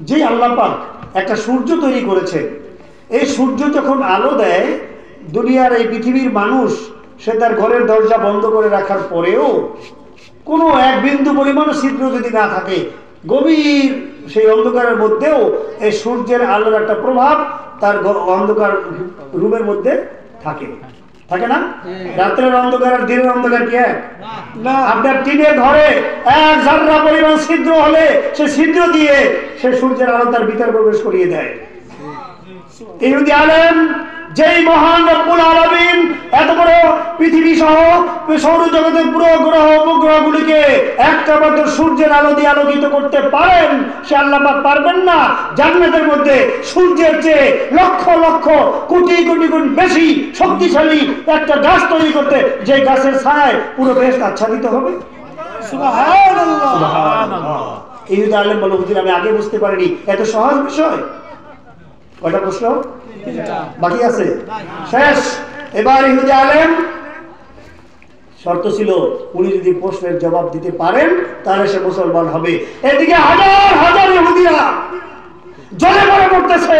যে আল্লাহ পাক একটা সূর্য তৈরি করেছে, এই সূর্য যখন আলো দেয়, দুনিয়ার এই পৃথিবীর মানুষ সে তার ঘরের দরজা বন্ধ করে রাখার পরেও কোনো এক বিন্দু পরিমাণ ছিদ্র যদি না থাকে, গভীর সেই অন্ধকারের মধ্যেও এই সূর্যের আলোর একটা প্রভাব তার অন্ধকার রুমের মধ্যে থাকে, থাকে না? রাত্রের অন্ধকার আর দিনের অন্ধকার কি এক? না। আপনার টিনের ঘরে এক জাররা পরিমাণ ছিদ্র হলে সে ছিদ্র দিয়ে সে সূর্যের আলো তার ভিতরে প্রবেশ করিয়ে দেয়। ইহুদি আলেম, যেই মহান রব্বুল আলামিন এত বড় পৃথিবী সহ সৌরজগতের পুরো গ্রহ উপগ্রহগুলিকে একটা মাত্র সূর্যের আলো দিয়ে আলোকিত করতে পারেন, সে আল্লাহ পাক পারবেন না জান্নাতের মধ্যে সূর্যের চেয়ে লক্ষ লক্ষ কোটি কোটি গুণ বেশি শক্তিশালী একটা গাছ তৈরি করতে, যে গাছের ছায়ায় পুরো বেহেশত আচ্ছাদিত হবে? সুবহানাল্লাহ, সুবহানাল্লাহ। ইহুদি আলেম বলে, হুজুর আমি আগে বুঝতে পারিনি, এত সহজ বিষয়। কয়টা প্রশ্ন বাকি আছে? শেষ। এবার ইহুদি আলেম শর্ত ছিল, উনি যদি প্রশ্নের জবাব দিতে পারেন তাহলে সে মুসলমান হবে। এদিকে হাজার হাজার ইহুদিরা জলে পড়ে পড়তেছে,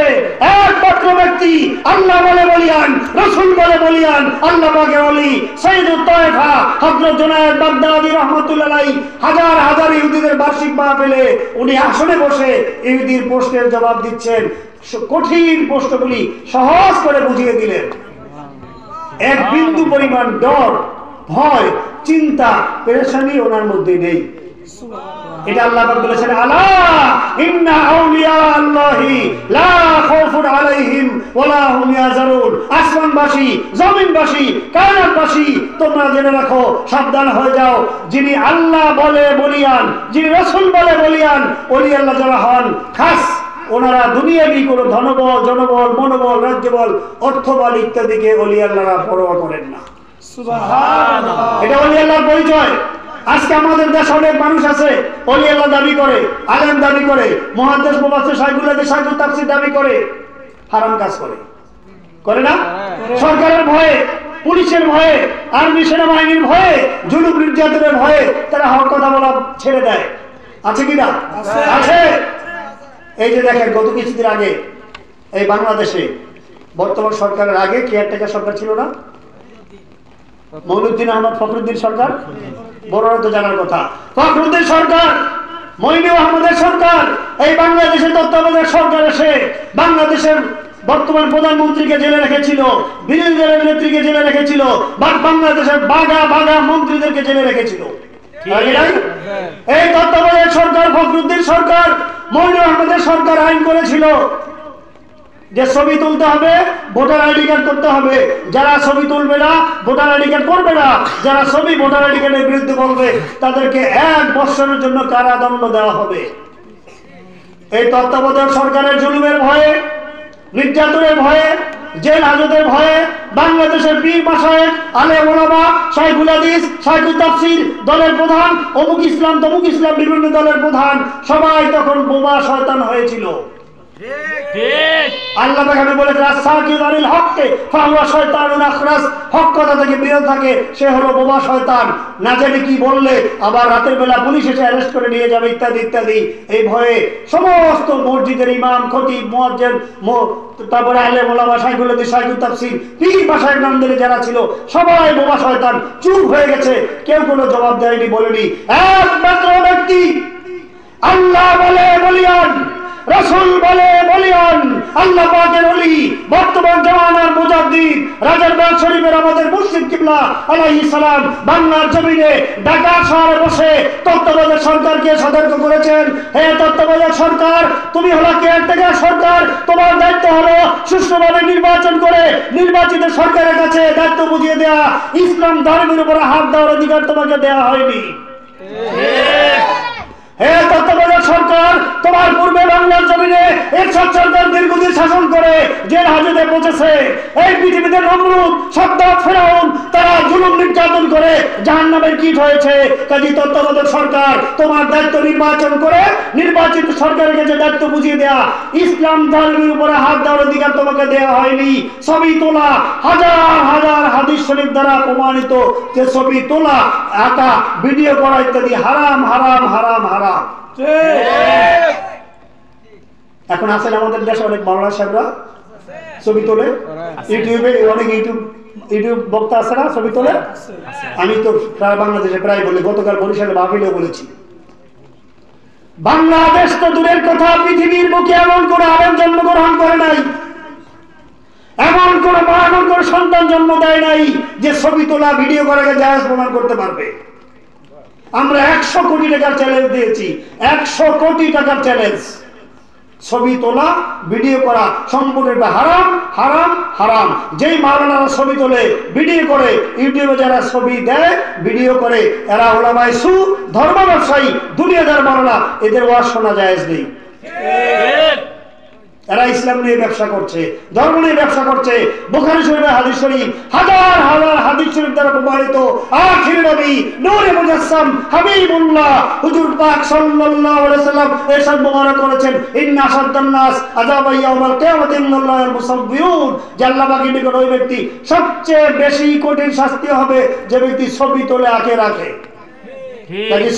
একমাত্র ব্যক্তি আল্লাহ বলে বলিয়ান, রাসূল বলে বলিয়ান, আল্লাহ পাকের ওলি সাইয়্যিদুত তায়েফা হযরত জুনায়েদ বাগদাদী রাহমাতুল্লাহ আলাইহি হাজার হাজার ইহুদিদের বার্ষিক মাহফিলে উনি আসনে বসে ইহুদির প্রশ্নের জবাব দিচ্ছেন। কঠিন প্রশ্নগুলি সহজ করে বুঝিয়ে দিলেন। এক বিন্দু পরিমাণ ডর, ভয়, চিন্তা, পেরেশানি ওনার মধ্যে নেই। এটা আল্লাহ পাক বলেছেন, আলা ইন্না আউলিয়া আল্লাহি লা খাউফুন আলাইহিম ওয়ালা হুম ইয়াহজানুন। আসমানবাসী, জমিনবাসী, কায়নাতবাসী, তোমরা জেনে রাখো, সাবধান হয়ে যাও, যিনি আল্লাহ বলে বলিয়ান, যিনি রাসূল বলে বলিয়ান, ওলি আল্লাহ যারা হন, খাস ওনারা দুনিয়াবি কোনো ধনবল, জনবল, মনোবল, রাজ্যবল, অর্থবল ইত্যাদিকে ওলি আল্লাহরা পরোয়া করেন না। সুবহানাল্লাহ। এটা ওলি আল্লাহর পরিচয়। আজকে আমাদের দেশে অনেক মানুষ আছে ওলি আল্লাহ দাবি করে, আলেম দাবি করে, মুহাদ্দিস মুফাসসির শাইখুল হাদিস শাইখুল তাফসীর দাবি করে, হারাম কাজ করে না? সরকারের ভয়ে, পুলিশের ভয়ে, আর্মি সেনাবাহিনীর ভয়ে, জুলুম নির্যাতনের ভয়ে তারা হক কথা বলা ছেড়ে দেয়। আছে কি না? আছে। এই যে দেখেন, গত কিছুদিন আগে এই বাংলাদেশে বর্তমান সরকারের আগে কেয়ারটেকার সরকার ছিল না, মঈনুদ্দিন আহমদ ফখরুদ্দিন সরকার, বড়রা তো জানার কথা। ফখরুদ্দিন সরকার, মঈনুল আহমদের সরকার, এই বাংলাদেশের তত্ত্বাবধায়ক সরকার এসে বাংলাদেশের বর্তমান প্রধানমন্ত্রীকে জেলে রেখেছিল, বিরোধী দলের নেত্রীকে জেলে রেখেছিল, বাংলাদেশের বাঘা বাঘা মন্ত্রীদেরকে জেলে রেখেছিল। এই তত্ত্বাবধায়ক সরকার, ফখরুদ্দিন সরকার, মঈনুল আহমদের সরকার আইন করেছিল যে ছবি তুলতে হবে, ভোটার আইডি কার্ড করতে হবে। যারা ছবি তুলবে না, ভোটার আইডি কার্ড করবে না, যারা ছবি ভোটার আইডি কার্ডের বিরুদ্ধে বলবে, তাদেরকে 1 বছরের জন্য কারাদণ্ড দেওয়া হবে। এই তত্ত্বাবধায়ক সরকারের জুলুমের ভয়ে, নির্যাতনের ভয়ে, জেল হাজতের ভয়ে বাংলাদেশের পীর মাশায়েখ, আলেম ওলামা, শাইখুল হাদিস, শাইখুল তাফসীর, দলের প্রধান, অমুক ইসলাম তমুক ইসলাম, বিভিন্ন দলের প্রধান সবাই তখন বোমা শয়তান হয়েছিল। আল্লাহ এখানে বলেছেন, আস-সাকিতু আনিল হক্কি ফাহুয়া শয়তানুন আখরাস। হক কথা থেকে বিরত থাকে, সে হলো বোমা শয়তান। না জানি কি বললে আবার রাতের বেলা পুলিশ এসে অ্যারেস্ট করে নিয়ে যাবে ইত্যাদি ইত্যাদি। এই ভয়ে সমস্ত মসজিদের ইমাম, খতিব, মুয়াজ্জিন, তারপরে আলেম ওলামা, শাইখুল হাদিস, শাইখুল তাফসীর, পীর মাশায়েখ নাম ধরে যারা ছিল সবাই বোমা শয়তান, চুপ হয়ে গেছে। কেউ কোনো জবাব দেয়নি, বলেনি। একমাত্র ব্যক্তি আল্লাহ বলে বলিয়ান, রাসূল বলে বলিয়ান, আল্লাহ পাকের ওলি, বর্তমান জামানার মুজাদ্দিদ, রাজারবাগ শরীফের আমাদের মুর্শিদ কিবলা আলাইহিস সালাম বাংলার জমিনে ঢাকা শহরে বসে তত্ত্বাবধায়ক সরকারকে সতর্ক করেছেন, হে তত্ত্বাবধায়ক সরকার, তুমি হলো কেয়ারটেকার সরকার, তোমার দায়িত্ব হলো সুষ্ঠুভাবে নির্বাচন করে নির্বাচিত সরকারের কাছে দায়িত্ব বুঝিয়ে দেওয়া। ইসলাম ধর্মের উপর হাত দেওয়ার অধিকার তোমাকে দেওয়া হয়নি। হে তত্ত্বাবধায়ক সরকার, তোমার পূর্বে বাংলার জমিনে এরশাদ সরকার দীর্ঘদিন শাসন করে জেল হাজতে পৌঁছেছে। এই পৃথিবীতে নমরুদ, সাদ্দাত, ফেরাউন তারা জুলুম নির্যাতন করে জাহান্নামের কীট হয়েছে। কাজী তত্ত্বাবধায়ক সরকার, তোমার দায়িত্ব নির্বাচন করে নির্বাচিত সরকারের কাছে দায়িত্ব বুঝিয়ে দেয়া। ইসলাম ধর্মের উপরে হাত দেওয়ার অধিকার তোমাকে দেওয়া হয়নি। ছবি তোলা, হাজার হাজার হাদিস শরীফ দ্বারা প্রমাণিত যে ছবি তোলা, আঁকা, ভিডিও করা ইত্যাদি হারাম হারাম হারাম হারাম। এখন আছেন আমাদের দেশে অনেক মাওলানা সাহেবরা ছবি তোলে, ইউটিউবে অনেক ইউটিউব বক্তা আছে না, ছবি তোলে। আমি তো প্রায় বাংলাদেশে প্রায় বলি, গতকাল বরিশালে মাহফিলেও বলেছি, বাংলাদেশ তো দূরের কথা, পৃথিবীর বুকে এমন কোন আলেম জন্মগ্রহণ করে নাই, এমন কোন মা, এমন কোন সন্তান জন্ম দেয় নাই যে ছবি তোলা, ভিডিও করাকে জায়েজ প্রমাণ করতে পারবে। আমরা 100 কোটি টাকার চ্যালেঞ্জ দিয়েছি, 100 কোটি টাকার চ্যালেঞ্জ। ছবি তোলা, ভিডিও করা সম্পূর্ণ হারাম হারাম হারাম। যেই মাওলানারা ছবি তোলে, ভিডিও করে, ইউটিউবে যারা ছবি দেয়, ভিডিও করে, এরা ওলামায়ে সু, ধর্ম ব্যবসায়ী, দুনিয়াদার মাওলানা, এদের ওয়াজ শোনা জায়েজ নেই। এরা ইসলাম নিয়ে ব্যবসা করছে, ধর্ম নিয়ে ব্যবসা করছে। বুখারী শরীফের হাদিস শরীফ, হাজার হাজার হাদিস শরীফ দ্বারা প্রমাণিত, আখির নবী নূরে মুজাসসাম হাবিবুল্লাহ হুজুর পাক সাল্লাল্লাহু আলাইহি সাল্লাম এরশাদ মুবারক করেছেন, ইন্না আশাদ্দান নাস আযাবান ইয়াউমাল কিয়ামাতি ইন্নাল্লাহাল মুসাব্বিহুন। যে আল্লাহ পাকের নিকট ওই ব্যক্তি সবচেয়ে বেশি কঠিন শাস্তি হবে যে ব্যক্তি ছবি তোলে, আঁকে রাখে।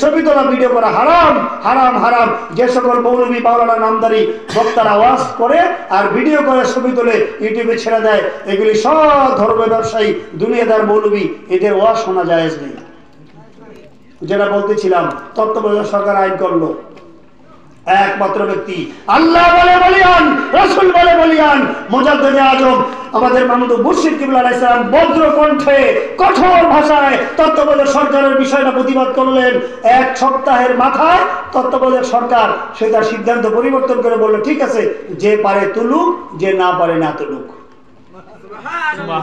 ছবি তোলা, ভিডিও করা হারাম হারাম হারাম। যে সকল মৌলবী, মাওলানা, নামদারি বক্তারা ওয়াজ করে আর ভিডিও করে ছবি তোলে ইউটিউবে ছেড়ে দেয়, এগুলি সব ধর্ম ব্যবসায়ী, দুনিয়াদার মৌলবী, এদের ওয়াজ শোনা জায়েজ নেই। যেটা বলতেছিলাম, তত্ত্বাবধায়ক সরকার আইন করলো, একমাত্র ব্যক্তি আল্লাহ বলে বলিয়ান, রাসূল বলে বলিয়ান, মুজাদ্দিদ আজম আমাদের মাহমুদ মুর্শিদ কিবলা আলাইহিস সালাম বজ্র কণ্ঠে কঠোর ভাষায় তত্ত্বাবধায়ক সরকারের বিষয়টা প্রতিবাদ করলেন। এক সপ্তাহের মাথায় তত্ত্বাবধায়ক সরকার সে তার সিদ্ধান্ত পরিবর্তন করে বলল, ঠিক আছে, যে পারে তুলুক, যে না পারে না তুলুক।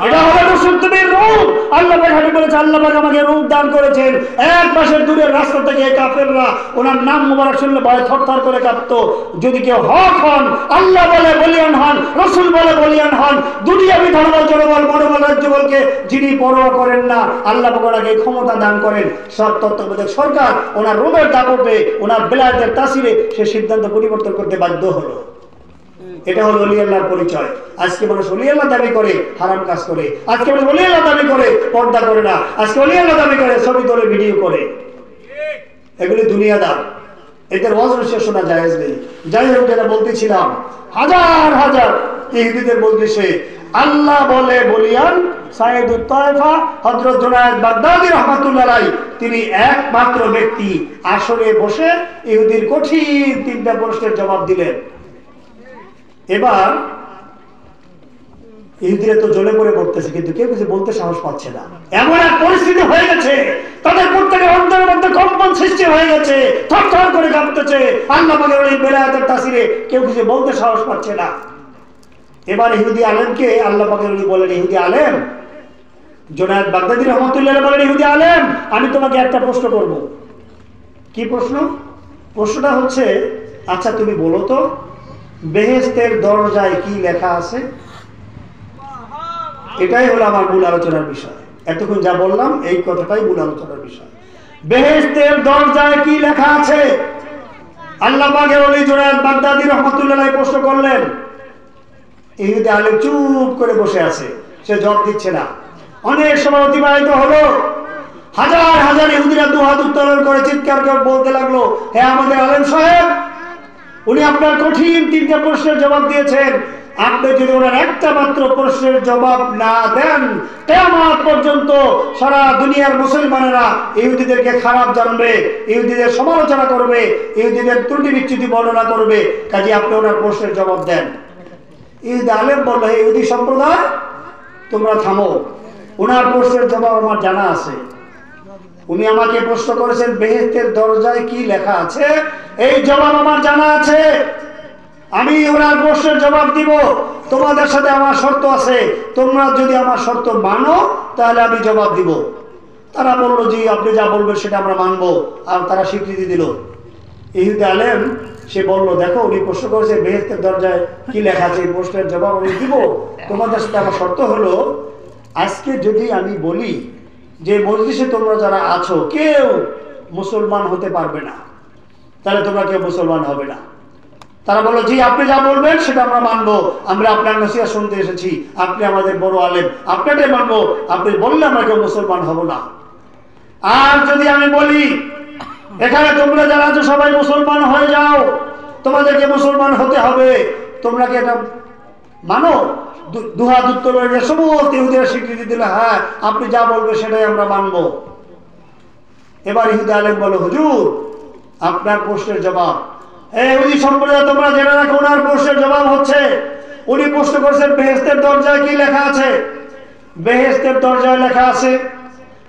এটা হলো মুসলমানের রূপ। আল্লাহ পাক হাদিসে বলেছে, আল্লাহ পাক আমাকে রূপ দান করেছেন। এক মাসের দূরের রাস্তা থেকে কাফেররা ওনার নাম মুবারক শুনলে ভয়ে থরথর করে কাঁপতো। যদি কেউ হক হন, আল্লাহ বলে বলিয়ান হন, রাসূল বলে বলিয়ান হন, দুনিয়াবি ধর্মবল জনবল মনোবল রাজ্যবলকে যিনি পরোয়া করেন না, আল্লাহ পাক ওনাকে ক্ষমতা দান করেন। সব তত্ত্বাবধায়ক সরকার ওনার রূপের দাপটে, ওনার বেলায়েতের তাসিরে সে সিদ্ধান্ত পরিবর্তন করতে বাধ্য হলো। এটা হলো ওলি আল্লাহর পরিচয়। আজকে মানুষ ওলি আল্লাহ দাবি করে হারাম কাজ করে, আজকে মানুষ ওলি আল্লাহ দাবি করে পর্দা করে না, আজকে ওলি আল্লাহ দাবি করে ছবি তোলে, ভিডিও করে। এগুলি দুনিয়াদার, এদের ওয়াজ শোনা জায়েজ নেই। যাই হোক, যেটা বলতেছিলাম, হাজার হাজার ইহুদিদের মজলিসে আল্লাহ বলে বলিয়ান সাইয়্যিদুত তায়েফা হযরত জুনায়েদ বাগদাদী রাহমাতুল্লাহ আলাইহি, তিনি একমাত্র ব্যক্তি আসরে বসে ইহুদির কঠিন তিনটা প্রশ্নের জবাব দিলেন। এবার ইহুদিরা তো জ্বলে পড়ে পড়তেছে, কিন্তু কেউ কিছু বলতে সাহস পাচ্ছে না। এমন এক পরিস্থিতি হয়ে গেছে, তাদের প্রত্যেকের অন্তরের মধ্যে কম্পন সৃষ্টি হয়ে গেছে, থরথর করে কাঁপতেছে। আল্লাহ পাকের ওই বেলায়েতের তাসিরে কেউ কিছু বলতে সাহস পাচ্ছে না। এবার ইহুদি আলেমকে আল্লাহ পাকের ওলি বলেন, ইহুদি আলেম জুনায়েদ বাগদাদী রাহমাতুল্লাহ আলাইহি বলেন, ইহুদি আলেম, আমি তোমাকে একটা প্রশ্ন করব। কি প্রশ্ন? প্রশ্নটা হচ্ছে, আচ্ছা তুমি বলো তো, বেহেশতের দরজায় কি লেখা আছে? এটাই হলো আমার মূল আলোচনার বিষয়। এতক্ষণ যা বললাম এই কথাটাই মূল আলোচনার বিষয়। বেহেশতের দরজায় কি লেখা আছে? আল্লাহ পাকের ওলি জুনায়েদ বাগদাদী রাহমাতুল্লাহ আলাইহি প্রশ্ন করলেন। ইহুদি আলেম চুপ করে বসে আছে, সে জবাব দিচ্ছে না। অনেক সময় অতিবাহিত হলো, হাজার হাজার ইহুদিরা দুহাত উত্তোলন করে চিৎকার করে বলতে লাগলো, হে আমাদের আলেম সাহেব, উনি আপনার কঠিন তিনটা প্রশ্নের জবাব দিয়েছেন। আপনি যদি ওনার একটা মাত্র প্রশ্নের জবাব না দেন, কিয়ামত পর্যন্ত সারা দুনিয়ার মুসলমানেরা ইহুদিদেরকে খারাপ জানবে, ইহুদিদের সমালোচনা করবে, ইহুদিদের ত্রুটি বিচ্যুতি বর্ণনা করবে। কাজে আপনি ওনার প্রশ্নের জবাব দেন। ইহুদি আলেম বলল, হে ইহুদি সম্প্রদায়, তোমরা থামো, ওনার প্রশ্নের জবাব আমার জানা আছে। উনি আমাকে প্রশ্ন করেছেন বেহেশতের দরজায় কি লেখা আছে, এই জবাব আমার জানা আছে। আমি ওনার প্রশ্নের জবাব দিব। তোমাদের সাথে আমার শর্ত আছে, তোমরা যদি আমার শর্ত মানো তাহলে আমি জবাব দিব। তারা বললো, জি আপনি যা বলবেন সেটা আমরা মানবো। আর তারা স্বীকৃতি দিল। ইহুদি আলেম সে বলল, দেখো উনি প্রশ্ন করেছে বেহেশতের দরজায় কি লেখা আছে, এই প্রশ্নের জবাব আমি দিব। তোমাদের সাথে আমার শর্ত হলো, আজকে যদি আমি বলি যে মজলিসে তোমরা যারা আছো কেউ মুসলমান হতে পারবে না, তাহলে তোমরা কেউ মুসলমান হবে না। তারা বললো, জি আপনি যা বলবেন সেটা আমরা মানবো, আমরা আপনার নসিহত শুনতে এসেছি, আপনি আমাদের বড় আলেম, আপনাকে মানবো, আপনি বললে আমরা কেউ মুসলমান হব না। আর যদি আমি বলি এখানে তোমরা যারা আছো সবাই মুসলমান হয়ে যাও, তোমাদেরকে মুসলমান হতে হবে, তোমরা কি এটা মানো? দুহাত উত্তোলন সমস্ত ইহুদিরা স্বীকৃতি দিল, হ্যাঁ আপনি যা বলবেন সেটাই আমরা মানবো। এবার ইহুদি আলেম বলো, হুজুর আপনার প্রশ্নের জবাব। ইহুদি সম্প্রদায় তোমরা জেনে রাখো, ওনার প্রশ্নের জবাব হচ্ছে, উনি প্রশ্ন করেছেন বেহেশতের দরজায় কি লেখা আছে। বেহেশতের দরজায় লেখা আছে,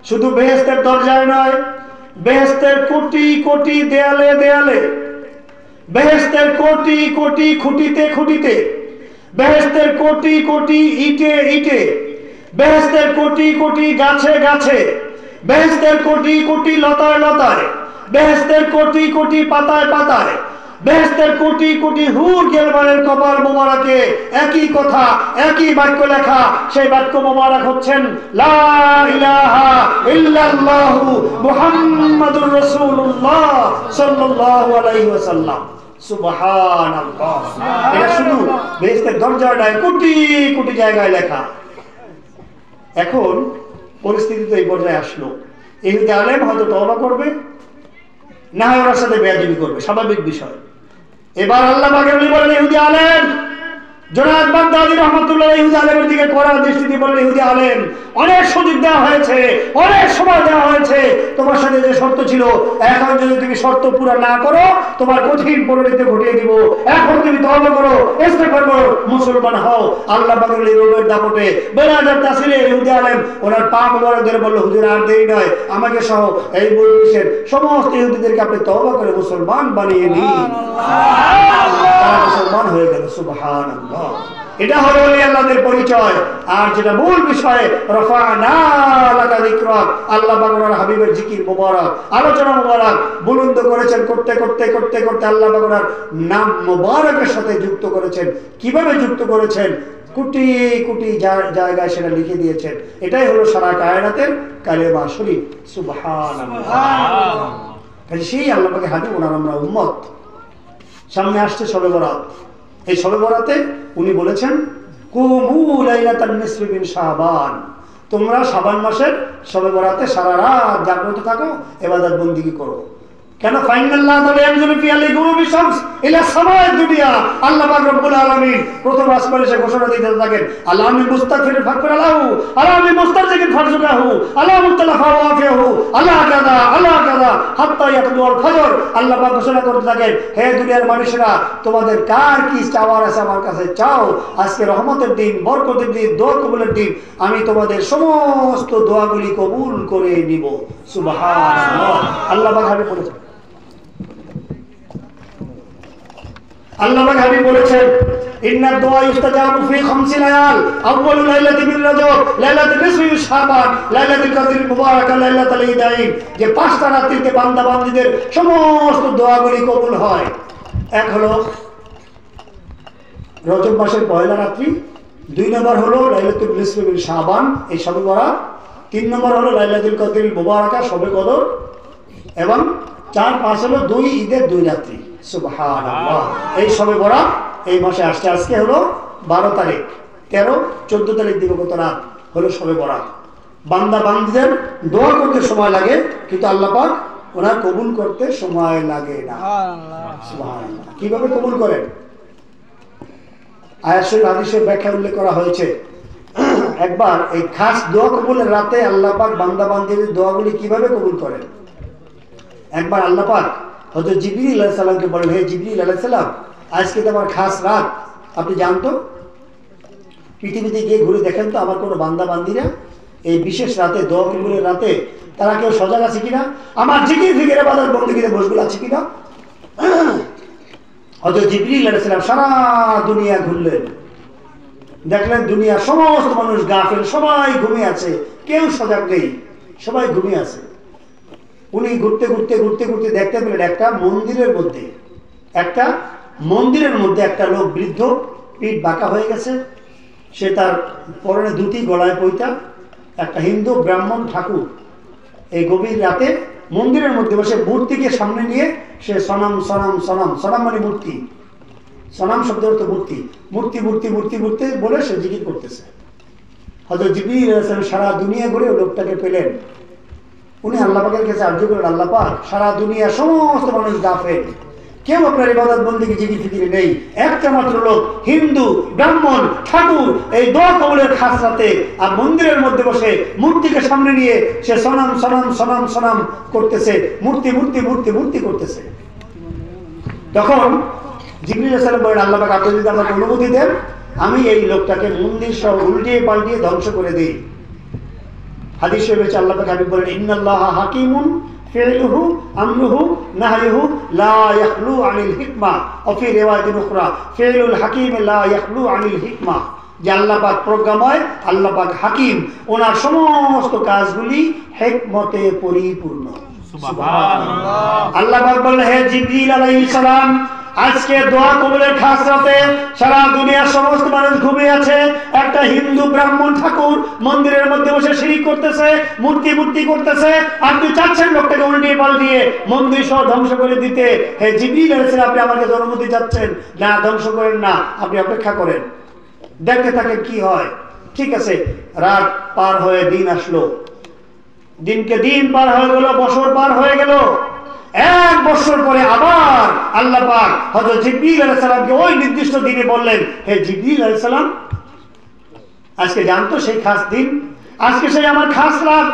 শুধু বেহেশতের দরজায় নয়, বেহেশতের কোটি কোটি দেয়ালে দেয়ালে, বেহেশতের কোটি কোটি খুঁটিতে খুঁটিতে, বেহেশতের কোটি কোটি ইটে ইটে, বেহেশতের কোটি কোটি গাছে গাছে, বেহেশতের কোটি কোটি লতায় লতায়, বেহেশতের কোটি কোটি পাতায় পাতায়, বেহেশতের কোটি কোটি হুর গেলবানের কপাল মোবারকে একই কথা, একই বাক্য লেখা। সেই বাক্য মোবারক হচ্ছেন লা ইলাহা ইল্লাল্লাহু মুহাম্মাদুর রাসূলুল্লাহ সাল্লাল্লাহু আলাইহি ওয়াসাল্লাম। সুবহানাল্লাহ। এটা শুধু বেহেশতের দরজায় কোটি কোটি জায়গায় লেখা। এখন পরিস্থিতি তো এই পর্যায়ে আসলো, ইহুদি আলেম হয়তো তওবা করবে, না হয় ওর সাথে বেয়াদবি করবে, স্বাভাবিক বিষয়। এবার আল্লাহ পাকের ওলি বলেন, ইহুদি আলেম জনাব বাগদাদী রহমাতুল্লাহ ইহুদি আলেমের দিকে কড়া দৃষ্টি দিয়ে বললেন, ইহুদি আলেম, অনেক সুযোগ দেওয়া হয়েছে, অনেক সময় দেওয়া হয়েছে, তোমার সাথে যে শর্ত ছিল, এখন যদি তুমি শর্ত পুরো না করো তোমার কঠিন পরিণতি ঘটিয়ে দিব। এখন তুমি তওবা করো, ইস্তেগফার করো, মুসলমান হও। আল্লাহ পাকের এই রোগের দাপটে বেনাজার তাসিরে ইহুদি আলেম ওনার পা মোবারক ধরে বলল, হুজুর আর দেরি নয়, আমাকে সহ এই মজলিসের সমস্ত ইহুদিদেরকে আপনি তওবা করে মুসলমান বানিয়ে নিন। তারা মুসলমান হয়ে গেল। সুবহানাল্লাহ। এটা হলো ওলি আল্লাহদের পরিচয়। আর যেটা মূল বিষয়, রাফা'না লাকা যিকরাক, আল্লাহ পাক ওনার হাবিবের জিকির মোবারক, আলোচনা মোবারক বুলন্দ করেছেন। করতে করতে করতে করতে আল্লাহ পাক ওনার নাম মোবারকের সাথে যুক্ত করেছেন। কিভাবে যুক্ত করেছেন? কোটি কোটি জায়গায় সেটা লিখে দিয়েছেন। এটাই হলো সারা কায়নাতের কালেমা শরীফ। সুবহানাল্লাহ। সেই আল্লাহ পাকের হাবিব, ওনার আমরা উম্মত। সামনে আসছে শবে বরাত। এই শবে বরাতে উনি বলেছেন, কুমু লাইলাতান নিসফি মিন শাবান, তোমরা শাবান মাসের শবে বরাতে সারা রাত জাগ্রত থাকো, ইবাদত বন্দেগী করো। কেন? ফাইনাল্লাহ তাআলা ইয়ানজুলু ফি আলাইহি গুরুবি শামস ইলা সামাa'id দুনিয়া। আল্লাহ পাক রব্বুল আলামিন প্রথম আসমানে সে ঘোষণা দিতে থাকেন, আল্লাহুম্মা মুস্তাগফির ফাগফির লাহু, আল্লাহুম্মা মুস্তারজিকিন ফারজুকাহু, আল্লাহুম্মা মুতলাফা ওয়াফিহু, আল্লাহ কাযা হাত্তা ইয়াতলুল ফজর। আল্লাহ পাক ঘোষণা করতে থাকেন, হে দুনিয়ার মানুষেরা, তোমাদের কার কি চাওয়ার আছে আমার কাছে চাও। আজকে রহমতের দিন, বরকতের দিন, দোয়া কবুলের দিন। আমি তোমাদের সমস্ত দোয়াগুলি কবুল করে নিব। সুবহানাল্লাহ। আল্লাহ পাক হাবিব বলেছেন, আল্লাহ পাক হাবিব বলেছেন, ইন্নাদ দুআ ইস্তাজাবু ফি খামসি লায়াল, আউয়ালু লাইলাতি মিন রাজব, লাইলাতুল নিসফি মিন শাবান, লাইলাতুল কদর মুবারাকা, লাইলাতুল ঈদাইন। যে 5টা রাত্রিতে বান্দা বান্দীদের সমস্ত দোয়াগুলি কবুল হয়। এক হলো রজব মাসের পয়লা রাত্রি, 2 নম্বর হলো লাইলাতুল নিসফি মিন শাবান, এই শবে বরাত, 3 নম্বর হলো লাইলাতুল কদর মুবারাকা, শবে কদর, এবং 4, 5 হলো 2 ঈদের 2 রাত্রি। সুবহানাল্লাহ। এই শবে বরাত এই মাসে আসছে। আজকে হলো 12 তারিখ, 13, 14 তারিখ দিবাগত রাত হলো শবে বরাত। বান্দা বান্দীদের দোয়া করতে সময় লাগে, কিন্তু আল্লাহ পাক ওনার কবুল করতে সময় লাগে না। সুবহানাল্লাহ। কিভাবে কবুল করেন? আয়াত শরীফ হাদিসের ব্যাখ্যা উল্লেখ করা হয়েছে। একবার এই খাস দোয়া কবুলের রাতে আল্লাহ পাক বান্দা বান্দীদের দোয়াগুলি কিভাবে কবুল করেন। একবার আল্লাহ পাক হযরত জিবরিল আলাইহিস সালামকে বলেন, হে জিবরিল আলাইহিস সালাম, আজকে তো আমার খাস রাত, আপনি জানতো পৃথিবীতে গিয়ে ঘুরে দেখেন তো আমার কোনো বান্দা বান্দীরা এই বিশেষ রাতে, দোয়া কবুলের রাতে তারা কেউ সজাগ আছে কিনা, আমার জিকির ফিকির ইবাদত বন্দেগীতে মশগুল আছে কিনা। হযরত জিবরিল আলাইহিস সালাম সারা দুনিয়া ঘুরলেন, দেখলেন দুনিয়ার সমস্ত মানুষ গাফেল, সবাই ঘুমিয়ে আছে, কেউ সজাগ নেই, সবাই ঘুমিয়ে আছে। উনি ঘুরতে ঘুরতে ঘুরতে ঘুরতে দেখতে পেলেন একটা মন্দিরের মধ্যে একটা লোক, বৃদ্ধ, পিঠ বাঁকা হয়ে গেছে, সে তার পরনে ধুতি, গলায় পৈতা, একটা হিন্দু ব্রাহ্মণ ঠাকুর এই গভীর রাতে মন্দিরের মধ্যে বসে মূর্তিকে সামনে নিয়ে সে সনাম সনাম সনাম, সনাম মানে মূর্তি, সনাম শব্দ অর্থ মূর্তি, মূর্তি মূর্তি মূর্তি মূর্তি বলে সে জিকির করতেছে। হযরত জিবরিল আলাইহিস সালাম সারা দুনিয়া ঘুরে ওই লোকটাকে পেলেন। উনি আল্লাহ পাকের কাছে আরজি করেন, আল্লাহ পাক, সারা দুনিয়া সমস্ত মানুষ গাফেল, কেউ আপনার ইবাদত বন্দেগী জিকির ফিকিরে নেই, একটা মাত্র লোক হিন্দু ব্রাহ্মণ ঠাকুর এই দোয়া কবুলের খাস রাতে আর মন্দিরের মধ্যে বসে মূর্তিকে সামনে নিয়ে সে সনাম সনাম সনাম সনাম করতেছে, মূর্তি মূর্তি মূর্তি মূর্তি করতেছে। তখন জিবরিল আলাইহিস সালাম বলেন, আল্লাহ পাক, আপনি যদি আমাকে অনুমতি দেন, আমি এই লোকটাকে মন্দির সহ উল্টিয়ে পাল্টিয়ে ধ্বংস করে দিই। হাদিস শরীফে আল্লাহ পাক হাবিব বলেন, ইন্নাল্লাহা হাকিমুন ফি'লুহু আমরুহু নাহয়ুহু লা ইয়াখলু আনিল হিকমা, ওয়া ফি রিওয়ায়াতিন উখরা ফি'লুল হাকিম লা ইয়াখলু আনিল হিকমা। যে আল্লাহ পাক প্রজ্ঞাময়, আল্লাহ পাক হাকিম, ওনার সমস্ত কাজগুলি হিকমতে পরিপূর্ণ। সুবহানাল্লাহ। আল্লাহ পাক বললেন, হে জিবরিল আলাইহিস সালাম, আজকে দোয়া কবুলের খাস রাতে সারা দুনিয়ার সমস্ত মানুষ ঘুমিয়ে আছে, একটা হিন্দু ব্রাহ্মণ ঠাকুর মন্দিরের মধ্যে বসে শিরিক করতেছে, মূর্তি মূর্তি করতেছে, আপনি চাচ্ছেন লোকটাকে উল্টিয়ে পাল্টিয়ে মন্দির সহ ধ্বংস করে দিতে। হে জিবরিল আলাইহিস সালাম, আপনি আমাকে অনুমতি চাচ্ছেন না, ধ্বংস করেন না, আপনি অপেক্ষা করেন, দেখতে থাকেন কি হয়। ঠিক আছে, রাত পার হয়ে দিন আসলো, দিনকে দিন পার হয়ে গেল, বছর পার হয়ে গেল। 1 বছর পরে আবার আল্লাহ পাক হযরত জিবরিল আলাইহিস সালামকে ওই নির্দিষ্ট দিনে বললেন, হে জিবরিল আলাইহিস সালাম, আজকে জানতো সেই খাস দিন, আজকে সেই আমার খাস রাত,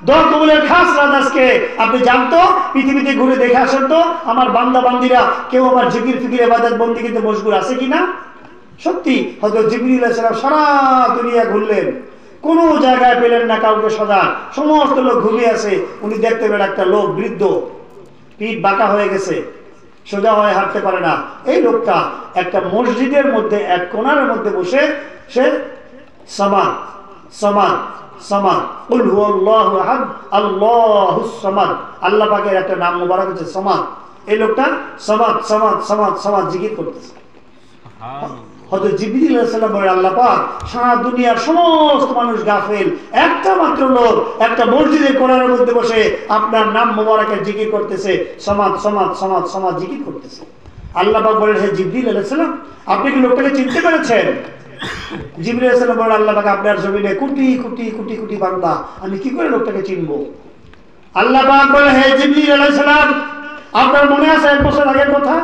দোয়া কবুলের খাস রাত আজকে, আপনি জানতো পৃথিবীতে ঘুরে দেখে আসেন তো আমার বান্দা বান্দিরা কেউ আমার জিকির ফিকির ইবাদত বন্দেগীতে মশগুল আছে কিনা। সত্যি হযরত জিবরিল আলাইহিস সালাম সারা দুনিয়া ঘুরলেন, কোনো জায়গায় পেলেন না কাউকে সদা, সমস্ত লোক ঘুমিয়ে আছে। উনি দেখতে পেলেন একটা লোক বৃদ্ধ, পিঠ বাঁকা হয়ে গেছে, সোজা হয়ে হাঁটতে পারে না। এই লোকটা একটা মসজিদের মধ্যে এক কোণার মধ্যে বসে সে সামাদ সামাদ সামাদ কুল হুয়াল্লাহু আহাদ আল্লাহুস সামাদ, আল্লাহ পাকের একটা নাম মোবারক হচ্ছে সামাদ। এই লোকটা সামাদ সামাদ সামাদ সামাদ জিকির করতেছে। হযরত জিবরিল আলাইহিস সালাম বলেন, আল্লাহ পাক সারা দুনিয়ার সমস্ত মানুষ গাফেল, একটা মাত্র লোক একটা মসজিদের কোণার মধ্যে বসে আপনার নাম মোবারকের জিকির করতেছে, সামাদ সামাদ সামাদ সামাদ জিকির করতেছে। আল্লাহ পাক বলেন, হে জিবরিল আলাইহিস সালাম, আপনি কি লোকটাকে চিনতে পেরেছেন? জিবরিল আলাইহিস সালাম বলেন, আল্লাহ পাক আপনার জমিনে কোটি কোটি কোটি কোটি বান্দা, আমি কি করে লোকটাকে চিনবো? আল্লাহ পাক বলেন, হে জিবরিল আলাইহিস সালাম, আপনার মনে আছে 1 বছর আগের কথা?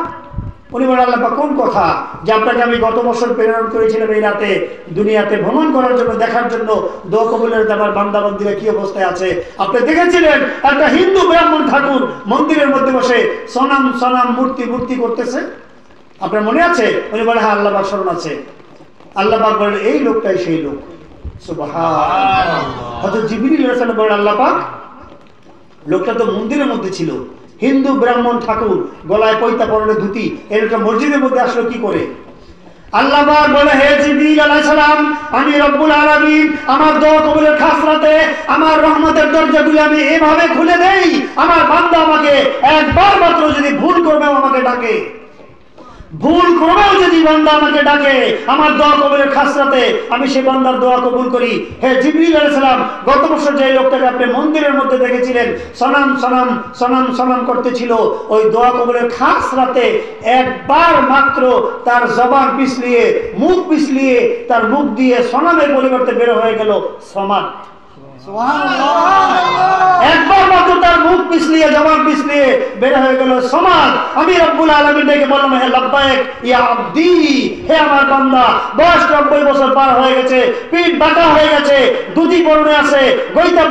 উনি বলেন, আল্লাহ পাক কোন কথা? যে আপনাকে আমি গত বছর প্রেরণ করেছিলাম এই রাতে দুনিয়াতে ভ্রমণ করার জন্য, দেখার জন্য দোয়া কবুলের আমার বান্দা বান্দীরা কি অবস্থায় আছে। আপনি দেখেছিলেন একটা হিন্দু ব্রাহ্মণ ঠাকুর মন্দিরের মধ্যে বসে সনাম সনাম মূর্তি মূর্তি করতেছে, আপনার মনে আছে? উনি বলে, হ্যাঁ আল্লাহ পাক স্মরণ আছে। আল্লাহ পাক বলেন, এই লোকটাই সেই লোক। সুবহানাল্লাহ। হযরত জিবরিল আলাইহিস সালাম বলেন, আল্লাহ পাক লোকটা তো মন্দিরের মধ্যে ছিল, হিন্দু ব্রাহ্মণ ঠাকুর, গলায় পয়তা পরনে ধুতি, এর একটা মসজিদের মধ্যে আসলো কি করে? আল্লাহ পাক বলে, হে জিবরিল আলাইহিস সালাম, আমি রব্বুল আলামিন আমার দোয়া কবুলের খাস রাতে আমার রহমতের দরজাগুলো আমি এভাবে খুলে দেই, আমার বান্দা আমাকে একবার মাত্র যদি ভুল করবে আমাকে ডাকে, ভুল করবেও যদি বান্দা আমাকে ডাকে আমার দোয়া কবুলের খাস রাতে আমি সেই বান্দার দোয়া কবুল করি। হে জিবরিল আলাইহিস সালাম, গত বছর যে লোকটাকে আপনি মন্দিরের মধ্যে দেখেছিলেন সনাম সনাম সনাম সনাম করতেছিল, ওই দোয়া কবুলের খাস রাতে একবার মাত্র তার জবান পিছলিয়ে মুখ পিছলিয়ে তার মুখ দিয়ে সনামের পরিবর্তে বের হয়ে গেল সমাদ। একবার মাত্র তার মুখ পিছলিয়ে জবান পিছলিয়ে বের হয়ে গেল সমাদ। আমি রব্বুল আলামিন ডেকে বললাম, হে লাব্বাইক ইয়া আব্দি, হে আমার বান্দা, বয়স 90 বছর পার হয়ে গেছে, পিঠ বাঁকা হয়ে গেছে, দুধি পরনে আছে, পয়তা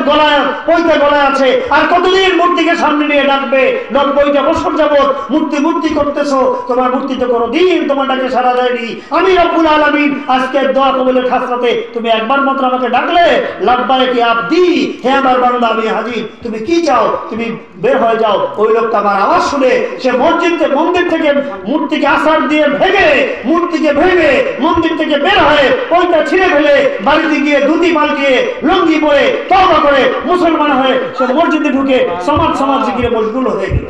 গলায় আছে, আর কতদিন মূর্তিকে সামনে নিয়ে ডাকবে? 90টা বছর যাবত মূর্তি মূর্তি করতেছো, তোমার মূর্তি তো কোনোদিন তোমার ডাকে সাড়া দেয়নি। আমি রব্বুল আলামিন আজকে দোয়া কবুলের খাস রাতে তুমি একবার মাত্র আমাকে ডাকলে, লাব্বাইক ইয়া আব্দি, হে আমার বান্দা আমি হাজির, তুমি কি চাও? তুমি বের হয়ে যাও। ওই লোকটা আমার আওয়াজ শুনে সে মন্দির থেকে মূর্তিকে আছাড় দিয়ে মূর্তিকে ভেঙে মন্দির থেকে বের হয়ে ওইটা ছিঁড়ে ফেলে বাড়িতে গিয়ে ধুতি পাল্টিয়ে লুঙ্গি পরে তওবা করে মুসলমান হয়ে সে মসজিদে ঢুকে সমাজ জিকিরে মশগুল হয়ে গেল।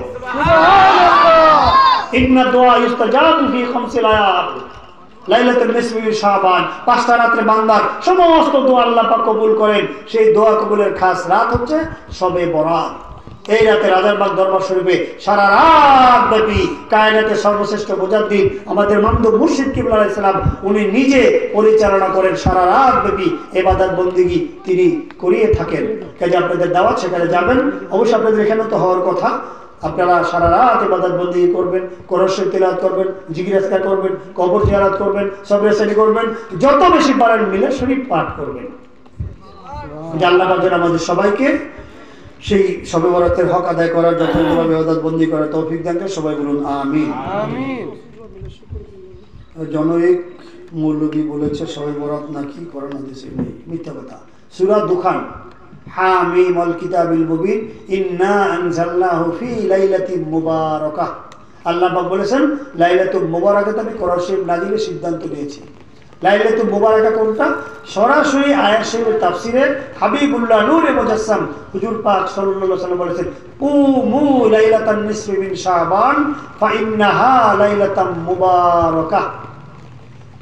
ইন্না দুআ ইস্তাজাবু ফি খামসি লায়াত, লাইলাতুল নিসফি মিন শাবান, 5টা রাতে বান্দার সমস্ত দোয়া আল্লাহ পাক কবুল করেন। সেই দোয়া কবুলের খাস রাত হচ্ছে শবে বরাত। এই রাতে রাজারবাগ দরবার শরীফে সারা রাত ব্যাপী কায়নাতের সর্বশ্রেষ্ঠ মুজাদ্দিদ আমাদের মামদুদ মুর্শিদ কিবলা আলাইহিস সালাম উনি নিজে পরিচালনা করেন, সারা রাত ব্যাপী ইবাদত বন্দেগী তিনি করিয়ে থাকেন। কাজে আপনাদের দাওয়াত, সেখানে যাবেন অবশ্যই। আপনাদের এখানে তো হওয়ার কথা, আপনারা সারা রাত ইবাদত বন্দেগী করবেন, কোরআন শরীফ তিলাওয়াত করবেন, জিকির আজকার করবেন, কবর জিয়ারত করবেন, সবরে সারি করবেন, যত বেশি পারেন মিলে শরীফ পাঠ করবেন। আল্লাহ পাক যেন আমাদের সবাইকে সেই শবে বরাতের হক আদায় করার, যথাযথভাবে ইবাদত বন্দেগী করার তৌফিক দান করেন। সবাই বলুন আমিন। জনৈক মৌলবী বলেছে শবে বরাত নাকি কোরআন হাদিসে নেই, মিথ্যা কথা। সূরা দুখান হামিম আল কিতাবিল মুবিন ইন্না আনজালনাহু ফি লাইলাতিন মুবারাকাহ, আল্লাহ পাক বলেছেন লাইলাতুল মুবারাকাতে আমি কোরআন শরীফ নাযিলের সিদ্ধান্ত নিয়েছি। লাইলাতুল মুবারাকা কোনটা? সরাসরি আয়াত শরীফের তাফসিরে হাবিবুল্লাহ নূরে মুজাসসাম হুজুর পাক সাল্লাল্লাহু আলাইহি ওয়াসাল্লাম বলেছেন, কুমু লাইলাতান নিসফি মিন শাবান ফা ইন্নাহা লাইলাতাম মুবারাকাহ।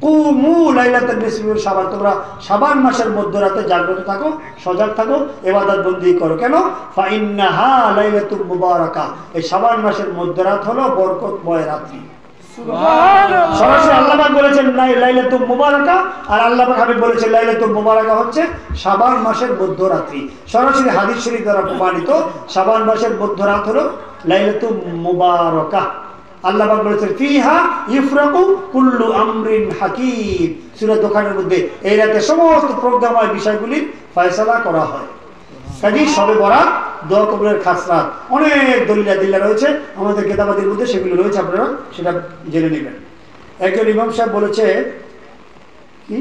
কুমু লাইলাতান নিসফি মিন শাবান, তোমরা শাবান মাসের মধ্যরাতে জাগ্রত থাকো, সজাগ থাকো, ইবাদত বন্দেগী করো। কেন? ফা ইন্নাহা লাইলাতুম মুবারাকাহ, এই শাবান মাসের মধ্যরাত হলো বরকতময় রাত্রি। সরাসরি আল্লাহ পাক বলেছেন লাইলাতুল মুবারাকা, আর আল্লাহ পাক হাবিব বলেছেন লাইলাতুল মুবারাকা হচ্ছে শাবান মাসের মধ্যরাত্রি। সরাসরি হাদিস শরীফ দ্বারা প্রমাণিত শাবান মাসের মধ্যরাত হলো লাইলাতুল মুবারাকা। আল্লাহ পাক বলেছেন ফিহা ইফরাকু কুল্লু আমরিন হাকিম, সূরা দোকানের মধ্যে এই রাতে সমস্ত প্রজ্ঞাময় বিষয়গুলি ফয়সালা করা হয়। কাজী শবে বরাত দোয়া কবুলের খাস রাত, অনেক দলিল রয়েছে আমাদের কিতাবাদির মধ্যে, সেগুলো রয়েছে, আপনারা সেটা জেনে নেবেন। একজন ইমাম সাহেব বলেছে কি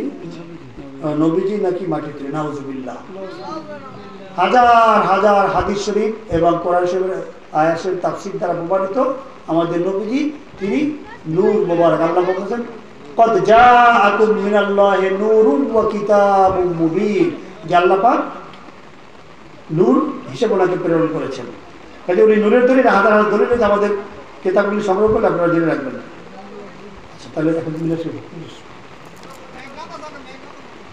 নবীজি নাকি মাটিতে, নাউজুবিল্লাহ। হাজার হাজার হাদিস শরীফ এবং কোরআন শরীফের আয়াত শরীফ তাফসীর দ্বারা প্রমাণিত আমাদের নবীজি তিনি নূর মোবারক। আল্লাহ বলেছেন কদ জাআকুম মিনাল্লাহি নূরুন ওয়া কিতাবুম মুবিন, যে আল্লাহ পাক নূর হিসেবে ওনাকে প্রেরণ করেছেন। কাজে উনি নূরের দলিল, হাজার হাজার দলিল আমাদের কিতাবগুলি সংগ্রহ করলে আপনারা জেনে রাখবেন। আচ্ছা, তাহলে এখন মিলাদ শরীফ,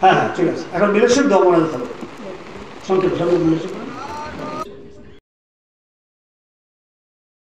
হ্যাঁ ঠিক আছে, এখন মিলাদ শরীফ দোয়া করা যেতে হবে সংক্ষেপে মিলাদ শরীফ।